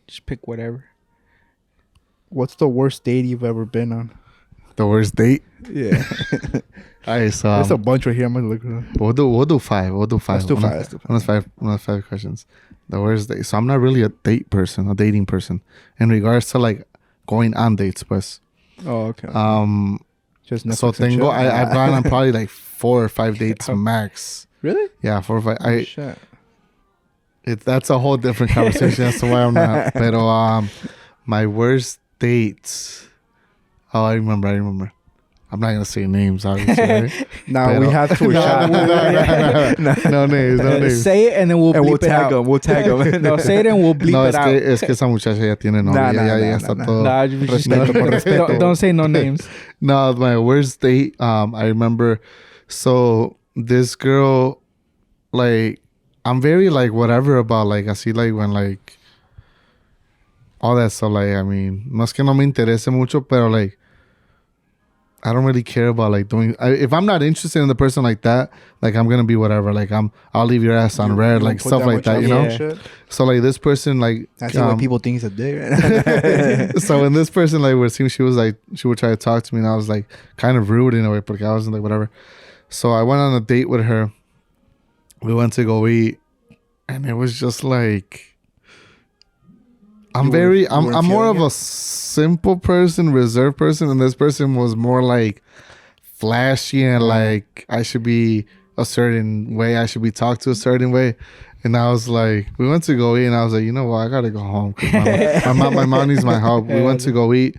Just pick whatever.
What's the worst date you've ever been on?
The worst date?
Yeah.
Alright, so
There's a bunch right here. I'm gonna look at it.
we'll do 5. We'll do 5.
Let's do 5.
One of 5 questions. The worst date. So I'm not really a dating person. In regards to like going on dates, pues.
Oh, okay. Just Netflix
So
and chill?
I've gone on probably like 4 or 5 dates max.
Really?
Yeah, 4 or 5.
Oh, shit.
That's a whole different conversation as to why I'm not. Pero my worst dates. Oh, I remember. I'm not gonna say names, obviously. Right?
Now we have to
No names.
Say it and then we'll bleep it out.
We'll tag them.
No, say it and we'll bleep it out.
Es que esa muchacha ya tiene novia. Ya está todo.
Nah, just don't say no names.
No, my worst date. I remember. So this girl, like, I'm very like whatever about like así like when like all that stuff. Like, I mean, no es que no me interese mucho, pero like I don't really care about like doing. If I'm not interested in the person like that, like I'm gonna be whatever. Like I'll leave your ass on red, like stuff like that, you know.
Yeah.
So like this person, like
that's what people think is a dick.
So when this person like was, she was like she would try to talk to me, and I was like kind of rude in a way, because I wasn't like whatever. So I went on a date with her. We went to go eat, and it was just like. I'm more of a simple person, reserved person, and this person was more like flashy and like I should be a certain way, I should be talked to a certain way. And I was like, we went to go eat, and I was like, you know what, I gotta go home because my mom needs my help. We went to go eat.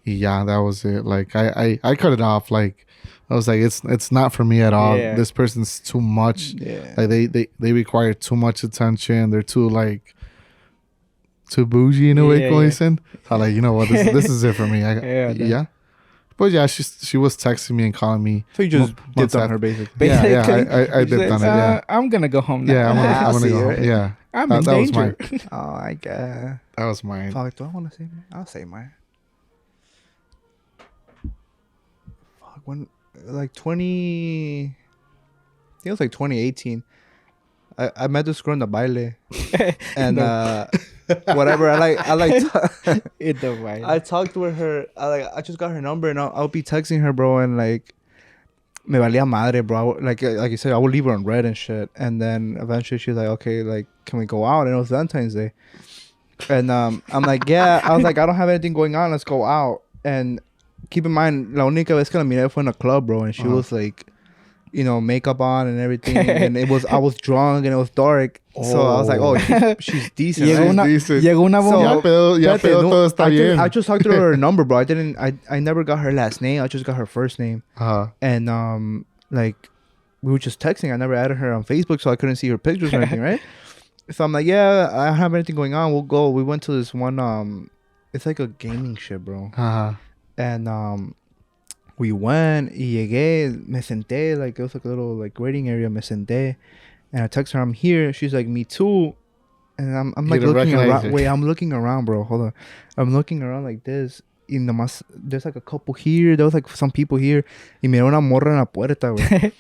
Yeah, that was it. Like I cut it off. Like I was like, it's not for me at all.
Yeah.
This person's too much.
Yeah.
Like they require too much attention. They're too like. Too bougie in a way, como dicen. So like, you know what, this is it for me. Yeah. But yeah, she was texting me and calling me.
So you just dipped on her, basically.
Yeah, I dipped on it. Yeah,
I'm gonna go home now.
Yeah, I'm gonna go home.
Right?
Yeah,
I'm in
that was
danger.
mine.
Oh, I guess.
That was mine.
Fuck, do I want to say mine? I'll say mine. Fuck, when like 20, I think it was like 2018. I met this girl in the baile, and whatever. I talked with her. I just got her number, and I'll be texting her, bro, and like me valía madre, bro. Like you said, I would leave her on red and shit. And then eventually she's like, okay, like, can we go out? And it was Valentine's Day, and I'm like, yeah. I was like, I don't have anything going on. Let's go out. And keep in mind, la única vez que la miré fue in a club, bro, and she was like, you know, makeup on and everything, and I was drunk and it was dark, so I was like, oh, she's decent.
Llegó una bomba.
Ya pedo, todo está bien.
I just talked to her number, bro. I never got her last name. I just got her first name. And like we were just texting. I never added her on Facebook, so I couldn't see her pictures or anything, right? So I'm like, yeah, I don't have anything going on. We'll go. We went to this one. It's like a gaming shit, bro. And we went, y llegué, me senté, like it was like a little like waiting area, me senté, and I text her, I'm here. She's like, me too. And I'm like looking around. Wait, I'm looking around, bro. Hold on. I'm looking around like this. There's like a couple here. There was like some people here. Y miré una morra en la puerta, güey.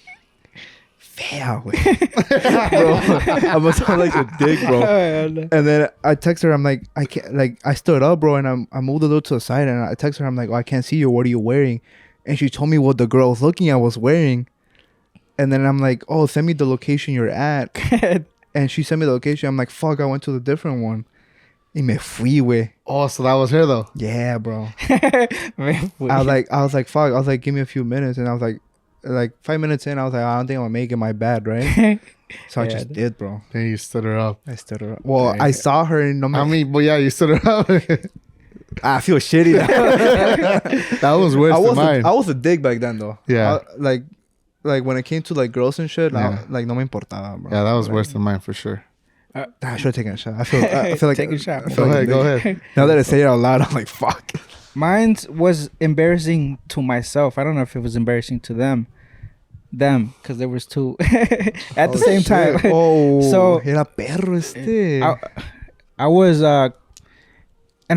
Fea, güey. Bro, I must sound like a dick, bro. And then I text her, I'm like, I can't, like, I stood up, bro, and I moved a little to the side, and I text her, I'm like, oh, I can't see you. What are you wearing? And she told me what the girl was looking at was wearing. And then I'm like, oh, send me the location you're at. And she sent me the location. I'm like, fuck, I went to the different one. Y me fui, güey.
Oh, so that was her, though?
Yeah, bro. I was like, fuck. I was like, give me a few minutes. And I was like 5 minutes in, I was like, I don't think I'm going to make it my bad, right? So I just did, bro.
Then you stood her up.
I stood her up. Well, I saw her in
I mean, but yeah, you stood her up.
I feel shitty now.
That was worse than mine.
I was a dick back then, though.
Yeah.
like when it came to like girls and shit,
Yeah.
like no me importaba, bro.
Yeah, that was
Like,
worse than mine for sure.
I should have taken a shot. I feel like
Take a shot.
I feel
Go
like
ahead.
Now that I say it out loud, I'm like, fuck.
Mine was embarrassing to myself. I don't know if it was embarrassing to them, because there was two at the same time.
Oh,
So,
era perro este.
I was and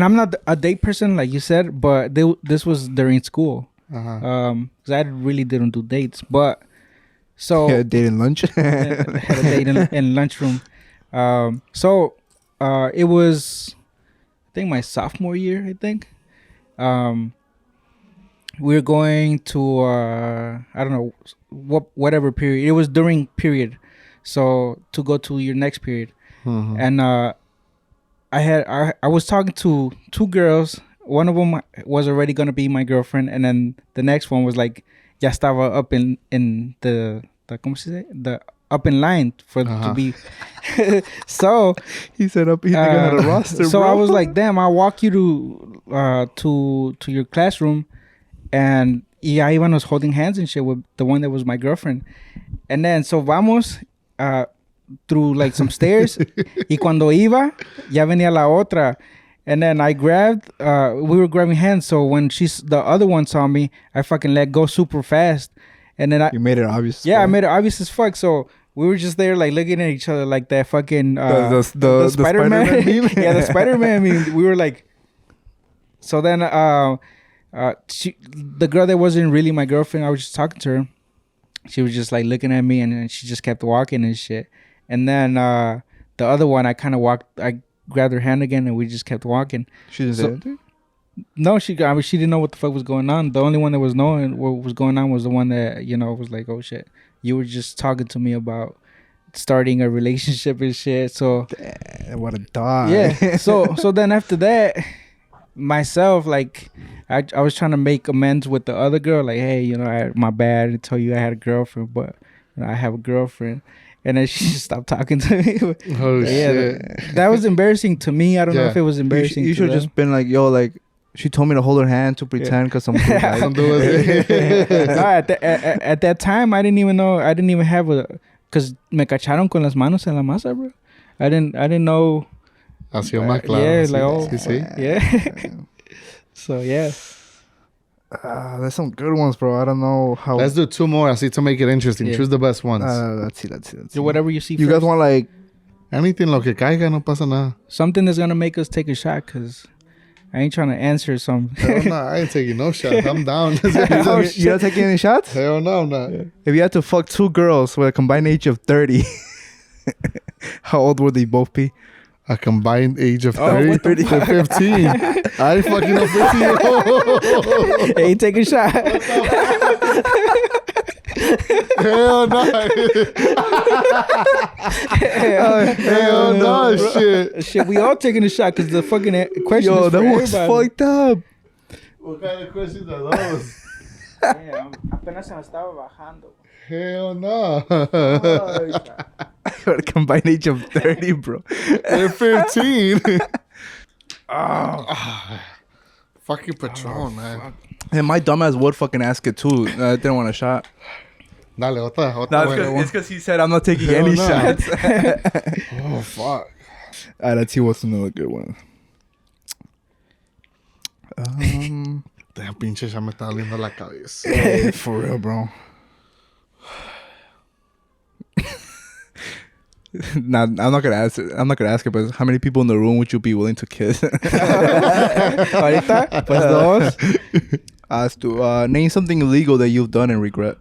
I'm not a date person like you said, but this was during school. Because I really didn't do dates, but so
Yeah, dating lunch.
had a date in lunchroom. It was, I think, my sophomore year. I think, we were going to I don't know whatever period. It was during period, so to go to your next period, and I was talking to two girls. One of them was already gonna be my girlfriend, and then the next one was like, ya estaba up in the ¿cómo se dice? The up in line for to be. So
He said up. He think I had a roster.
so
bro.
I was like, damn, I'll walk you to your classroom, and ya íbamos holding hands and shit with the one that was my girlfriend, and then so vamos through like some stairs, y cuando iba ya venía la otra. And then I grabbed, we were grabbing hands. So when the other one saw me, I fucking let go super fast. And then
You made it obvious.
I made it obvious as fuck. So we were just there like looking at each other like that fucking,
the
Spider-Man.
meme.
Yeah, the Spider-Man meme. We were like, so then, the girl that wasn't really my girlfriend, I was just talking to her. She was just like looking at me, and then she just kept walking and shit. And then, the other one, I grabbed her hand again, and we just kept walking.
She didn't say anything?
No, she didn't know what the fuck was going on. The only one that was knowing what was going on was the one that, was like, oh shit, you were just talking to me about starting a relationship and shit. So
Damn, what a dog.
yeah. So then after that, myself, like, I was trying to make amends with the other girl, like, hey, my bad, I told you I had a girlfriend, but I have a girlfriend. And then she just stopped talking to me.
Oh shit!
That was embarrassing to me. I don't know if it was embarrassing.
You should have just been like, yo, like, she told me to hold her hand to pretend because I'm
at that time, I didn't even know. I didn't even have because me cacharon con las manos en la masa, bro. I didn't know.
Así más claro.
Yeah,
sí,
like, oh,
sí.
Yeah. So yeah.
There's some good ones, bro. I don't know how.
Let's do two more. Así to make it interesting.
Yeah.
Choose the best ones.
Let's see.
So whatever you see.
You
first.
guys want like
Anything lo que caiga, no pasa nada.
Something that's gonna make us take a shot, cause I ain't trying to answer some.
Hell no, I ain't taking no shots. I'm down.
you not taking any shots?
Hell no, I'm not.
If you had to fuck two girls with a combined age of 30, how old would they both be?
A combined age of 30 to 15. I ain't fucking no 15 year old.
Hey, take a shot.
Hell no. Hell no, shit.
Shit, we all taking a shot because the fucking question
Yo,
is for
that was
everybody.
fucked up.
What kind of questions are those?
Yeah, apenas se me estaba bajando.
Hell no.
A combined age of 30, bro.
They're 15. Fucking Patron, man.
And my dumbass would fucking ask it too. I didn't want a shot.
Dale, otra
No, it's because he said I'm not taking
Hell
any
no.
shots.
Oh, fuck.
Alright, let's see what's another good one.
Damn, pinche, ya me está doliendo la cabeza.
For real, bro. Nah, I'm not gonna ask it, but how many people in the room would you be willing to kiss?
Ahorita, pues dos.
Ask to name something illegal that you've done and regret.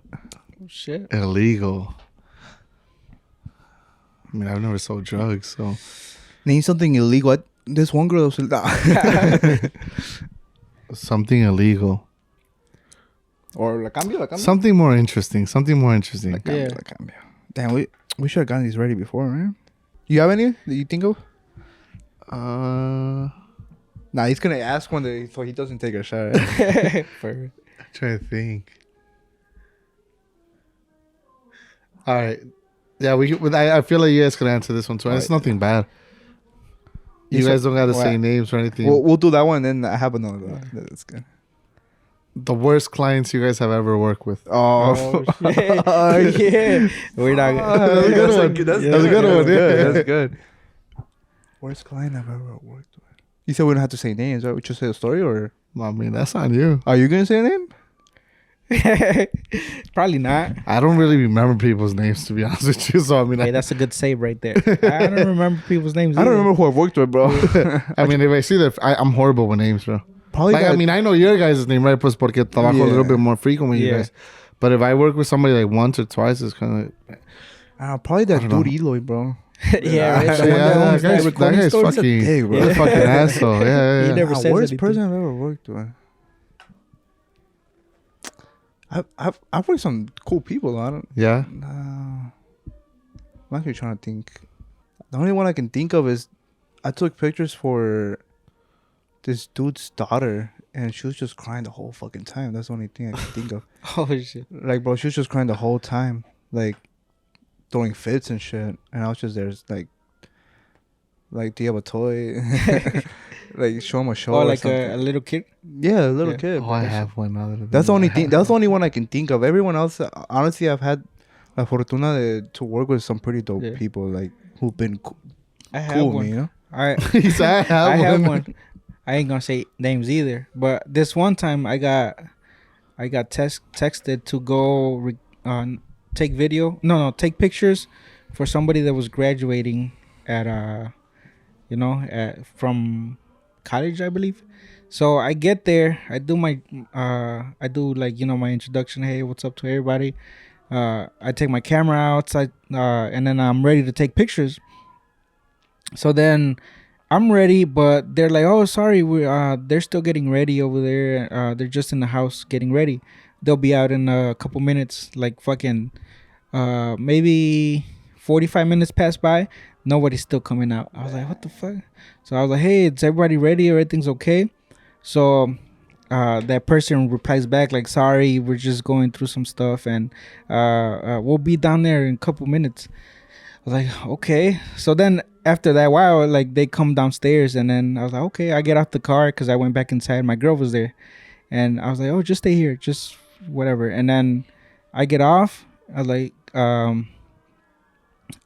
Oh, shit.
Illegal. I mean, I've never sold drugs, so.
Name something illegal. This one girl was
Something illegal.
or la cambio.
Something more interesting.
Yeah.
Damn, we should have gotten these ready before, man. You have any that you think of? Nah, he's gonna ask one day so he doesn't take a shot. Right?
I'm trying to think. All right. Yeah, I feel like you guys can answer this one too. It's nothing bad. You guys don't gotta say names or anything.
We'll do that one, then I have another. That's good.
the worst clients you guys have ever worked with.
Oh, shit. Yeah. We're not.
That's a good one. That's a good one. Yeah.
That's good. Worst client I've ever worked with. You said we don't have to say names, right? We just say a story, or
I mean, that's on you.
are you gonna say a name?
Probably not.
I don't really remember people's names, to be honest with you. So, I mean,
Hey, that's a good save right there. I don't remember people's names.
I don't
either.
remember who I've worked with, bro.
I mean, if I see that, I'm horrible with names, bro.
Probably.
Like, I mean, I know your guys' name, right? Pues porque trabajo a little bit more frequent with you
Yeah.
guys. But if I work with somebody like once or twice, it's kind of
probably that
I don't
dude
know.
Eloy, bro.
Yeah, right.
Yeah,
The one that owns
that
that recording
guy's
store.
fucking,
dick, bro.
he's a fucking asshole. Yeah.
He never says
Worst
anything.
person I've ever worked with. I've worked with some cool people. I don't.
Yeah.
I'm actually trying to think. The only one I can think of is I took pictures for this dude's daughter, and she was just crying the whole fucking time. That's the only thing I can think of.
Oh shit.
Like, bro, she was just crying the whole time, like throwing fits and shit. And I was just there, like, do you have a toy? Like, show him a show.
Oh,
or
like
something.
a little kid.
Yeah, a little
Yeah.
kid.
Oh, I have one other than
That's the
that.
only thing. That's the only one I can think of. Everyone else, honestly, I've had la fortuna to work with some pretty dope
Yeah.
people, like who've been
I have
cool with
one.
me, you know.
I
He said,
I have one. I ain't gonna say names either. But this one time I got texted to go take video. No, take pictures for somebody that was graduating at from college, I believe. So I get there, I do my my introduction. Hey, what's up to everybody? I take my camera outside, and then I'm ready to take pictures. So then I'm ready, but they're like, "Oh, sorry, they're still getting ready over there. They're just in the house getting ready. They'll be out in a couple minutes." Like fucking, maybe 45 minutes passed by. Nobody's still coming out. I was like, "What the fuck?" So I was like, "Hey, is everybody ready? Everything's okay?" So that person replies back like, "Sorry, we're just going through some stuff, and we'll be down there in a couple minutes." I was like, "Okay." So then after that while, like, they come downstairs, and then I was like, "Okay." I get out the car because I went back inside. My girl was there, and I was like, "Oh, just stay here, just whatever." And then I get off. I was like,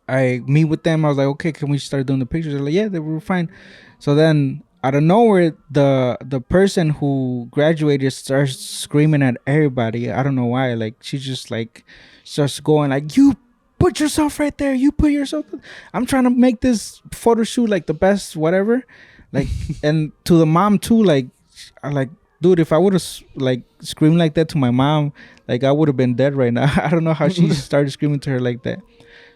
I meet with them. I was like, "Okay, can we start doing the pictures?" They're like, "Yeah, they were fine." So then out of nowhere, the person who graduated starts screaming at everybody. I don't know why. Like, she just like starts going like, "You put yourself right there. You put yourself." I'm trying to make this photo shoot like the best, whatever. Like, and to the mom too. Like, I like, dude, if I would have like screamed like that to my mom, like, I would have been dead right now. I don't know how she started screaming to her like that.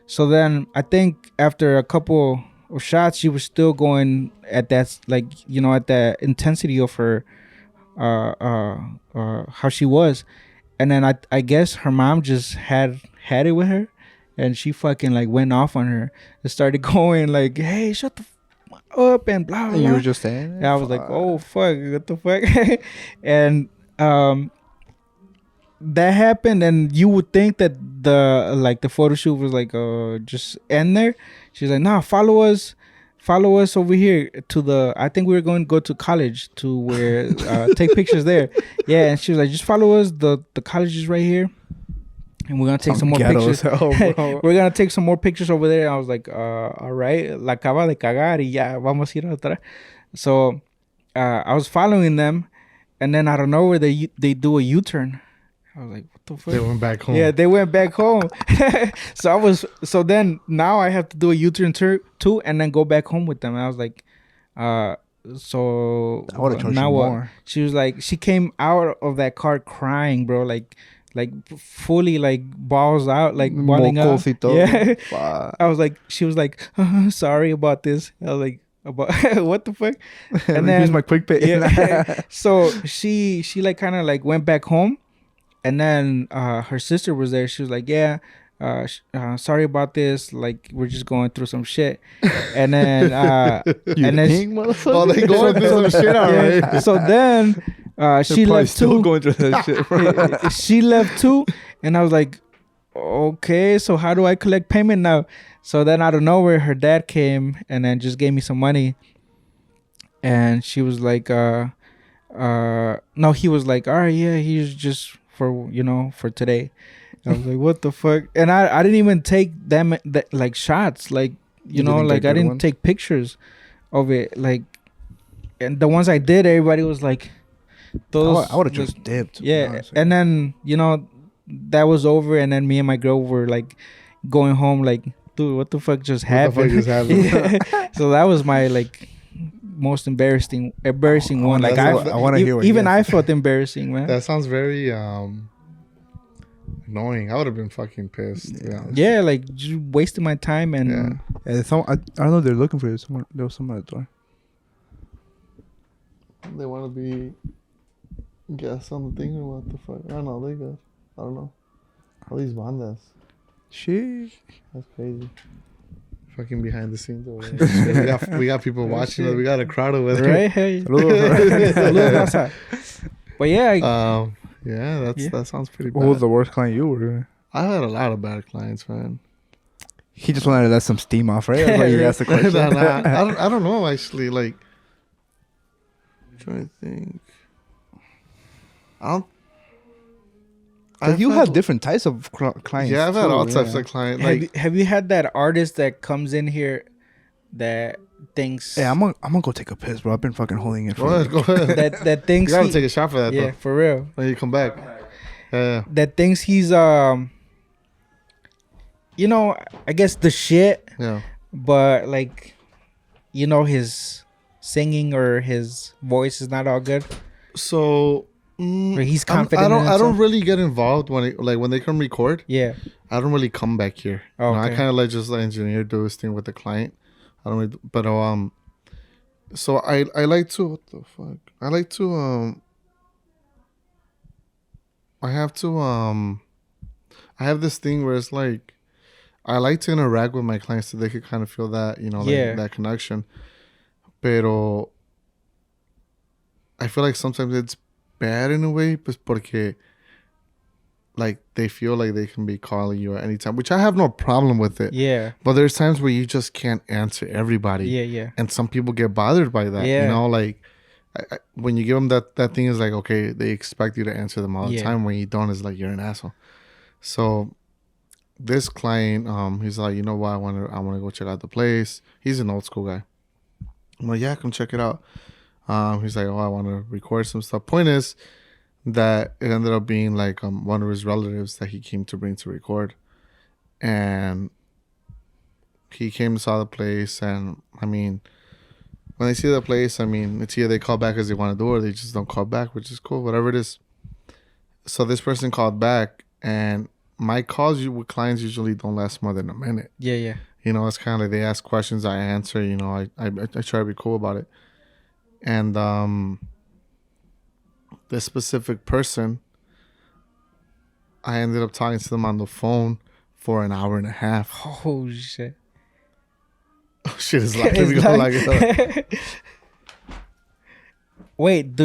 So then I think after a couple of shots, she was still going at that, like, at that intensity of her, how she was. And then I guess her mom just had it with her, and she fucking like went off on her and started going like, "Hey, shut the up," and blah blah.
And you
blah.
were just saying.
And I was like, "Oh fuck, what the fuck?" And that happened, and you would think that the photo shoot was like just end there. She's like, "Nah, follow us over here to the, I think we were going to go to college to where take pictures there." Yeah, and she was like, "Just follow us, the college is right here, and we're gonna take some more pictures." We're gonna take some more pictures over there. I was like, all right, la acaba de cagar y ya vamos a ir atrás. So I was following them, and then out of nowhere they do a U-turn. I was like, "What the fuck?"
They went back home.
Yeah, they went back home. So then now I have to do a U-turn too, and then go back home with them. And I was like, so
I would have charged
now
you
what?
more.
She was like, she came out of that car crying, bro, like fully like balls out, like balling out.
Mocos y todo.
Yeah.
Fuck.
I was like, she was like, "Sorry about this." I was like, "About what the fuck?" And
Here's
then
my quick pay.
yeah. So she like kind of like went back home, and then her sister was there. She was like, "Yeah, sorry about this. Like, we're just going through some shit." And then and then
Oh, they going through some shit, all right.
yeah. So then she left
still
too.
going through that shit, bro.
She left too, and I was like, "Okay, so how do I collect payment now?" So then out of nowhere, her dad came and then just gave me some money, and she was like, No, he was like, all right, yeah, he's just for for today. I was like, what the fuck? And I didn't even take them that like shots, like like I didn't take pictures of it, like, and the ones I did, everybody was like, those.
I would have just dipped.
Yeah, and then that was over, and then me and my girl were like going home, like, dude, what the fuck just happened? So that was my like most embarrassing one. Like I want to hear. Even I felt embarrassing, man.
That sounds very annoying. I would have been fucking pissed.
Yeah, like just wasting my time and.
I don't know. They're looking for you. There was someone at the door.
They want to be guests on the thing or what the fuck? I don't know. They got. I don't know. All these bandas.
Shit.
That's crazy. Fucking behind the scenes over there. we got people watching us. We got a crowd over there.
Right? Hey. But yeah.
That sounds pretty bad.
What was the worst client you were?
I had a lot of bad clients, man.
He just wanted to let some steam off, right? That's why you asked the question.
I don't know, actually. Like, I'm trying to think.
You have different types of clients.
Yeah, I've had all types of clients. Like,
have you had that artist that comes in here that thinks?
Yeah, I'm gonna go take a piss, bro. I've been fucking holding it.
Go ahead.
That thinks
you gotta take a shot for that.
Yeah,
though.
for real.
When you come back. Yeah.
That thinks he's I guess the shit.
Yeah.
But like, his singing or his voice is not all good.
So.
Or he's confident.
I don't really get involved when they come record.
Yeah.
I don't really come back here.
Okay.
I kind of let just the engineer do his thing with the client. I don't really, but so I like to, what the fuck? I like to I have this thing where it's like I like to interact with my clients so they could kind of feel that, that connection. Pero I feel like sometimes it's bad in a way, but porque like they feel like they can be calling you at any time, which I have no problem with it.
Yeah.
But there's times where you just can't answer everybody.
Yeah.
And some people get bothered by that.
Yeah.
Like when you give them that thing is like, okay, they expect you to answer them all the time. When you don't, it's like you're an asshole. So this client, he's like, you know what, I want to go check out the place. He's an old school guy. I'm like, yeah, come check it out. He's like, oh, I want to record some stuff. Point is that it ended up being like one of his relatives that he came to bring to record. And he came and saw the place. And I mean, when they see the place, I mean, it's either they call back as they want to do or they just don't call back, which is cool, whatever it is. So this person called back, and my calls with clients usually don't last more than a minute.
Yeah.
It's kind of like they ask questions, I answer, I try to be cool about it. And this specific person, I ended up talking to them on the phone for an hour and a half.
Oh shit!
Oh shit! Is like
Wait,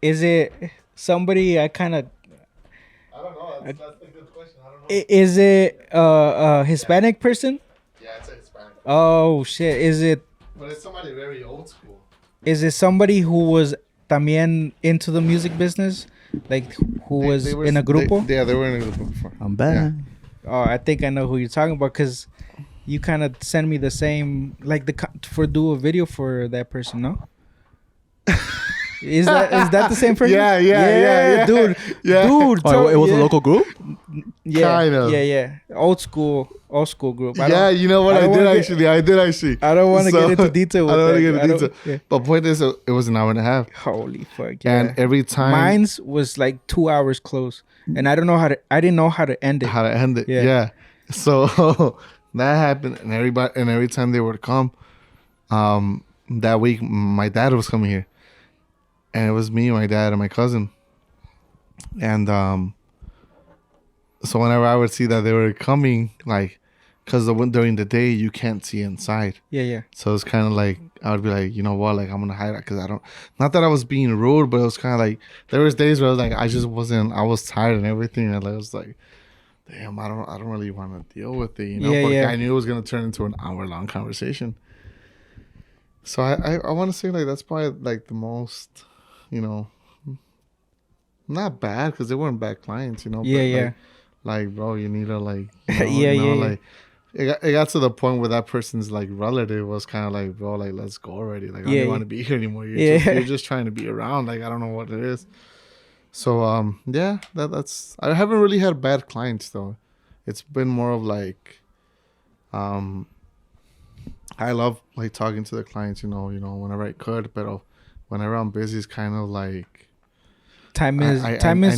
is it somebody? I don't know. That's a good question. I don't know. Is it a Hispanic person?
Yeah, it's a Hispanic.
Oh shit! Is it?
But it's somebody very old school.
Is it somebody who was también into the music business? Like, who was in a grupo?
They were in a grupo before.
I'm back. Yeah.
Oh, I think I know who you're talking about, because you kind of sent me the same, like, do a video for that person, no? Is that the same person?
Yeah,
dude.
Yeah.
Dude.
Oh, it was a local group?
Yeah.
Kind of.
Yeah. Old school group.
You know what? I did actually.
I don't want to get into detail with that.
I don't want to get into detail. Yeah. But point is, it was an hour and a half.
Holy fuck. Yeah.
And every time.
Mine's was like 2 hours close. And I didn't know how to end it.
Yeah. So that happened. And every time they would come, that week, my dad was coming here. And it was me, my dad, and my cousin. And so whenever I would see that they were coming, like, because during the day, you can't see inside.
Yeah.
So it's kind of like, I would be like, you know what, like, I'm going to hide it because I don't, not that I was being rude, but it was kind of like, there was days where I was like, I was tired and everything. And I was like, damn, I don't really want to deal with it, But I knew it was going to turn into an hour-long conversation. So I want to say, like, that's probably, like, the most you know, not bad because they weren't bad clients, you know.
Yeah,
but
yeah.
Like, bro, you need to like,
Yeah.
like. It got to the point where that person's like relative was kind of like, bro, like let's go already. Like I don't want to be here anymore. You're just trying to be around. Like I don't know what it is. So yeah, that's I haven't really had bad clients though. It's been more of like I love like talking to the clients, you know, whenever I could, but whenever I'm busy, it's kind of like
Time is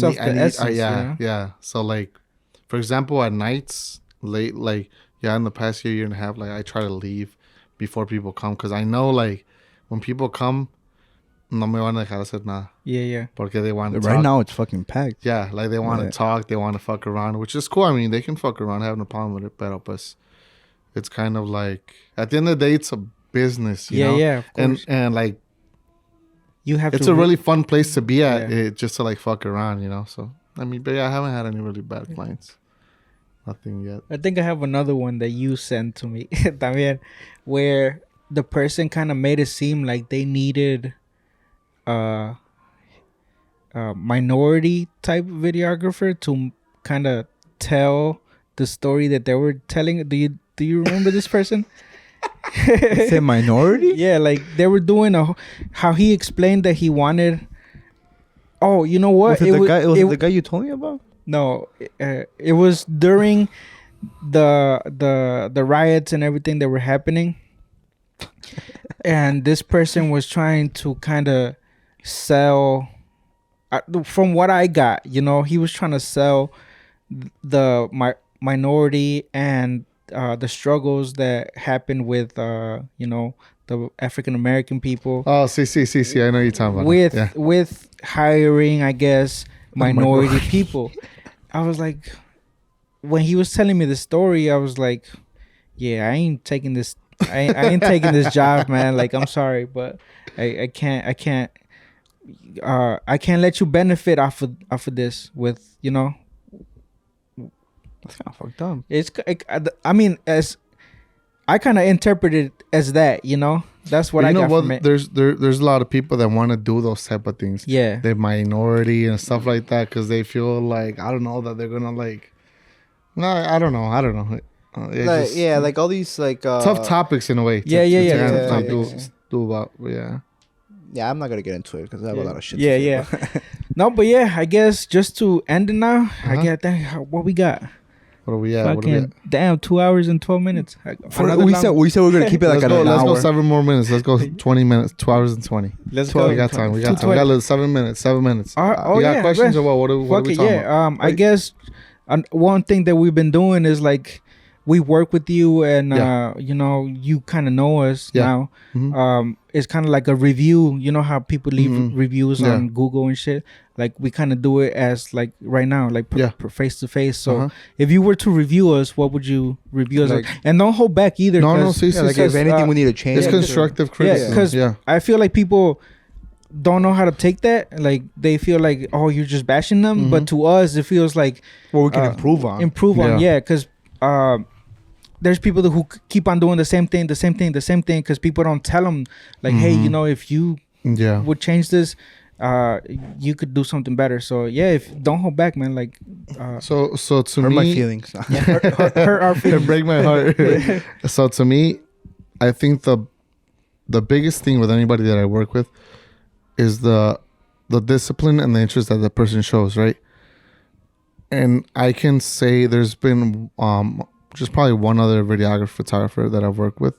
of the essence.
Yeah. So like, for example, at nights late, like in the past year and a half, like I try to leave before people come because I know like when people come, no me van a dejar hacer nada.
Yeah.
Porque they want to
Right
talk.
now, it's fucking packed.
Yeah, like they want to talk, they want to fuck around, which is cool. I mean, they can fuck around, I have no problem with it, pero pues, it's kind of like at the end of the day, it's a business, you know?
Yeah, of course.
And like
you have.
It's a really fun place to be at, just to like fuck around, you know. So I mean, but yeah, I haven't had any really bad clients. Nothing yet.
I think I have another one that you sent to me, también, where the person kind of made it seem like they needed minority type videographer to kind of tell the story that they were telling. Do you remember this person?
It's a minority?
Yeah, like they were doing how he explained that he wanted. Oh, you know what?
Was it the guy you told me about?
No, it was during the riots and everything that were happening, and this person was trying to kind of sell. From what I got, you know, he was trying to sell the minority and the struggles that happened with you know, the African American people.
Oh, see, I know you're talking about
with hiring, I guess, minority people. I was like, when he was telling me the story, I was like, yeah, I ain't taking this. I ain't taking this job, man. Like, I'm sorry, but I can't let you benefit off of this with, you know.
That's kind of fucked up.
I mean, as I kind of interpreted it as that, you know. That's what I got from it.
There's a lot of people that want to do those type of things.
Yeah,
they're minority and stuff like that because they feel like, I don't know, that they're gonna like. No, I don't know.
Like all these like
tough topics in a way.
Yeah.
Do about
Yeah, I'm not gonna get into it because I have a lot of shit.
Yeah. No, but yeah, I guess just to end it now. I get that. What we got?
What are we at?
Fucking damn, 2 hours and 12 minutes.
We said we're gonna keep it like an hour.
Let's go 7 more minutes. Let's go 20 minutes. 2 hours and 20.
Let's go.
We got time. We got 7 minutes. 7 minutes.
You
got questions or what? What are we talking about?
I guess one thing that we've been doing is like we work with you and you know, you kind of know us now. Mm-hmm. It's kind of like a review. You know how people leave reviews on Google and shit. Like we kind of do it as like right now, like face to face. So if you were to review us, what would you review us? Like, and don't hold back either.
Like if anything we need to change.
It's constructive criticism.
Because I feel like people don't know how to take that. Like they feel like, oh, you're just bashing them. But to us, it feels like
we can improve on.
Because there's people who keep on doing the same thing because people don't tell them like, hey, you know, if you would change this, you could do something better. So don't hold back, man. Like
so to
hurt
me,
my feelings.
hurt our feelings.
Break my heart. So to me, I think the biggest thing with anybody that I work with is the discipline and the interest that the person shows, right? And I can say there's been just probably one other videographer, photographer that I've worked with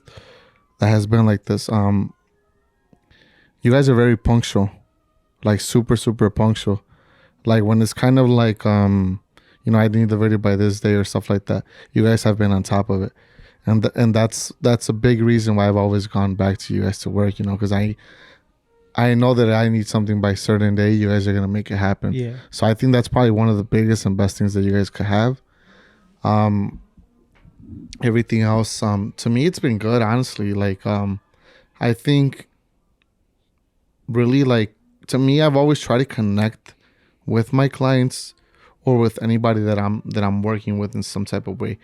that has been like this. You guys are very punctual, like super, super punctual. Like when it's kind of like, you know, I need the video by this day or stuff like that. You guys have been on top of it. And that's a big reason why I've always gone back to you guys to work, you know, because I know that I need something by a certain day. You guys are going to make it happen.
Yeah.
So I think that's probably one of the biggest and best things that you guys could have. Everything else, to me, it's been good, honestly. Like, I think really, like, to me, I've always tried to connect with my clients or with anybody that I'm working with in some type of way.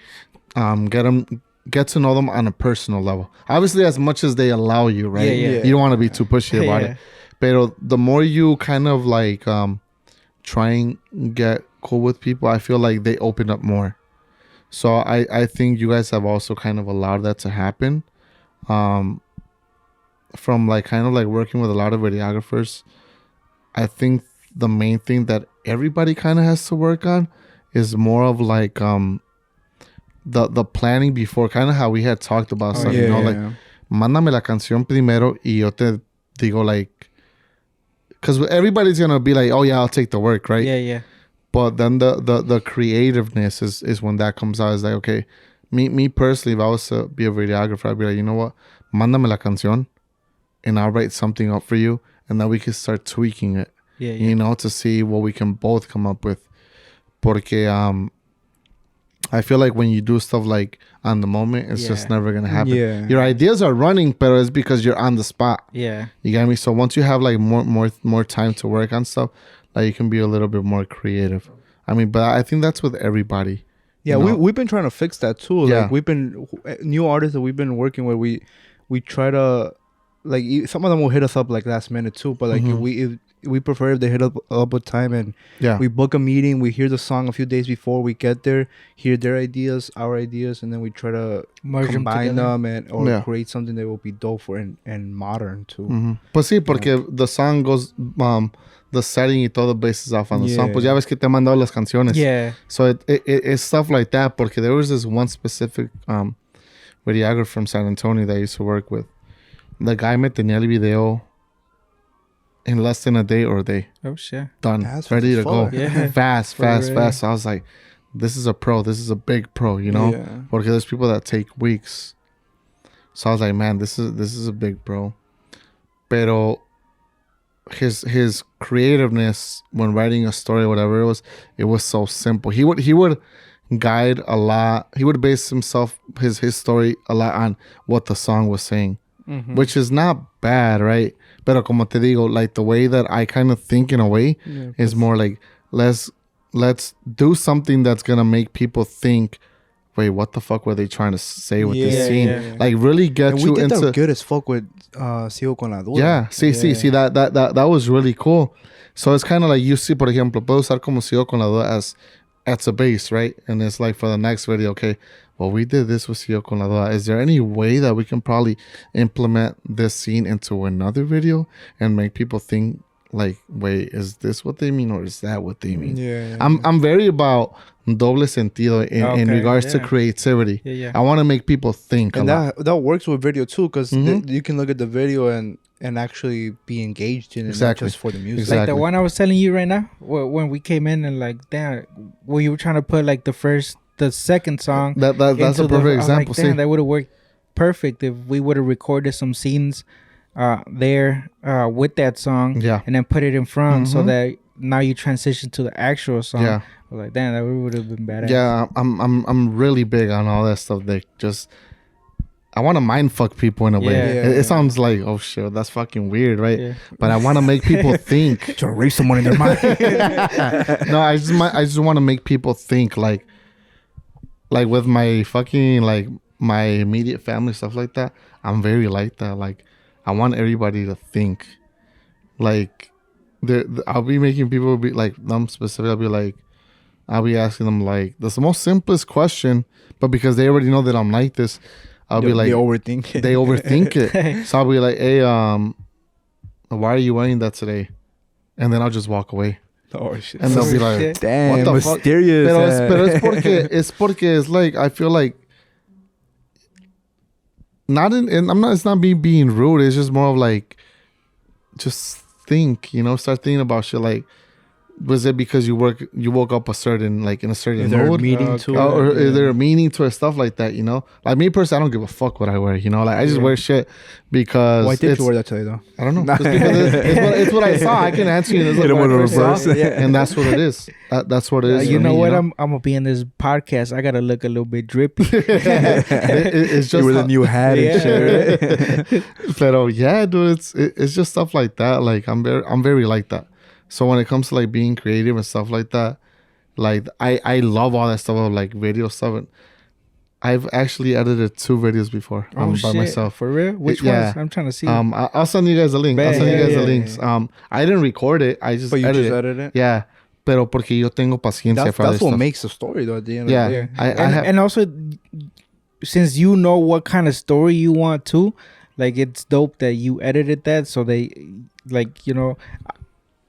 Get to know them on a personal level. Obviously, as much as they allow you, right?
Yeah.
You don't want to be too pushy about it. Pero the more you kind of like try and get cool with people, I feel like they open up more. So I think you guys have also kind of allowed that to happen. From like kind of like working with a lot of videographers, I think the main thing that everybody kind of has to work on is more of like the planning before, kind of how we had talked about stuff, you know, like mándame la canción primero y yo te digo, like, because everybody's gonna be like, oh yeah, I'll take the work, right?
Yeah.
But then the creativeness is when that comes out. It's like, okay, me personally, if I was to be a videographer, I'd be like, you know what, mándame la canción and I'll write something up for you, and then we can start tweaking it.
Yeah.
You know, to see what we can both come up with. Porque I feel like when you do stuff like on the moment, it's just never gonna happen.
Yeah.
Your ideas are running, but it's because you're on the spot.
Yeah.
You get me? So once you have like more time to work on stuff, like you can be a little bit more creative. I mean, but I think that's with everybody.
Yeah,
you know?
we've been trying to fix that too.
Yeah.
Like we've been new artists that we've been working with. We try to, like, some of them will hit us up like last minute too. But like if we prefer if they hit up with time, and we book a meeting. We hear the song a few days before we get there, hear their ideas, our ideas, and then we try to combine them and or create something that will be dope for and modern too.
Pues sí, porque the song goes, the setting y todo bases off on the song. Pues ya ves que te he mandado las canciones.
Yeah.
So it's stuff like that. Porque there was this one specific videographer from San Antonio that I used to work with. The guy me tenía el video in less than a day or a day.
Oh shit.
Done.
That's
ready to go.
Yeah.
Fast. So I was like, this is a pro. This is a big pro, you know?
Yeah.
Porque there's people that take weeks. So I was like, man, this is a big pro. Pero his creativeness when writing a story, whatever it was so simple. He would guide a lot. He would base his story a lot on what the song was saying. Which is not bad, right? Pero como te digo, like the way that I kind of think in a way is more like let's do something that's gonna make people think, wait, what the fuck were they trying to say with this scene?
Yeah.
Like really get
and
you
we did
into
that good as fuck with Sigo con la Duda.
Yeah, see that was really cool. So it's kind of like you see, por ejemplo, puedo usar como Sigo con la Duda as a base, right? And it's like for the next video, okay, well, we did this with Sigo con la Duda. Is there any way that we can probably implement this scene into another video and make people think like, wait, is this what they mean or is that what they mean?
Yeah.
I'm very about doble sentido in regards to creativity.
Yeah.
I want to make people think
And
a lot.
that works with video too, because you can look at the video and actually be engaged in it, not just for the music.
Exactly.
Like the one I was telling you right now, when we came in and like, damn, where you were trying to put like the second song.
That's a perfect example.
Like, damn, that would have worked perfect if we would have recorded some scenes there with that song, and then put it in front so that now you transition to the actual song.
Yeah.
I was like, damn, that would have been badass.
Yeah, I'm really big on all that stuff. They just, I want to mind fuck people in a way. It sounds like, oh shit, that's fucking weird, right? Yeah. But I want to make people think.
To erase someone in their mind.
No, I just want to make people think, like with my fucking, like my immediate family, stuff like that. I'm very like that. Like I want everybody to think. Like I'll be making people be like, them specifically, I'll be asking them like the most simplest question, but because they already know that I'm like this, I'll be like,
they overthink it.
They overthink it. So I'll be like, hey, why are you wearing that today? And then I'll just walk away.
Oh shit!
And they'll be like,
damn,
what the
mysterious.
Fuck? Pero es porque it's like, I feel like it's not me being rude. It's just more of like, just think, start thinking about shit. Like, was it because you woke up in a certain mood?
Meaning to it,
or is there a meaning to it? Stuff like that, Like me personally, I don't give a fuck what I wear, Like I just wear shit because.
Why did you wear that today though?
I don't know. Just because it's what I saw. I can answer you. Hit him with a reverse, and that's what it is. That's what it is.
You know what? I'm gonna be in this podcast. I gotta look a little bit drippy.
It's just
you with a new hat and shit. Right?
But yeah, dude, it's just stuff like that. Like I'm very like that. So when it comes to like being creative and stuff like that, like I love all that stuff of like video stuff. I've actually edited 2 videos before by myself.
For real? Which ones? I'm trying to see.
I'll send you guys a link. I'll send you guys the links. I didn't record it. I just edited it. Yeah. Pero porque yo tengo paciencia for
that's what
stuff.
makes a story though at the end of the day.
And also, since you know what kind of story you want to, like, it's dope that you edited that, so they, like, you know,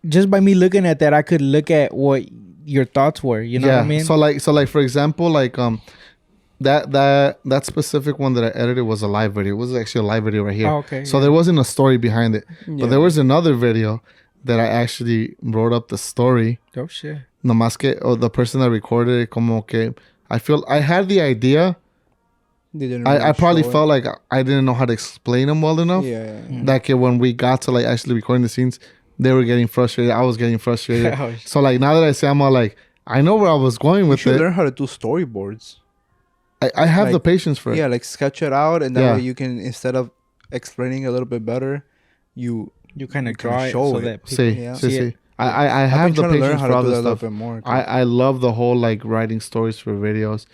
just by me looking at that, I could look at what your thoughts were. You know what I mean?
So like for example, like that specific one that I edited was a live video. It was actually a live video right here.
Oh, okay.
So there wasn't a story behind it, but there was another video that I actually wrote up the story.
Oh shit.
Nomás que the person that recorded it, como que I feel I had the idea. I probably felt like I didn't know how to explain them well enough.
Yeah.
That when we got to like actually recording the scenes, they were getting frustrated. I was getting frustrated. So like now that I say, I'm all like, I know where I was going with it.
You should learn how to do storyboards.
I have like, the patience for it.
Yeah, like sketch it out, and that way you can, instead of explaining a little bit better, you kind of draw it so that people
see it. I have the patience for all this stuff. I love the whole like writing stories for videos.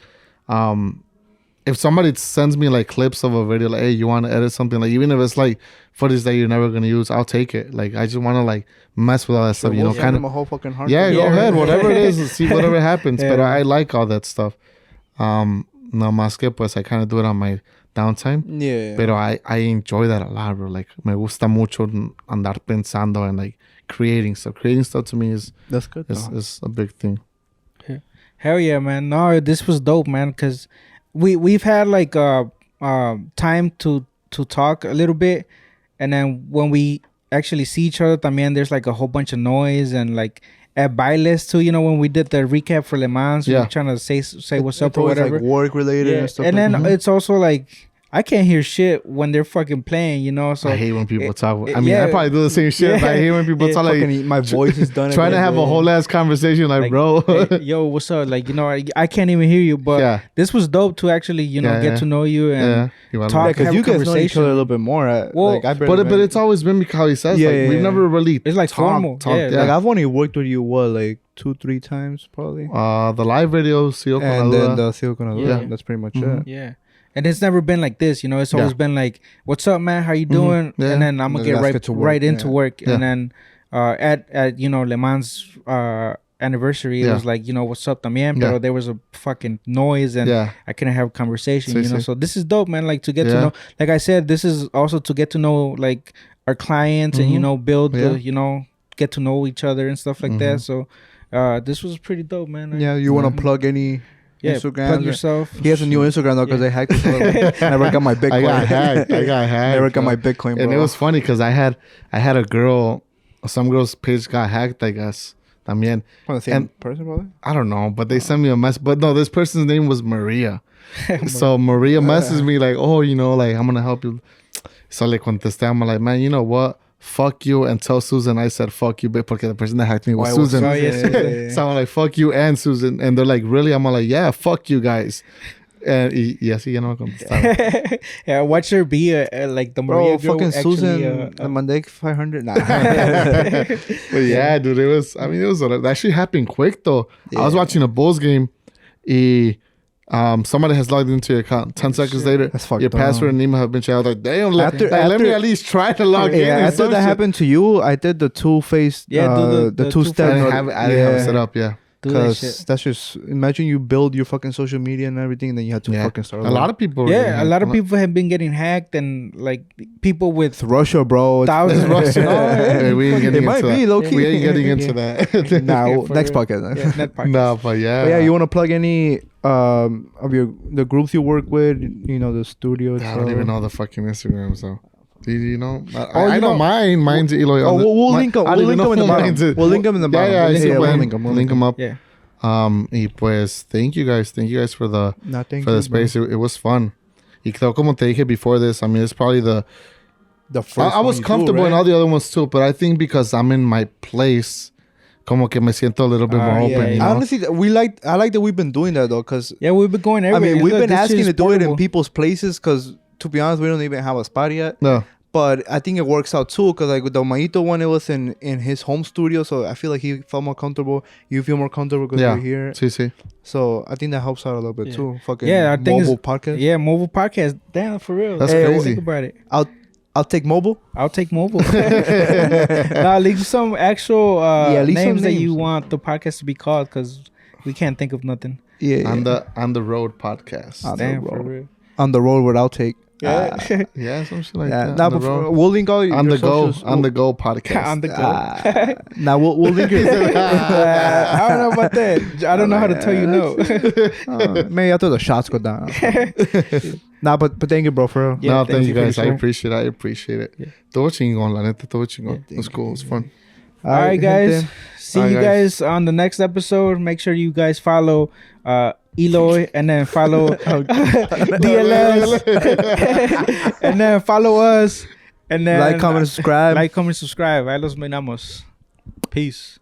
If somebody sends me like clips of a video, like, hey, you want to edit something, like even if it's like footage that you're never gonna use, I'll take it. Like I just want to like mess with all that stuff, you know, kind of.
A whole fucking heart.
Yeah, go ahead, whatever it is, see whatever happens. But I like all that stuff. No más que pues I kind of do it on my downtime.
Yeah.
Pero I enjoy that a lot, bro. Like me gusta mucho andar pensando and like creating stuff. Creating stuff to me is
that's good.
Is a big thing.
Hell yeah, man. No, this was dope, man. Cause we've had like time to talk a little bit, and then when we actually see each other, también there's like a whole bunch of noise and like. At Bailes too, you know, when we did the recap for Le Mans, we were trying to say what's up or whatever.
Like work related and stuff.
And then it's also like I can't hear shit when they're fucking playing, you know. So
I hate when people talk. I mean, I probably do the same shit. But I hate when people talk like
my voice is done.
Trying to have a whole ass conversation, like bro,
hey, yo, what's up? Like, you know, I can't even hear you. But this was dope to actually, you know, get to know you and talk.
Because you guys know each other a little bit more.
Well, like, but it's always been because how he says. Like we've never really.
It's like formal.
Like I've only worked with you like 2-3 times probably.
The live video,
and then the Sigo con Adura. Yeah, that's pretty much it.
Yeah. And it's never been like this, you know. It's always been like, "What's up, man? How you doing?" And then I'm gonna get right into work. And then at you know Le Mans anniversary, it was like, you know, "What's up, también?" But there was a fucking noise, and I couldn't have a conversation, you know. So this is dope, man. Like to get to know, like I said, this is also to get to know like our clients and you know build, you know, get to know each other and stuff like that. So this was pretty dope, man.
Yeah, you want to plug any? Instagram.
Plug yourself.
He has a new Instagram though because they hacked it. Never got my Bitcoin.
I got hacked.
Never got my Bitcoin, bro.
And it was funny because I had a girl, some girl's page got hacked, I guess. También.
The same person, probably?
I don't know, but they sent me a mess. But no, this person's name was Maria. So Maria messaged me like, oh, you know, like I'm gonna help you. So le contesté, I'm like, man, you know what? Fuck you and tell Susan I said fuck you, because the person that hacked me was Susan. So I'm like, fuck you and Susan. And they're like, really? I'm like, yeah, fuck you guys. And yes, ya no me contestaron.
Yeah, watch her be like the Maria girl.
Fucking Susan, the Monday 500. Nah.
But yeah, dude, it was that actually happened quick though. Yeah. I was watching a Bulls game. Somebody has logged into your account. 10 seconds later, your password and email have been changed. I was like, damn, let me at least try to log in.
Yeah, after that happened to you, I did the two-phase, the two-step.
I didn't have it set up,
Because that's just, imagine you build your fucking social media and everything, and then you have to fucking start.
A lot of people.
Yeah, a lot of people have been getting hacked, and like people with
Russia, bro.
Thousands.
Russia. We ain't getting into that.
Low-key.
We ain't getting into that.
Now, next podcast.
No, but yeah.
But yeah, you want to plug any of the groups you work with? You know, the studios.
I don't even know the fucking Instagram, so. Do you know? I know mine. Mine's Eloy.
We'll link them. We'll link them in the bottom. We'll link them in the bottom.
Yeah, we'll link them up.
Yeah.
Y pues, thank you guys for the space. It was fun. Y creo como te dije before this, I mean, it's probably the first. I was comfortable in all the other ones too, but I think because I'm in my place, como que me siento a little bit more open. You know?
Honestly, I like that we've been doing that though, because
we've been going everywhere.
I mean, we've been asking to do it in people's places, because to be honest, we don't even have a spot yet.
No.
But I think it works out too, because like with the Maito one, it was in his home studio, so I feel like he felt more comfortable. You feel more comfortable because you're here.
Sí.
So I think that helps out a little bit too. Fucking
I think
mobile podcast.
Yeah, mobile podcast. Damn, for real.
That's crazy.
Think about it.
I'll take mobile.
I'll take mobile. Now leave some actual names that you want the podcast to be called, because we can't think of nothing.
Yeah.
On the road podcast.
Damn, for real.
On the road without take.
Yeah, some shit like that.
Nah, we'll link all
on the go.
socials.
On the go podcast.
On the go.
Now we'll link it.
I don't know about that. I don't know how to tell you no.
Maybe after the shots go down. Nah, but thank you, bro, for real.
No, thank you guys. I
sure.
appreciate it.
Yeah.
Todo chingón, la neta, todo chingón. It was cool. It was fun.
All right, guys.
gente.
See you guys on the next episode. Make sure you guys follow Eloy, and then follow DLS, and then follow us, and then
Like, comment, subscribe.
Like, comment, subscribe. Ahí los miramos. Peace.